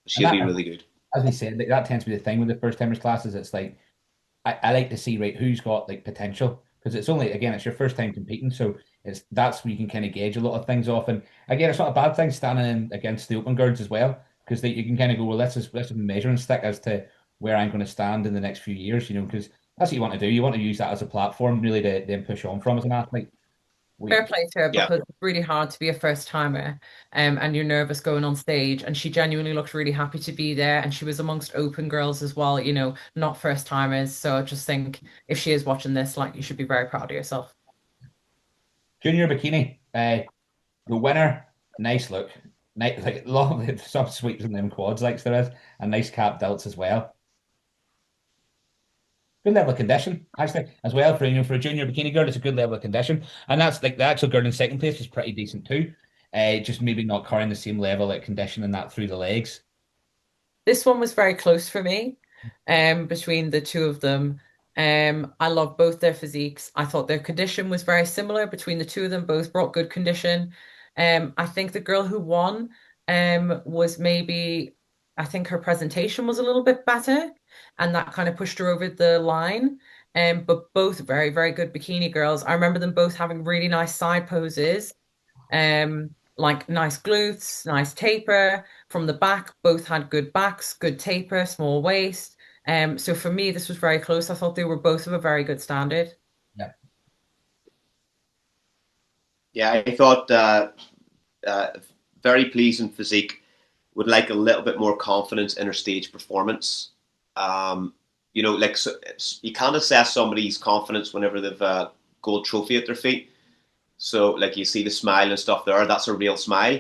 And She'll be really good. as we said, like, that tends to be the thing with the first timers classes. It's like I like to see right who's got like potential because it's only again it's your first time competing, so that's where you can kind of gauge a lot of things off. And again, it's not a bad thing standing in against the open guards as well because you can kind of go, well, let's a measuring stick as to where I'm going to stand in the next few years, because that's what you want to do. You want to use that as a platform really to then push on from as an athlete. Fair play to her Yeah. because it's really hard to be a first timer, and you're nervous going on stage. And she genuinely looked really happy to be there, and she was amongst open girls as well, not first timers. So I just think if she is watching this, like you should be very proud of yourself. Junior bikini, the winner, nice look, nice like long some sweeps in them quads like there is, and nice cap delts as well. Good level of condition, actually, as well for a junior bikini girl. It's a good level of condition, and that's like the actual girl in second place is pretty decent too. Just maybe not carrying the same level of conditioning that through the legs. This one was very close for me, between the two of them. I love both their physiques. I thought their condition was very similar between the two of them. Both brought good condition. I think the girl who won, was maybe, I think her presentation was a little bit better, and that kind of pushed her over the line. But both very, very good bikini girls. I remember them both having really nice side poses, like nice glutes, nice taper from the back. Both had good backs, good taper, small waist. So for me, this was very close. I thought they were both of a very good standard. Yeah. Yeah, I thought uh, very pleasing physique. Would like a little bit more confidence in her stage performance. Like so, you can't assess somebody's confidence whenever they've a gold trophy at their feet. So, like you see the smile and stuff there, that's a real smile.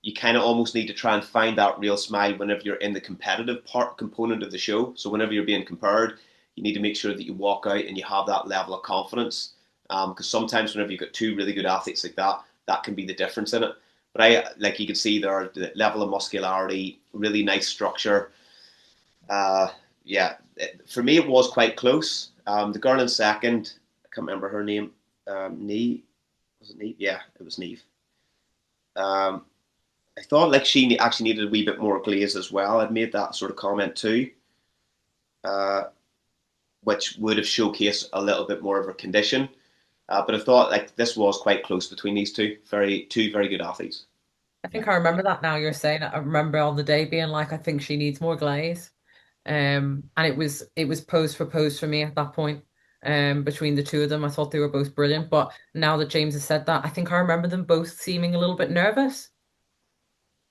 You kind of almost need to try and find that real smile whenever you're in the competitive part component of the show. So, whenever you're being compared, you need to make sure that you walk out and you have that level of confidence. Because sometimes whenever you've got two really good athletes like that, that can be the difference in it. But like you can see there, the level of muscularity, really nice structure. For me, it was quite close. The girl in second, I can't remember her name. Neve, was it Neve? Yeah, it was Neve. I thought like she actually needed a wee bit more glaze as well. I'd made that sort of comment too, which would have showcased a little bit more of her condition. But I thought like this was quite close between these two. Two very good athletes. I think I remember that now you're saying it. I remember on the day being like, I think she needs more glaze. And it was pose for pose for me at that point. Between the two of them, I thought they were both brilliant. But now that James has said that, I think I remember them both seeming a little bit nervous.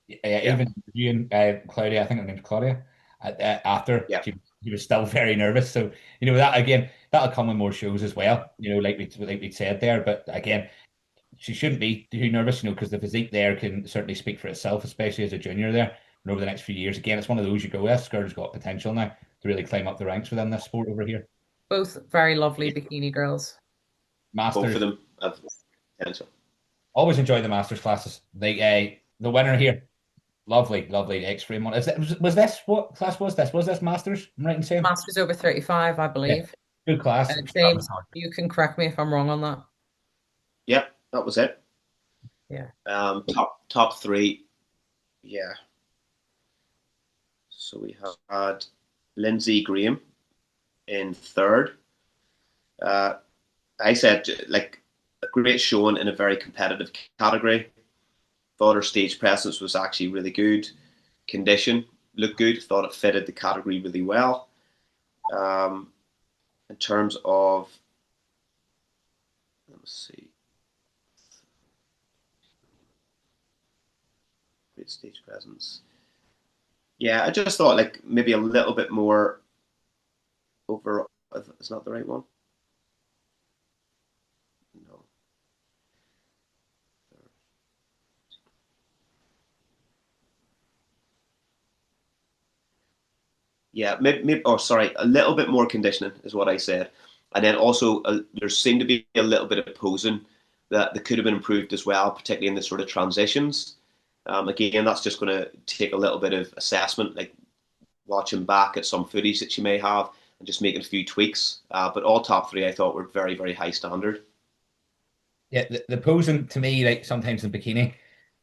Yeah, Yeah, even you and Claudia, I think her name's Claudia, after yeah, she was still very nervous. So, that again, that'll come in more shows as well, like we said there. But again, she shouldn't be too nervous, because the physique there can certainly speak for itself, especially as a junior there. And over the next few years, again, it's one of those you go, this girl's got potential now to really climb up the ranks within this sport over here. Both very lovely yeah. bikini girls. Both of Masters, them have potential. always enjoy the Masters classes. The winner here, lovely, lovely X-frame one. Was this what class was this? Was this Masters? I'm right in saying? Masters over 35, I Yeah, believe. good class. James, you can correct me if I'm wrong on that. Yeah, that was it. Yeah. Top three. Yeah. So we had Lindsay Graham in third. I said like a great showing in a very competitive category. Thought her stage presence was actually really good. Condition looked good. Thought it fitted the category really well. In terms of, let's see, great stage presence. Yeah, I just thought like maybe a little bit more over. Is not the right one. No. Yeah, maybe. Oh, sorry, a little bit more conditioning is what I said, and then also there seemed to be a little bit of posing that could have been improved as well, particularly in the sort of transitions. Again, that's just going to take a little bit of assessment, like watching back at some footage that you may have and just making a few tweaks. But all top three, I thought, were very, very high standard. Yeah, the posing to me, like sometimes in bikini,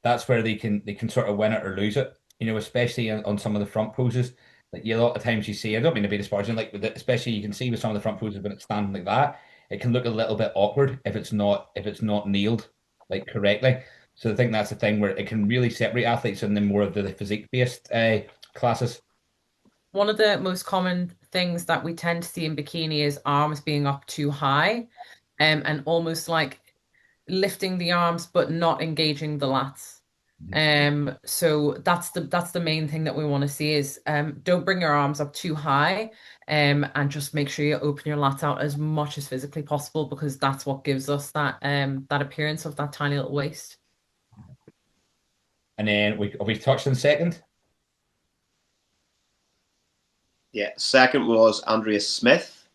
that's where they can sort of win it or lose it. Especially on some of the front poses. Like a lot of times you see, I don't mean to be disparaging, like especially you can see with some of the front poses when it's standing like that, it can look a little bit awkward if it's not nailed like correctly. So I think that's the thing where it can really separate athletes in the more of the physique based classes. One of the most common things that we tend to see in bikini is arms being up too high, and almost like lifting the arms but not engaging the lats. So that's the main thing that we want to see is don't bring your arms up too high, and just make sure you open your lats out as much as physically possible because that's what gives us that appearance of that tiny little waist. And then we touched on second. Yeah, second was Andrea Smith.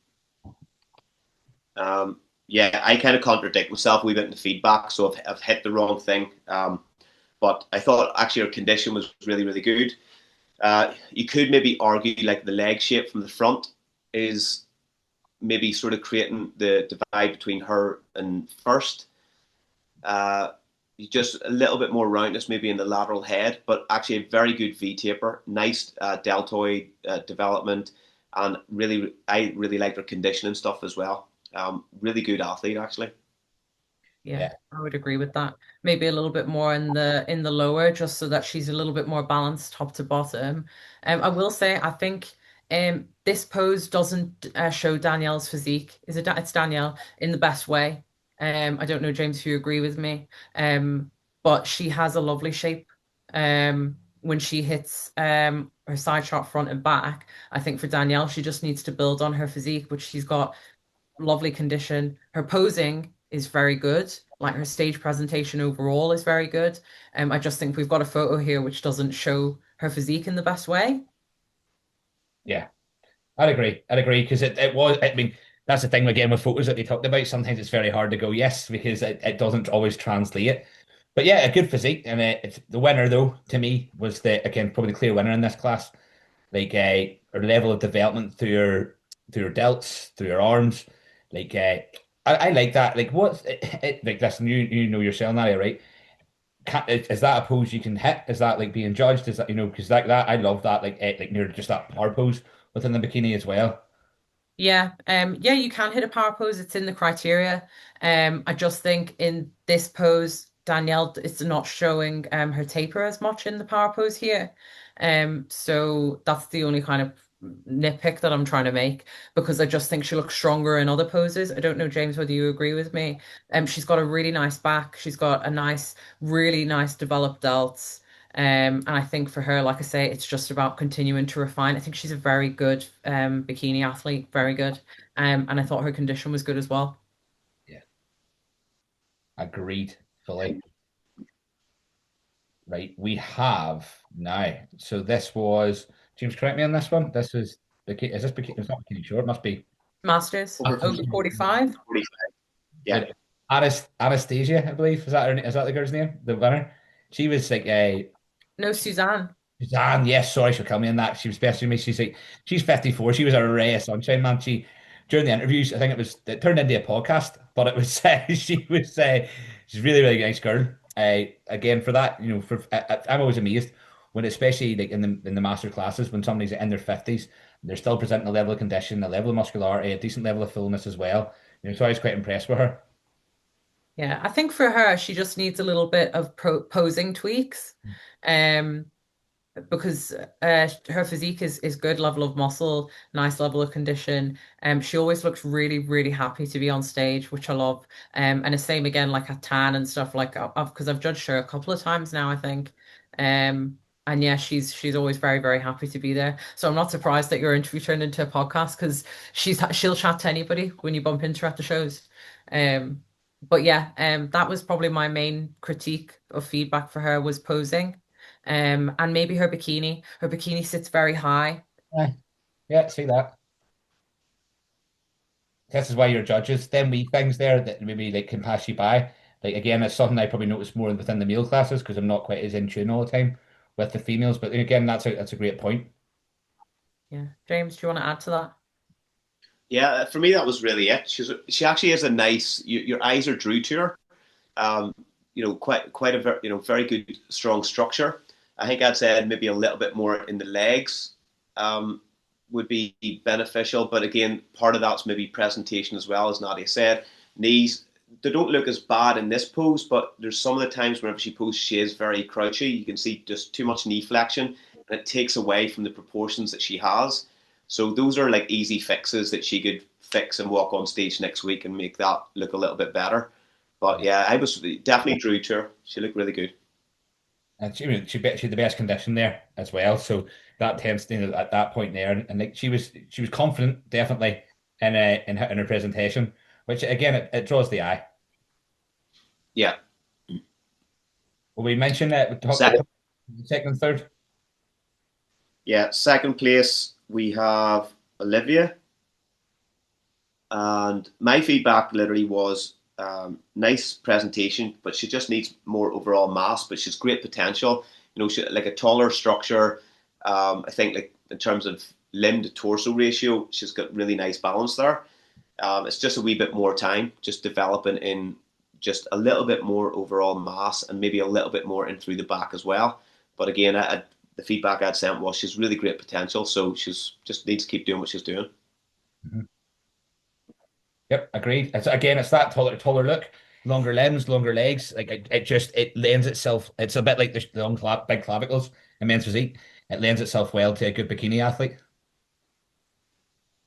Yeah, I kind of contradict myself a wee bit in the feedback, so I've hit the wrong thing. But I thought actually her condition was really, really good. You could maybe argue like the leg shape from the front is maybe sort of creating the divide between her and first. Just a little bit more roundness maybe in the lateral head, but actually a very good V taper, nice deltoid development, and I really liked her conditioning stuff as well. Really good athlete actually. Yeah, Yeah. I would agree with that. Maybe a little bit more in the lower, just so that she's a little bit more balanced top to bottom. I will say, I think this pose doesn't show Danielle's physique. It's Danielle in the best way. I don't know, James, if you agree with me. But she has a lovely shape. When she hits her side shot front and back, I think for Danielle, she just needs to build on her physique, which she's got lovely condition. Her posing is very good. Like her stage presentation overall is very good. I just think we've got a photo here which doesn't show her physique in the best way. Yeah. I'd agree. I'd agree because it was, I mean, that's the thing again with photos that they talked about. Sometimes it's very hard to go yes because it doesn't always translate it. But yeah, a good physique. And it's the winner, though, to me, was again, probably the clear winner in this class. Like her level of development through her delts, through her arms. Like, I like that. Like, like, listen, you know yourself, Nadia, right? Is that a pose you can hit? Is that like being judged? Is that, because that I love that, like near just that power pose within the bikini as well. Yeah, you can hit a power pose. It's in the criteria. I just think in this pose, Danielle it's not showing her taper as much in the power pose here. So that's the only kind of nitpick that I'm trying to make because I just think she looks stronger in other poses. I don't know, James, whether you agree with me. She's got a really nice back. She's got a really nice developed delts. And I think for her, like I say, it's just about continuing to refine. I think she's a very good bikini athlete, very good. And I thought her condition was good as well. Yeah, agreed fully. Right, we have now. So this was James. Correct me on this one. This is bikini. Is this bikini? It's not bikini short. It must be. Masters Over over 45. 45. Yeah. Right. Anastasia, I believe. Is that the girl's name? The winner. She was like a No, Suzanne. Suzanne, yes, sorry, she'll kill me in that. She was messaging me. She's 54. She was a ray of sunshine, man. During the interviews, I think it turned into a podcast, but it was, she's really, really nice girl. Again, for that, I'm always amazed when, especially like in the master classes, when somebody's in their 50s, they're still presenting a level of condition, a level of muscularity, a decent level of fullness as well. So I was quite impressed with her. Yeah, I think for her, she just needs a little bit of posing tweaks. Um, because her physique is good level of muscle, nice level of condition. She always looks really, really happy to be on stage, which I love. And the same again, like at tan and stuff, like because I've judged her a couple of times now, I think. And yeah, she's always very, very happy to be there. So I'm not surprised that your interview turned into a podcast because she'll chat to anybody when you bump into her at the shows. Um, but yeah, that was probably my main critique of feedback for her was posing. And maybe her bikini. Her bikini sits very high. Yeah, yeah, see that. This is why you're judges. Then we things there that maybe like can pass you by. Like again, it's something I probably notice more within the male classes because I'm not quite as in tune all the time with the females. But again, that's a great point. Yeah. James, do you want to add to that? Yeah, for me that was really it. She actually has a nice. Your eyes are drew to her. Um, quite a very, very good strong structure. I think I'd said maybe a little bit more in the legs would be beneficial, but again, part of that's maybe presentation as well, as Nadia said. Knees, they don't look as bad in this pose, but there's some of the times whenever she poses, she is very crouchy. You can see just too much knee flexion, and it takes away from the proportions that she has. So those are like easy fixes that she could fix and walk on stage next week and make that look a little bit better. But yeah, I was definitely drew to her. She looked really good. And she had the best condition there as well. So that tends to, at that point there, and like she was confident definitely in her presentation, which again it draws the eye. Yeah. Well, we mentioned that we talked Second, about second and third. yeah, second place we have Olivia, and my feedback literally was nice presentation, but she just needs more overall mass. But she's great potential. She like a taller structure. I think like in terms of limb to torso ratio, she's got really nice balance there. It's just a wee bit more time, just developing in just a little bit more overall mass and maybe a little bit more in through the back as well. But again, the feedback I'd sent was she's really great potential, so she's just needs to keep doing what she's doing. Mhm. Yep, agreed. It's that taller look. longer limbs, longer legs. Like it lends itself. It's a bit like the long big clavicles in men's physique. It lends itself well to a good bikini athlete.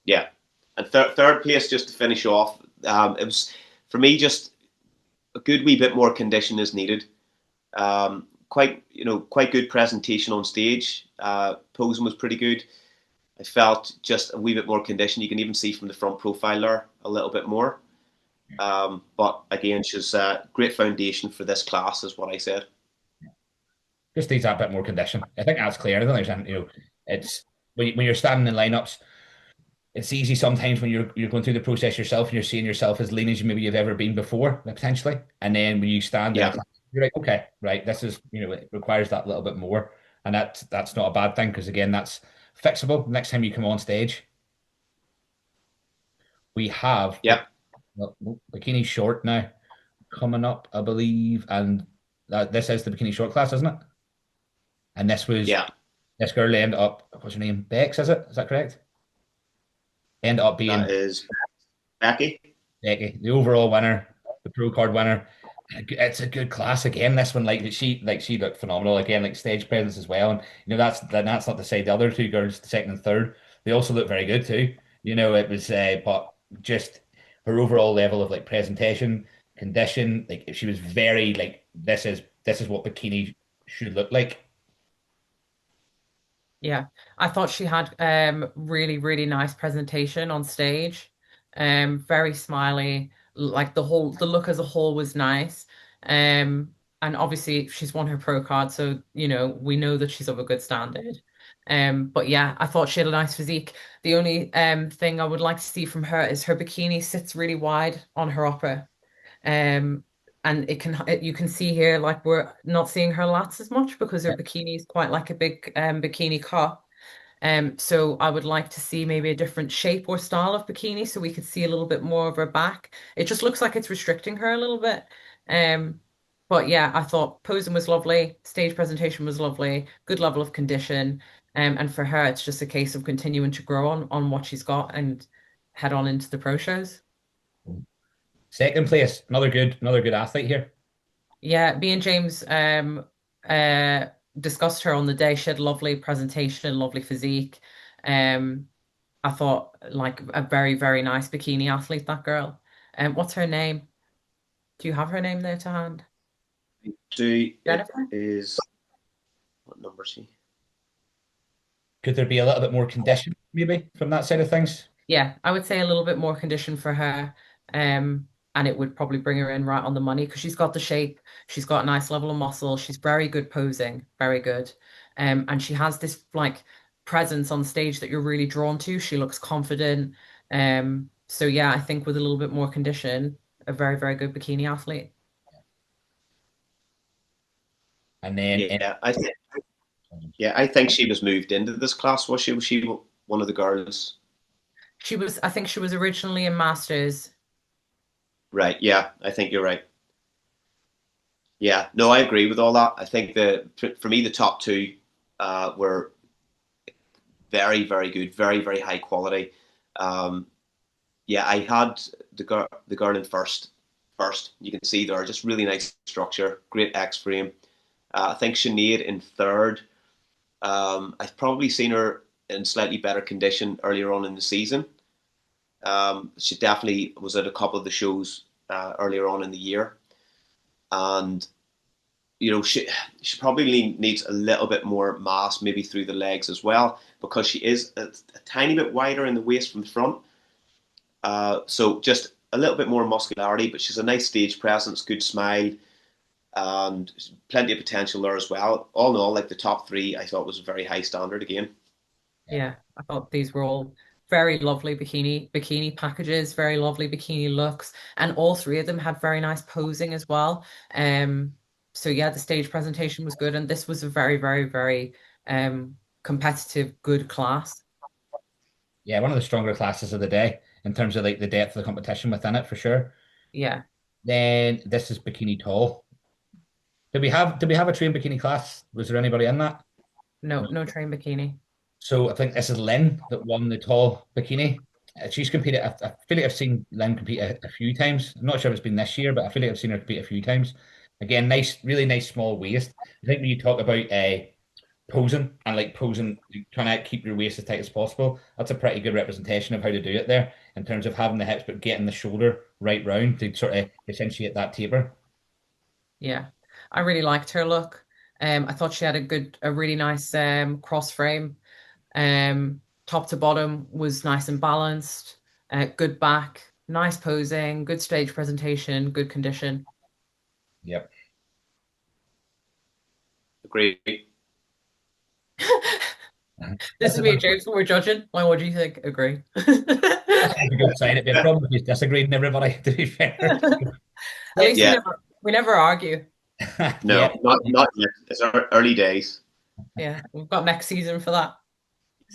Yeah, and third place just to finish off. It was for me just a good wee bit more condition is needed. Quite good presentation on stage. Posing was pretty good. I felt just a wee bit more condition. You can even see from the front profile there a little bit more. But again, she's a great foundation for this class, is what I said. Just needs that bit more condition. I think that's clear. I don't think it's when you're standing in lineups, it's easy sometimes when you're going through the process yourself and you're seeing yourself as lean as maybe you've ever been before, potentially. And then when you stand in a Yeah, class, you're like, okay, right, this is it requires that little bit more, and that's not a bad thing because again, that's fixable. Next time you come on stage, we have yeah, bikini short now coming up, I believe, and this is the bikini short class, isn't it? And yeah. this girl ended up, what's her name? Bex, is it? Is that correct? Ended up That being is Becky. Becky, the overall winner, the pro card winner. It's a good class again. This one, she looked phenomenal again, like stage presence as well. And that's not to say the other two girls, the second and third, they also look very good too. It was, but just her overall level of like presentation, condition, like she was very like this is what bikini should look like. Yeah, I thought she had really, really nice presentation on stage. Very smiley. Like the look as a whole was nice. And obviously she's won her pro card, so we know that she's of a good standard. But yeah, I thought she had a nice physique. The only thing I would like to see from her is her bikini sits really wide on her upper. Um, and you can see here like we're not seeing her lats as much because her bikini is quite like a big bikini cup. So I would like to see maybe a different shape or style of bikini so we could see a little bit more of her back. It just looks like it's restricting her a little bit. Um, but yeah, I thought posing was lovely, stage presentation was lovely, good level of condition. And for her, it's just a case of continuing to grow on what she's got and head on into the pro shows. Second place, another good athlete here. Yeah, me and James uh discussed her on the day. She had lovely presentation, lovely physique. Um I thought like a very, very nice bikini athlete, that girl. What's her name? Do you have her name there to hand? Do it Jennifer? is what number is she? Could there be a little bit more condition, maybe, from that side of things? Yeah, I would say a little bit more condition for her. And it would probably bring her in right on the money because she's got the shape, she's got a nice level of muscle, she's very good posing, very good. And she has this like presence on stage that you're really drawn to. She looks confident. So yeah, I think with a little bit more condition, a very, very good bikini athlete. And then Yeah, I think she was moved into this class. Was she? Was she one of the girls? I think she was originally in Masters. Right. Yeah, I think you're right. Yeah. No, I agree with all that. I think for me the top two were very, very good, very, very high quality. Um, yeah, I had the girl in first. First, you can see there just really nice structure, great X frame. I think Sinead in third. I've probably seen her in slightly better condition earlier on in the season. She definitely was at a couple of the shows earlier on in the year, and she probably needs a little bit more mass, maybe through the legs as well, because she is a tiny bit wider in the waist from the front. So just a little bit more muscularity, but she's a nice stage presence, good smile, and plenty of potential there as well. All in all, like the top three, I thought was a very high standard again. Yeah, I thought these were all very lovely bikini packages, very lovely bikini looks, and all three of them had very nice posing as well. So yeah, the stage presentation was good, and this was a very, very, very competitive, good class. yeah, one of the stronger classes of the day in terms of like the depth of the competition within it for sure. Yeah, Then this is bikini tall. Did we have a train bikini class? Was there anybody in that? no, no train bikini. So I think this is Lynn that won the tall bikini. She's competed. I feel like I've seen Lynn compete a few times. I'm not sure if it's been this year, but I feel like I've seen her compete a few times. Again, nice, really nice small waist. I think when you talk about posing and like posing, trying to keep your waist as tight as possible, that's a pretty good representation of how to do it there in terms of having the hips but getting the shoulder right round to sort of accentuate that taper. Yeah, I really liked her look. I thought she had a really nice cross frame. Top to bottom was nice and balanced. Good back, nice posing, good stage presentation, good condition. Yep. Agree. This That's is a, me and James when we're judging. Why, what do you think? Agree. that's a good sign. It'd be a problem if you disagreed and everybody, to be fair. At least Yeah, we never argue. Yeah. no, not yet. It's early days. Yeah, we've got next season for that.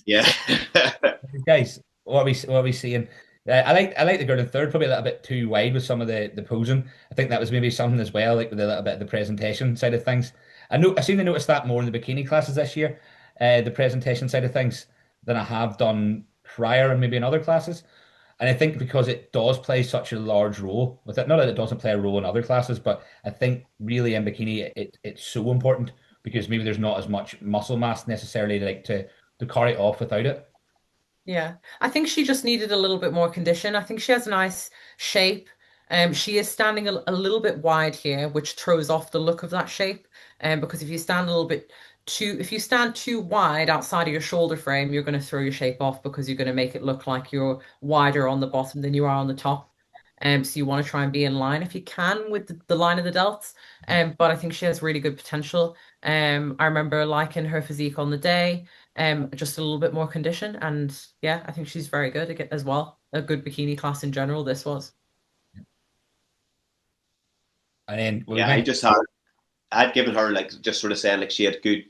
Yeah. So, guys, what are we seeing? I like the girl in third, probably a little bit too wide with some of the posing. I think that was maybe something as well, like with a little bit of the presentation side of things. I seem to notice that more in the bikini classes this year, the presentation side of things, than I have done prior and maybe in other classes. And I think because it does play such a large role with it, not that it doesn't play a role in other classes, but I think really in bikini it's so important because maybe there's not as much muscle mass necessarily like to carry it off without it. Yeah, I think she just needed a little bit more condition. I think she has a nice shape. She is standing a little bit wide here, which throws off the look of that shape. Because if you stand too wide outside of your shoulder frame, you're going to throw your shape off because you're going to make it look like you're wider on the bottom than you are on the top. So you want to try and be in line if you can with the line of the delts. But I think she has really good potential. I remember liking her physique on the day. Just a little bit more condition, and yeah, I think she's very good as well. A good bikini class in general, this was. And then well, we Yeah, mentioned I had given her like just sort of saying like she had good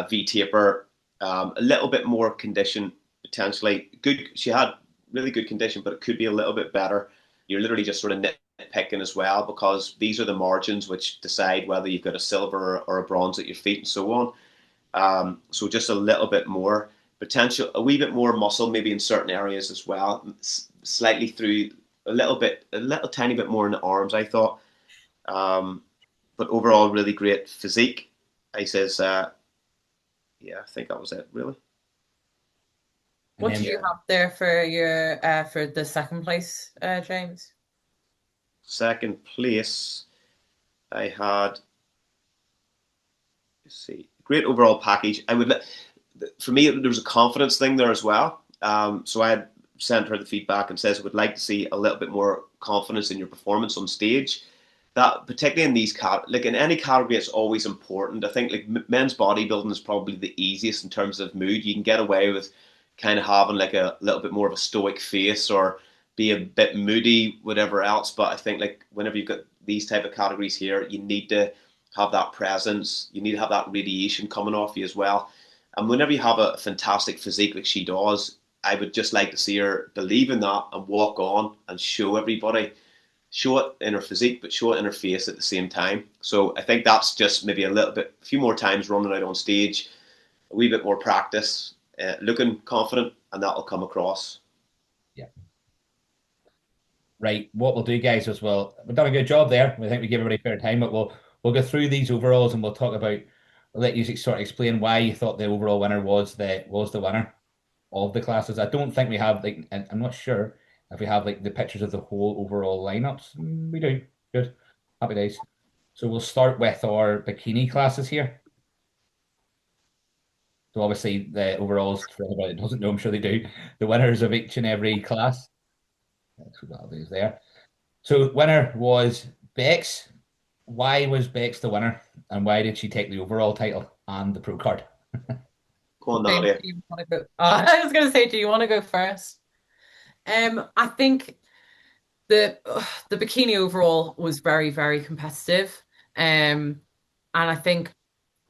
V taper, a little bit more condition potentially. Good, she had really good condition, but it could be a little bit better. You're literally just sort of nitpicking as well because these are the margins which decide whether you've got a silver or a bronze at your feet and so on. So just a little bit more potential, a wee bit more muscle maybe in certain areas as well. Slightly through a little tiny bit more in the arms, I thought. But overall, really great physique. I says, yeah, I think that was it, really. and What then did you have there for your for the second place, James? Second place, I had, let's see, great overall package. For me, there was a confidence thing there as well. So I had sent her the feedback and says I would like to see a little bit more confidence in your performance on stage. That particularly in like in any category, it's always important. I think like men's bodybuilding is probably the easiest in terms of mood. You can get away with kind of having like a little bit more of a stoic face or be a bit moody, whatever else. But I think like whenever you've got these type of categories here, you need to have that presence. You need to have that radiation coming off you as well. And whenever you have a fantastic physique like she does, I would just like to see her believe in that and walk on and show everybody, show it in her physique, but show it in her face at the same time. So I think that's just maybe a few more times running out on stage, a wee bit more practice, looking confident, and that'll come across. yeah, right. What we'll do, guys, is we've done a good job there. We think we give everybody fair time, but we'll go through these overalls and we'll talk about. I'll let you sort of explain why you thought the overall winner was the winner of the classes. I don't think we have like, and I'm not sure if we have like the pictures of the whole overall lineups. We do. Good. Happy days. So we'll start with our bikini classes here. So obviously the overalls for anybody that doesn't know, I'm sure they do. The winners of each and every class. That's what that'll do is there. So winner was Bex. Why was Bex the winner? And why did she take the overall title and the pro card? Go on, James, Nadia. do you want to go? I was going to say, do you want to go first? I think the bikini overall was very, very competitive. And I think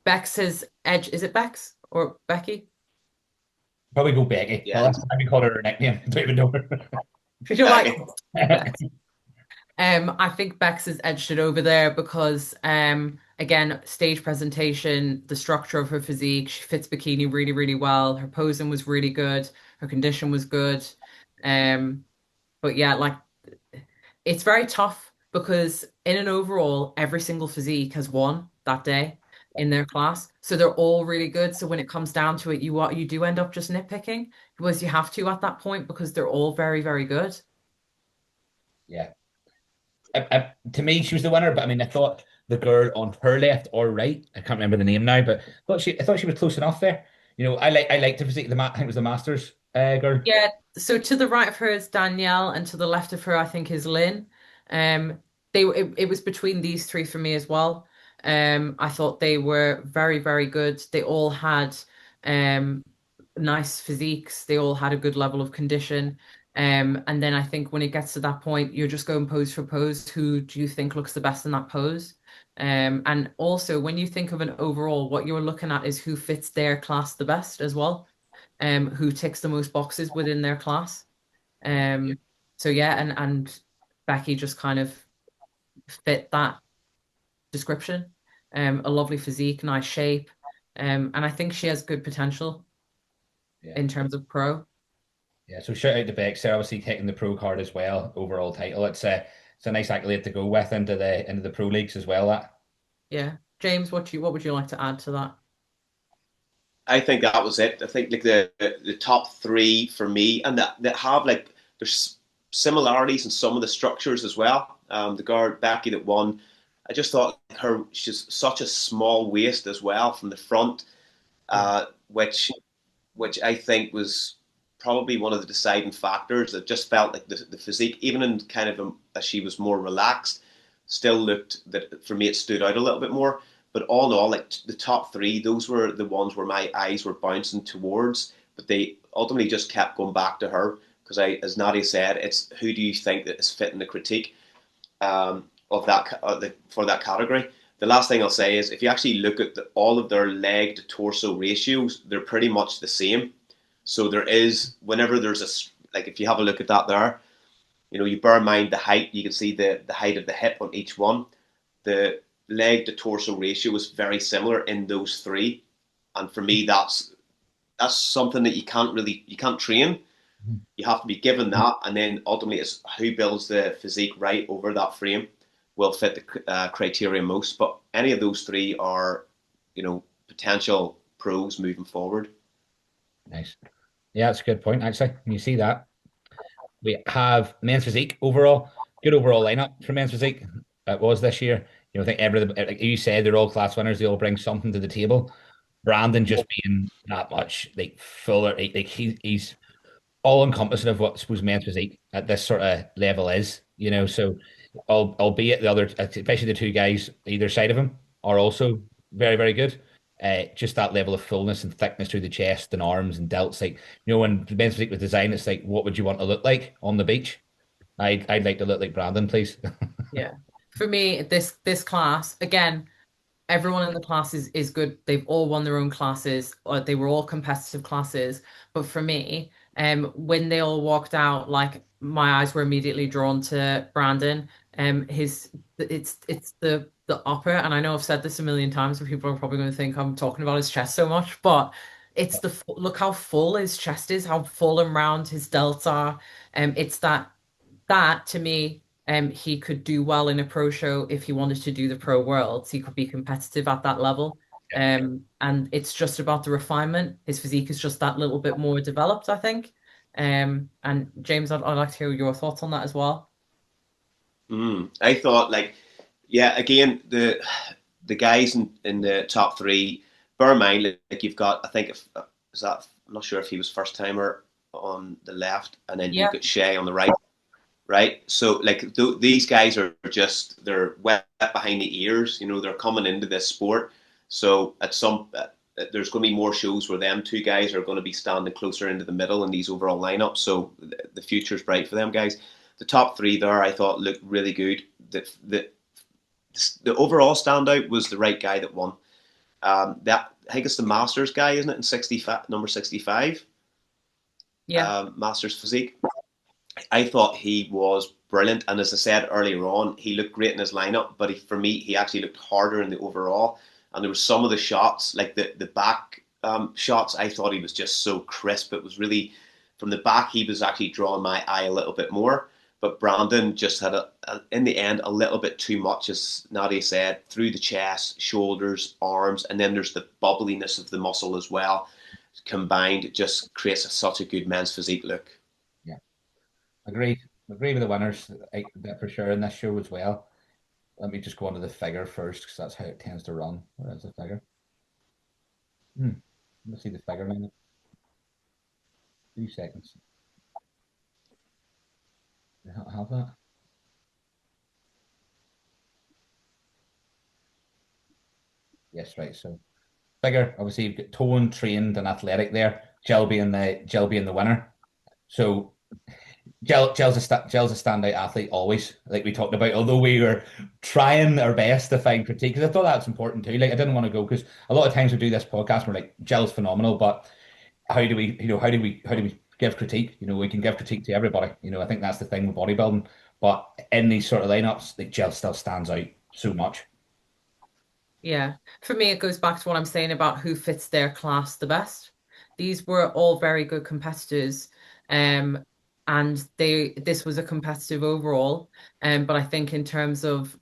Bex's edge, is it Bex or Becky? Probably go Becky. Yeah, Well, that's why we call her her nickname. I don't even know If you like her. Bex. I think Bex has edged it over there because, again, stage presentation, the structure of her physique, she fits bikini really, really well. Her posing was really good. Her condition was good. But yeah, like it's very tough because in an overall, every single physique has won that day in their class. So they're all really good. So when it comes down to it, you do end up just nitpicking because you have to at that point because they're all very, very good. Yeah. To me, she was the winner, but I mean, I thought the girl on her left or right, I can't remember the name now, but I thought she was close enough there. I liked her physique. I think it was the Masters girl. Yeah, so to the right of her is Danielle, and to the left of her, I think, is Lynn. Um, it was between these three for me as well. I thought they were very, very good. They all had um nice physiques. They all had a good level of condition. And then I think when it gets to that point, you're just going pose for pose. Who do you think looks the best in that pose? And also when you think of an overall, what you're looking at is who fits their class the best as well, who ticks the most boxes within their class. Yeah. So yeah, and Becky just kind of fit that description. A lovely physique, nice shape, and I think she has good potential Yeah. in terms of pro. Yeah. So shout out to Bex there, obviously taking the pro card as well, overall title. It's a nice accolade to go with into the pro leagues as well. That. Yeah, James, what would you like to add to that? I think that was it. I think like the top three for me, and that have like there's similarities in some of the structures as well. The guard Becky that won, I just thought she's such a small waist as well from the front, Yeah, which I think was probably one of the deciding factors. That just felt like the physique, even in kind of as she was more relaxed, still looked that for me it stood out a little bit more. But all in all, like the top three, those were the ones where my eyes were bouncing towards. But they ultimately just kept going back to her because as Nadia said, it's who do you think that is fitting the critique of that for that category. The last thing I'll say is if you actually look at all of their leg to torso ratios, they're pretty much the same. So there is whenever there's like if you have a look at that there, you bear in mind the height. You can see the height of the hip on each one. The leg to torso ratio is very similar in those three, and for me that's something that you can't train. You have to be given that, and then ultimately it's who builds the physique right over that frame will fit the criteria most. But any of those three are, potential pros moving forward. Nice. Yeah, that's a good point, actually. When you see that, we have men's physique overall, good overall lineup for men's physique. It was this year. I think like you said, they're all class winners. They all bring something to the table. Brandon just being that much like fuller, like he's all encompassing of what I suppose men's physique at this sort of level is. So albeit the other, especially the two guys either side of him, are also very, very good. Just that level of fullness and thickness through the chest and arms and delts. Like, when the men's physique was designed, it's like, what would you want to look like on the beach? I'd like to look like Brandon, please. yeah. For me, this class again, everyone in the class is good. They've all won their own classes, or they were all competitive classes. But for me, when they all walked out, like my eyes were immediately drawn to Brandon. It's the upper, and I know I've said this a million times, and people are probably going to think I'm talking about his chest so much, but it's look how full his chest is, how full and round his delts are. It's that to me, he could do well in a pro show if he wanted to do the pro worlds. He could be competitive at that level. And it's just about the refinement. His physique is just that little bit more developed, I think. And James, I'd like to hear your thoughts on that as well. I thought yeah, again the guys in the top three. Bear in mind, like you've got, I think is that I'm not sure if he was first timer on the left, and then Yeah, you've got Shay on the right. Right? So like these guys are they're wet behind the ears. They're coming into this sport. So there's going to be more shows where them two guys are going to be standing closer into the middle in these overall lineups. So the future's bright for them guys. The top three there, I thought looked really good. The overall standout was the right guy that won. That I think it's the Masters guy, isn't it? In 65, number 65, yeah, Masters physique. I thought he was brilliant, and as I said earlier on, he looked great in his lineup. But for me, he actually looked harder in the overall. And there were some of the shots, like the back shots, I thought he was just so crisp. It was really from the back, he was actually drawing my eye a little bit more. But Brandon just had, in the end, a little bit too much, as Nadia said, through the chest, shoulders, arms, and then there's the bubbliness of the muscle as well. Combined, it just creates such a good men's physique look. Yeah, agreed. Agree with the winners for sure in this show as well. Let me just go on to the figure first because that's how it tends to run. Where is the figure? Let's see the figure now. 2 seconds. Have that? Yes, right. So figure, obviously you've got toned, trained, and athletic there. Jill being the winner. So Jill's a standout athlete always, like we talked about. Although we were trying our best to find critique, because I thought that's important too. Like I didn't want to go because a lot of times we do this podcast, we're like Jill's phenomenal, but how do we give critique? We can give critique to everybody. I think that's the thing with bodybuilding. But in these sort of lineups, like Jill still stands out so much. Yeah. For me, it goes back to what I'm saying about who fits their class the best. These were all very good competitors. And this was a competitive overall. But I think in terms of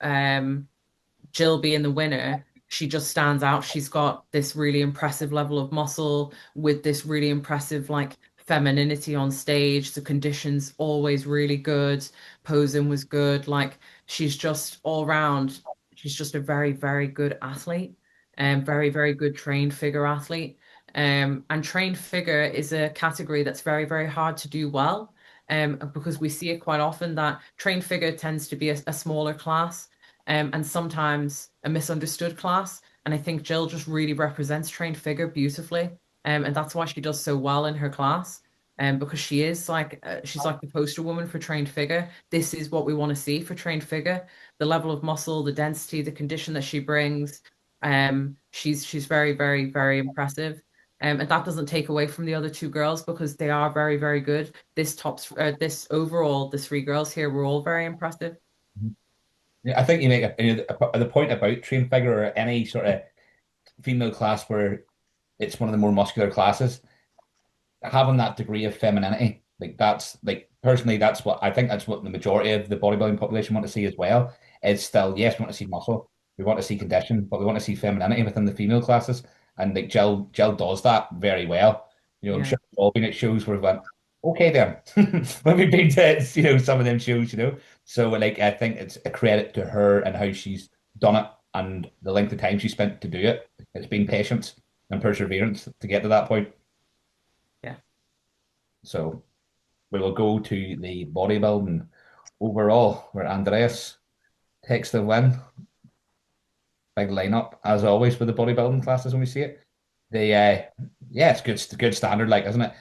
Jill being the winner, she just stands out. She's got this really impressive level of muscle with this really impressive like femininity on stage. The conditions always really good. Posing was good. Like she's just all round. She's just a very, very good athlete and very, very good trained figure athlete. And trained figure is a category that's very, very hard to do well. Because we see it quite often that trained figure tends to be a smaller class and sometimes a misunderstood class. And I think Jill just really represents trained figure beautifully. And that's why she does so well in her class. Because she's like the poster woman for trained figure. This is what we want to see for trained figure. The level of muscle, the density, the condition that she brings. She's very, very, very impressive. And that doesn't take away from the other two girls because they are very, very good. This overall, the three girls here were all very impressive. Yeah, I think you make the point about train figure or any sort of female class where it's one of the more muscular classes, having that degree of femininity, like that's like personally, that's what I think that's what the majority of the bodybuilding population want to see as well. It's still, yes, we want to see muscle, we want to see condition, but we want to see femininity within the female classes. And like Jill does that very well. I'm Yeah. sure we've all been at shows where we went, okay then. When we've been to, some of them shows. So like I think it's a credit to her and how she's done it and the length of time she spent to do it. It's been patience and perseverance to get to that point. Yeah. So we will go to the bodybuilding overall, where Andreas takes the win. Big lineup as always for the bodybuilding classes when we see it. Yeah, it's good standard, like, isn't it?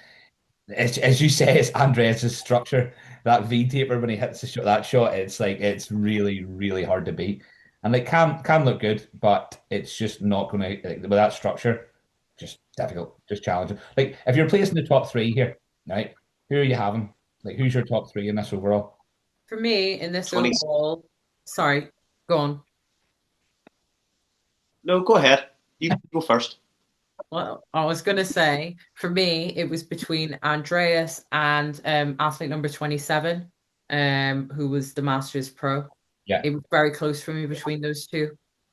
As you say, it's Andreas's structure. That V taper when he hits that shot, it's like it's really, really hard to beat. And like can look good, but it's just not gonna like, with that structure, just difficult, just challenging. Like if you're placing the top three here, right? Who are you having? Like who's your top three in this overall? For me, in this 20. overall, sorry, go on. No, go ahead. You go first. Well, I was going to say, for me, it was between Andreas and athlete number 27, who was the Masters Pro. Yeah. It was very close for me between those two,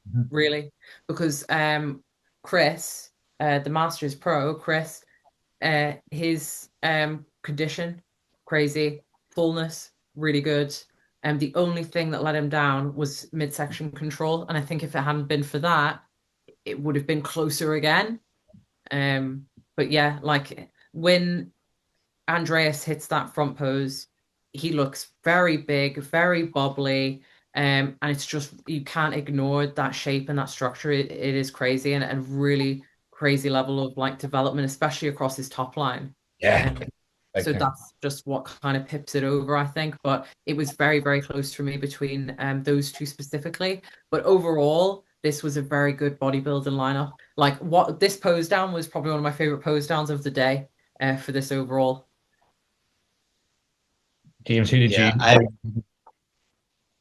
Mhm. really, because Chris, the Masters Pro, Chris, his condition, crazy, fullness, really good. And the only thing that let him down was midsection control. And I think if it hadn't been for that, it would have been closer again. But yeah, like when Andreas hits that front pose, he looks very big, very bubbly. And it's just you can't ignore that shape and that structure. It is crazy and really crazy level of like development, especially across his top line. Yeah. Um, Big so time. that's just what kind of pips it over, I think. But it was very, very close for me between those two specifically. But overall, this was a very good bodybuilding lineup. Like what this pose down was probably one of my favorite pose downs of the day for this overall. James, who did you?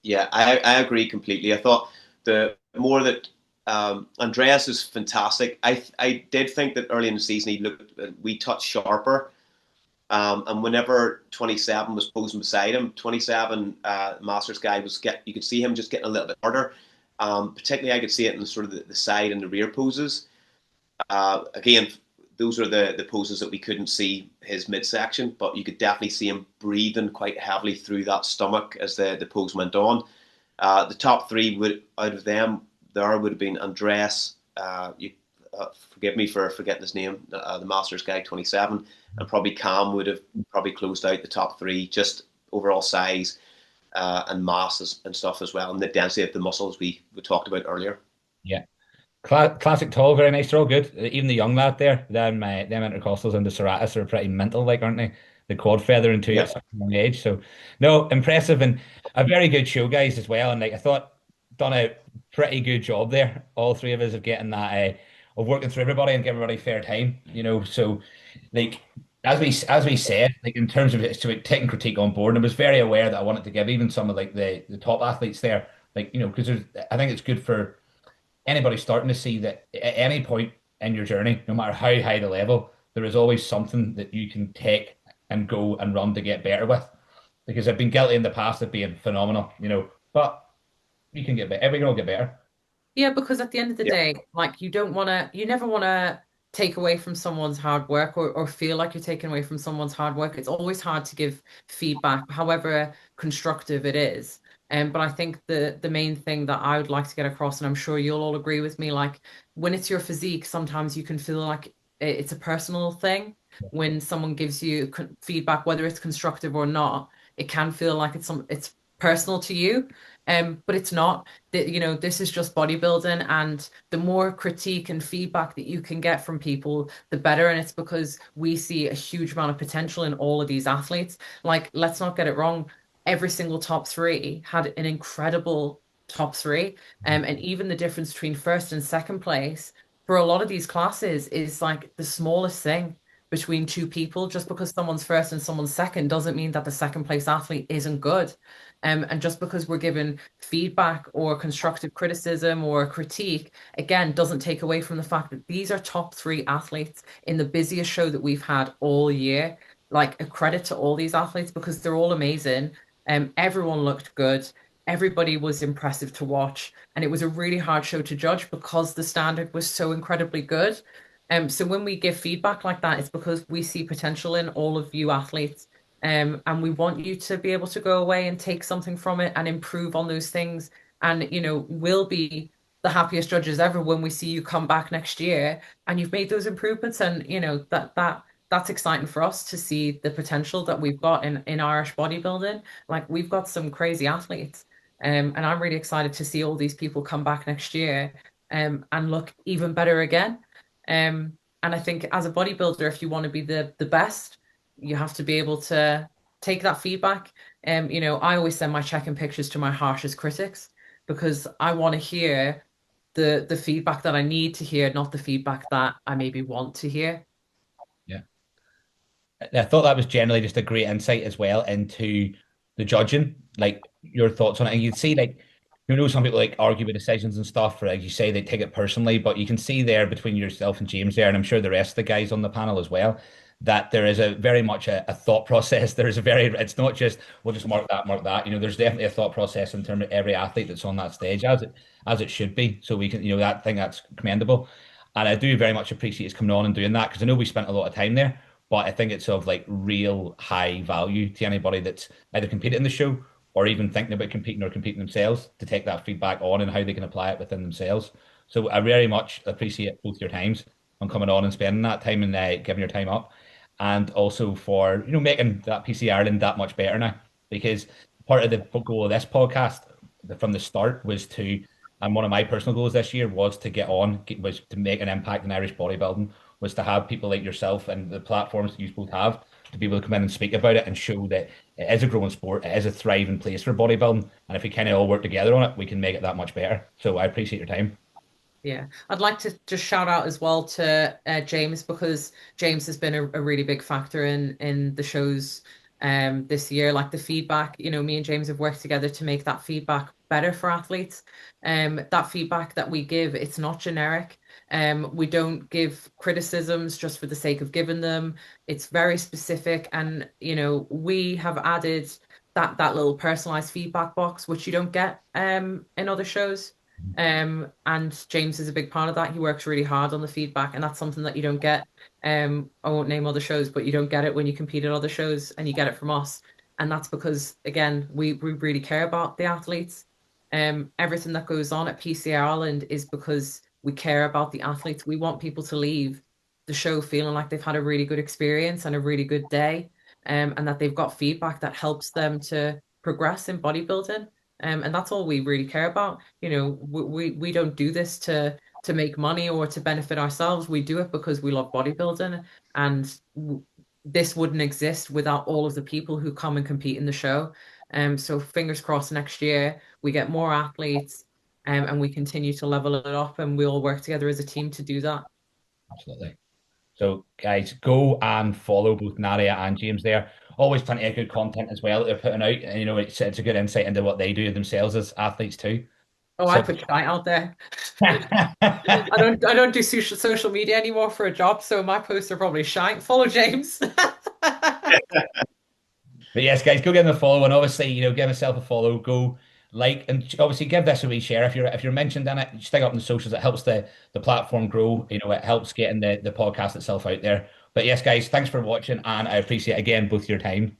Yeah, I agree completely. I thought the more that Andreas is fantastic. I did think that early in the season he looked a wee touch sharper, And whenever 27 was posing beside him, 27 Masters guy you could see him just getting a little bit harder. Particularly, I could see it in sort of the side and the rear poses. Again, those are the poses that we couldn't see his midsection, but you could definitely see him breathing quite heavily through that stomach as the pose went on. The top three would out of them there would have been Andres. Forgive me for forgetting his name, the Masters guy, 27, and probably Cam would have probably closed out the top three, just overall size and mass and stuff as well, and the density of the muscles we talked about earlier. Yeah. Classic tall, very nice. They're all good. Even the young lad there, them intercostals and the serratus are pretty mental, like, aren't they? The quad feathering too at Yeah, such a young age. So, no, impressive and a very good show, guys, as well. And like I thought, done a pretty good job there. All three of us of getting that of working through everybody and giving everybody fair time. So like as we said, like in terms of it, to taking critique on board, and I was very aware that I wanted to give even some of like the top athletes there, like because I think it's good for anybody starting to see that at any point in your journey, no matter how high the level, there is always something that you can take and go and run to get better with. Because I've been guilty in the past of being phenomenal, but you can get better. We can all get better. Yeah, because at the end of the yeah, day, like you never want to take away from someone's hard work or feel like you're taking away from someone's hard work. It's always hard to give feedback, however constructive it is. But I think the main thing that I would like to get across, and I'm sure you'll all agree with me, like when it's your physique, sometimes you can feel like it's a personal thing. When someone gives you feedback, whether it's constructive or not, it can feel like it's personal to you. But it's not that, this is just bodybuilding, and the more critique and feedback that you can get from people, the better. And it's because we see a huge amount of potential in all of these athletes. Like, let's not get it wrong. Every single top three had an incredible top three. And even the difference between first and second place for a lot of these classes is like the smallest thing between two people. Just because someone's first and someone's second doesn't mean that the second place athlete isn't good. And just because we're given feedback or constructive criticism or critique, again, doesn't take away from the fact that these are top three athletes in the busiest show that we've had all year. Like, a credit to all these athletes because they're all amazing. Everyone looked good. Everybody was impressive to watch. And it was a really hard show to judge because the standard was so incredibly good. So when we give feedback like that, it's because we see potential in all of you athletes. And we want you to be able to go away and take something from it and improve on those things. And, we'll be the happiest judges ever when we see you come back next year and you've made those improvements. And, that's exciting for us to see the potential that we've got in Irish bodybuilding. Like, we've got some crazy athletes. And I'm really excited to see all these people come back next year and look even better again. And I think as a bodybuilder, if you want to be the best, you have to be able to take that feedback. I always send my check-in pictures to my harshest critics because I want to hear the feedback that I need to hear, not the feedback that I maybe want to hear. Yeah. I thought that was generally just a great insight as well into the judging, like your thoughts on it. And you'd see, like, some people like argue with decisions and stuff, or as you say, they take it personally. But you can see there between yourself and James there, and I'm sure the rest of the guys on the panel as well, that there is a very much a thought process. It's not just, we'll just mark that, mark that. There's definitely a thought process in terms of every athlete that's on that stage, as it should be. So we can, that thing that's commendable. And I do very much appreciate us coming on and doing that because I know we spent a lot of time there, but I think it's of like real high value to anybody that's either competing in the show or even thinking about competing or competing themselves to take that feedback on and how they can apply it within themselves. So I very much appreciate both your times on coming on and spending that time and giving your time up, and also for making that PC Ireland that much better now. Because part of the goal of this podcast from the start was to, and one of my personal goals this year was to was to make an impact in Irish bodybuilding, was to have people like yourself and the platforms that you both have to be able to come in and speak about it and show that it is a growing sport, it is a thriving place for bodybuilding, and if we kind of all work together on it, we can make it that much better. So I appreciate your time. Yeah, I'd like to just shout out as well to James because James has been a really big factor in the shows this year. Like the feedback, me and James have worked together to make that feedback better for athletes. That feedback that we give, it's not generic. We don't give criticisms just for the sake of giving them. It's very specific, and we have added that little personalized feedback box, which you don't get in other shows. And James is a big part of that. He works really hard on the feedback, and that's something that you don't get. I won't name other shows, but you don't get it when you compete at other shows, and you get it from us. And that's because, again, we really care about the athletes. Everything that goes on at PCA Ireland is because we care about the athletes. We want people to leave the show feeling like they've had a really good experience and a really good day, and that they've got feedback that helps them to progress in bodybuilding. And that's all we really care about. We don't do this to make money or to benefit ourselves. We do it because we love bodybuilding, and this wouldn't exist without all of the people who come and compete in the show. So fingers crossed next year we get more athletes, and we continue to level it up, and we all work together as a team to do that. Absolutely. So, guys, go and follow both Nadia and James there. Always plenty of good content as well that they're putting out. And, it's a good insight into what they do themselves as athletes too. Oh, I put shite out there. I don't do social media anymore for a job, so my posts are probably shite. Follow James. But yes, guys, go give them a follow, and obviously, give yourself a follow. Go like, and obviously give this a wee share if you're mentioned in it. Stick up on the socials. It helps the platform grow. It helps getting the podcast itself out there. But yes, guys, thanks for watching, and I appreciate again both your time.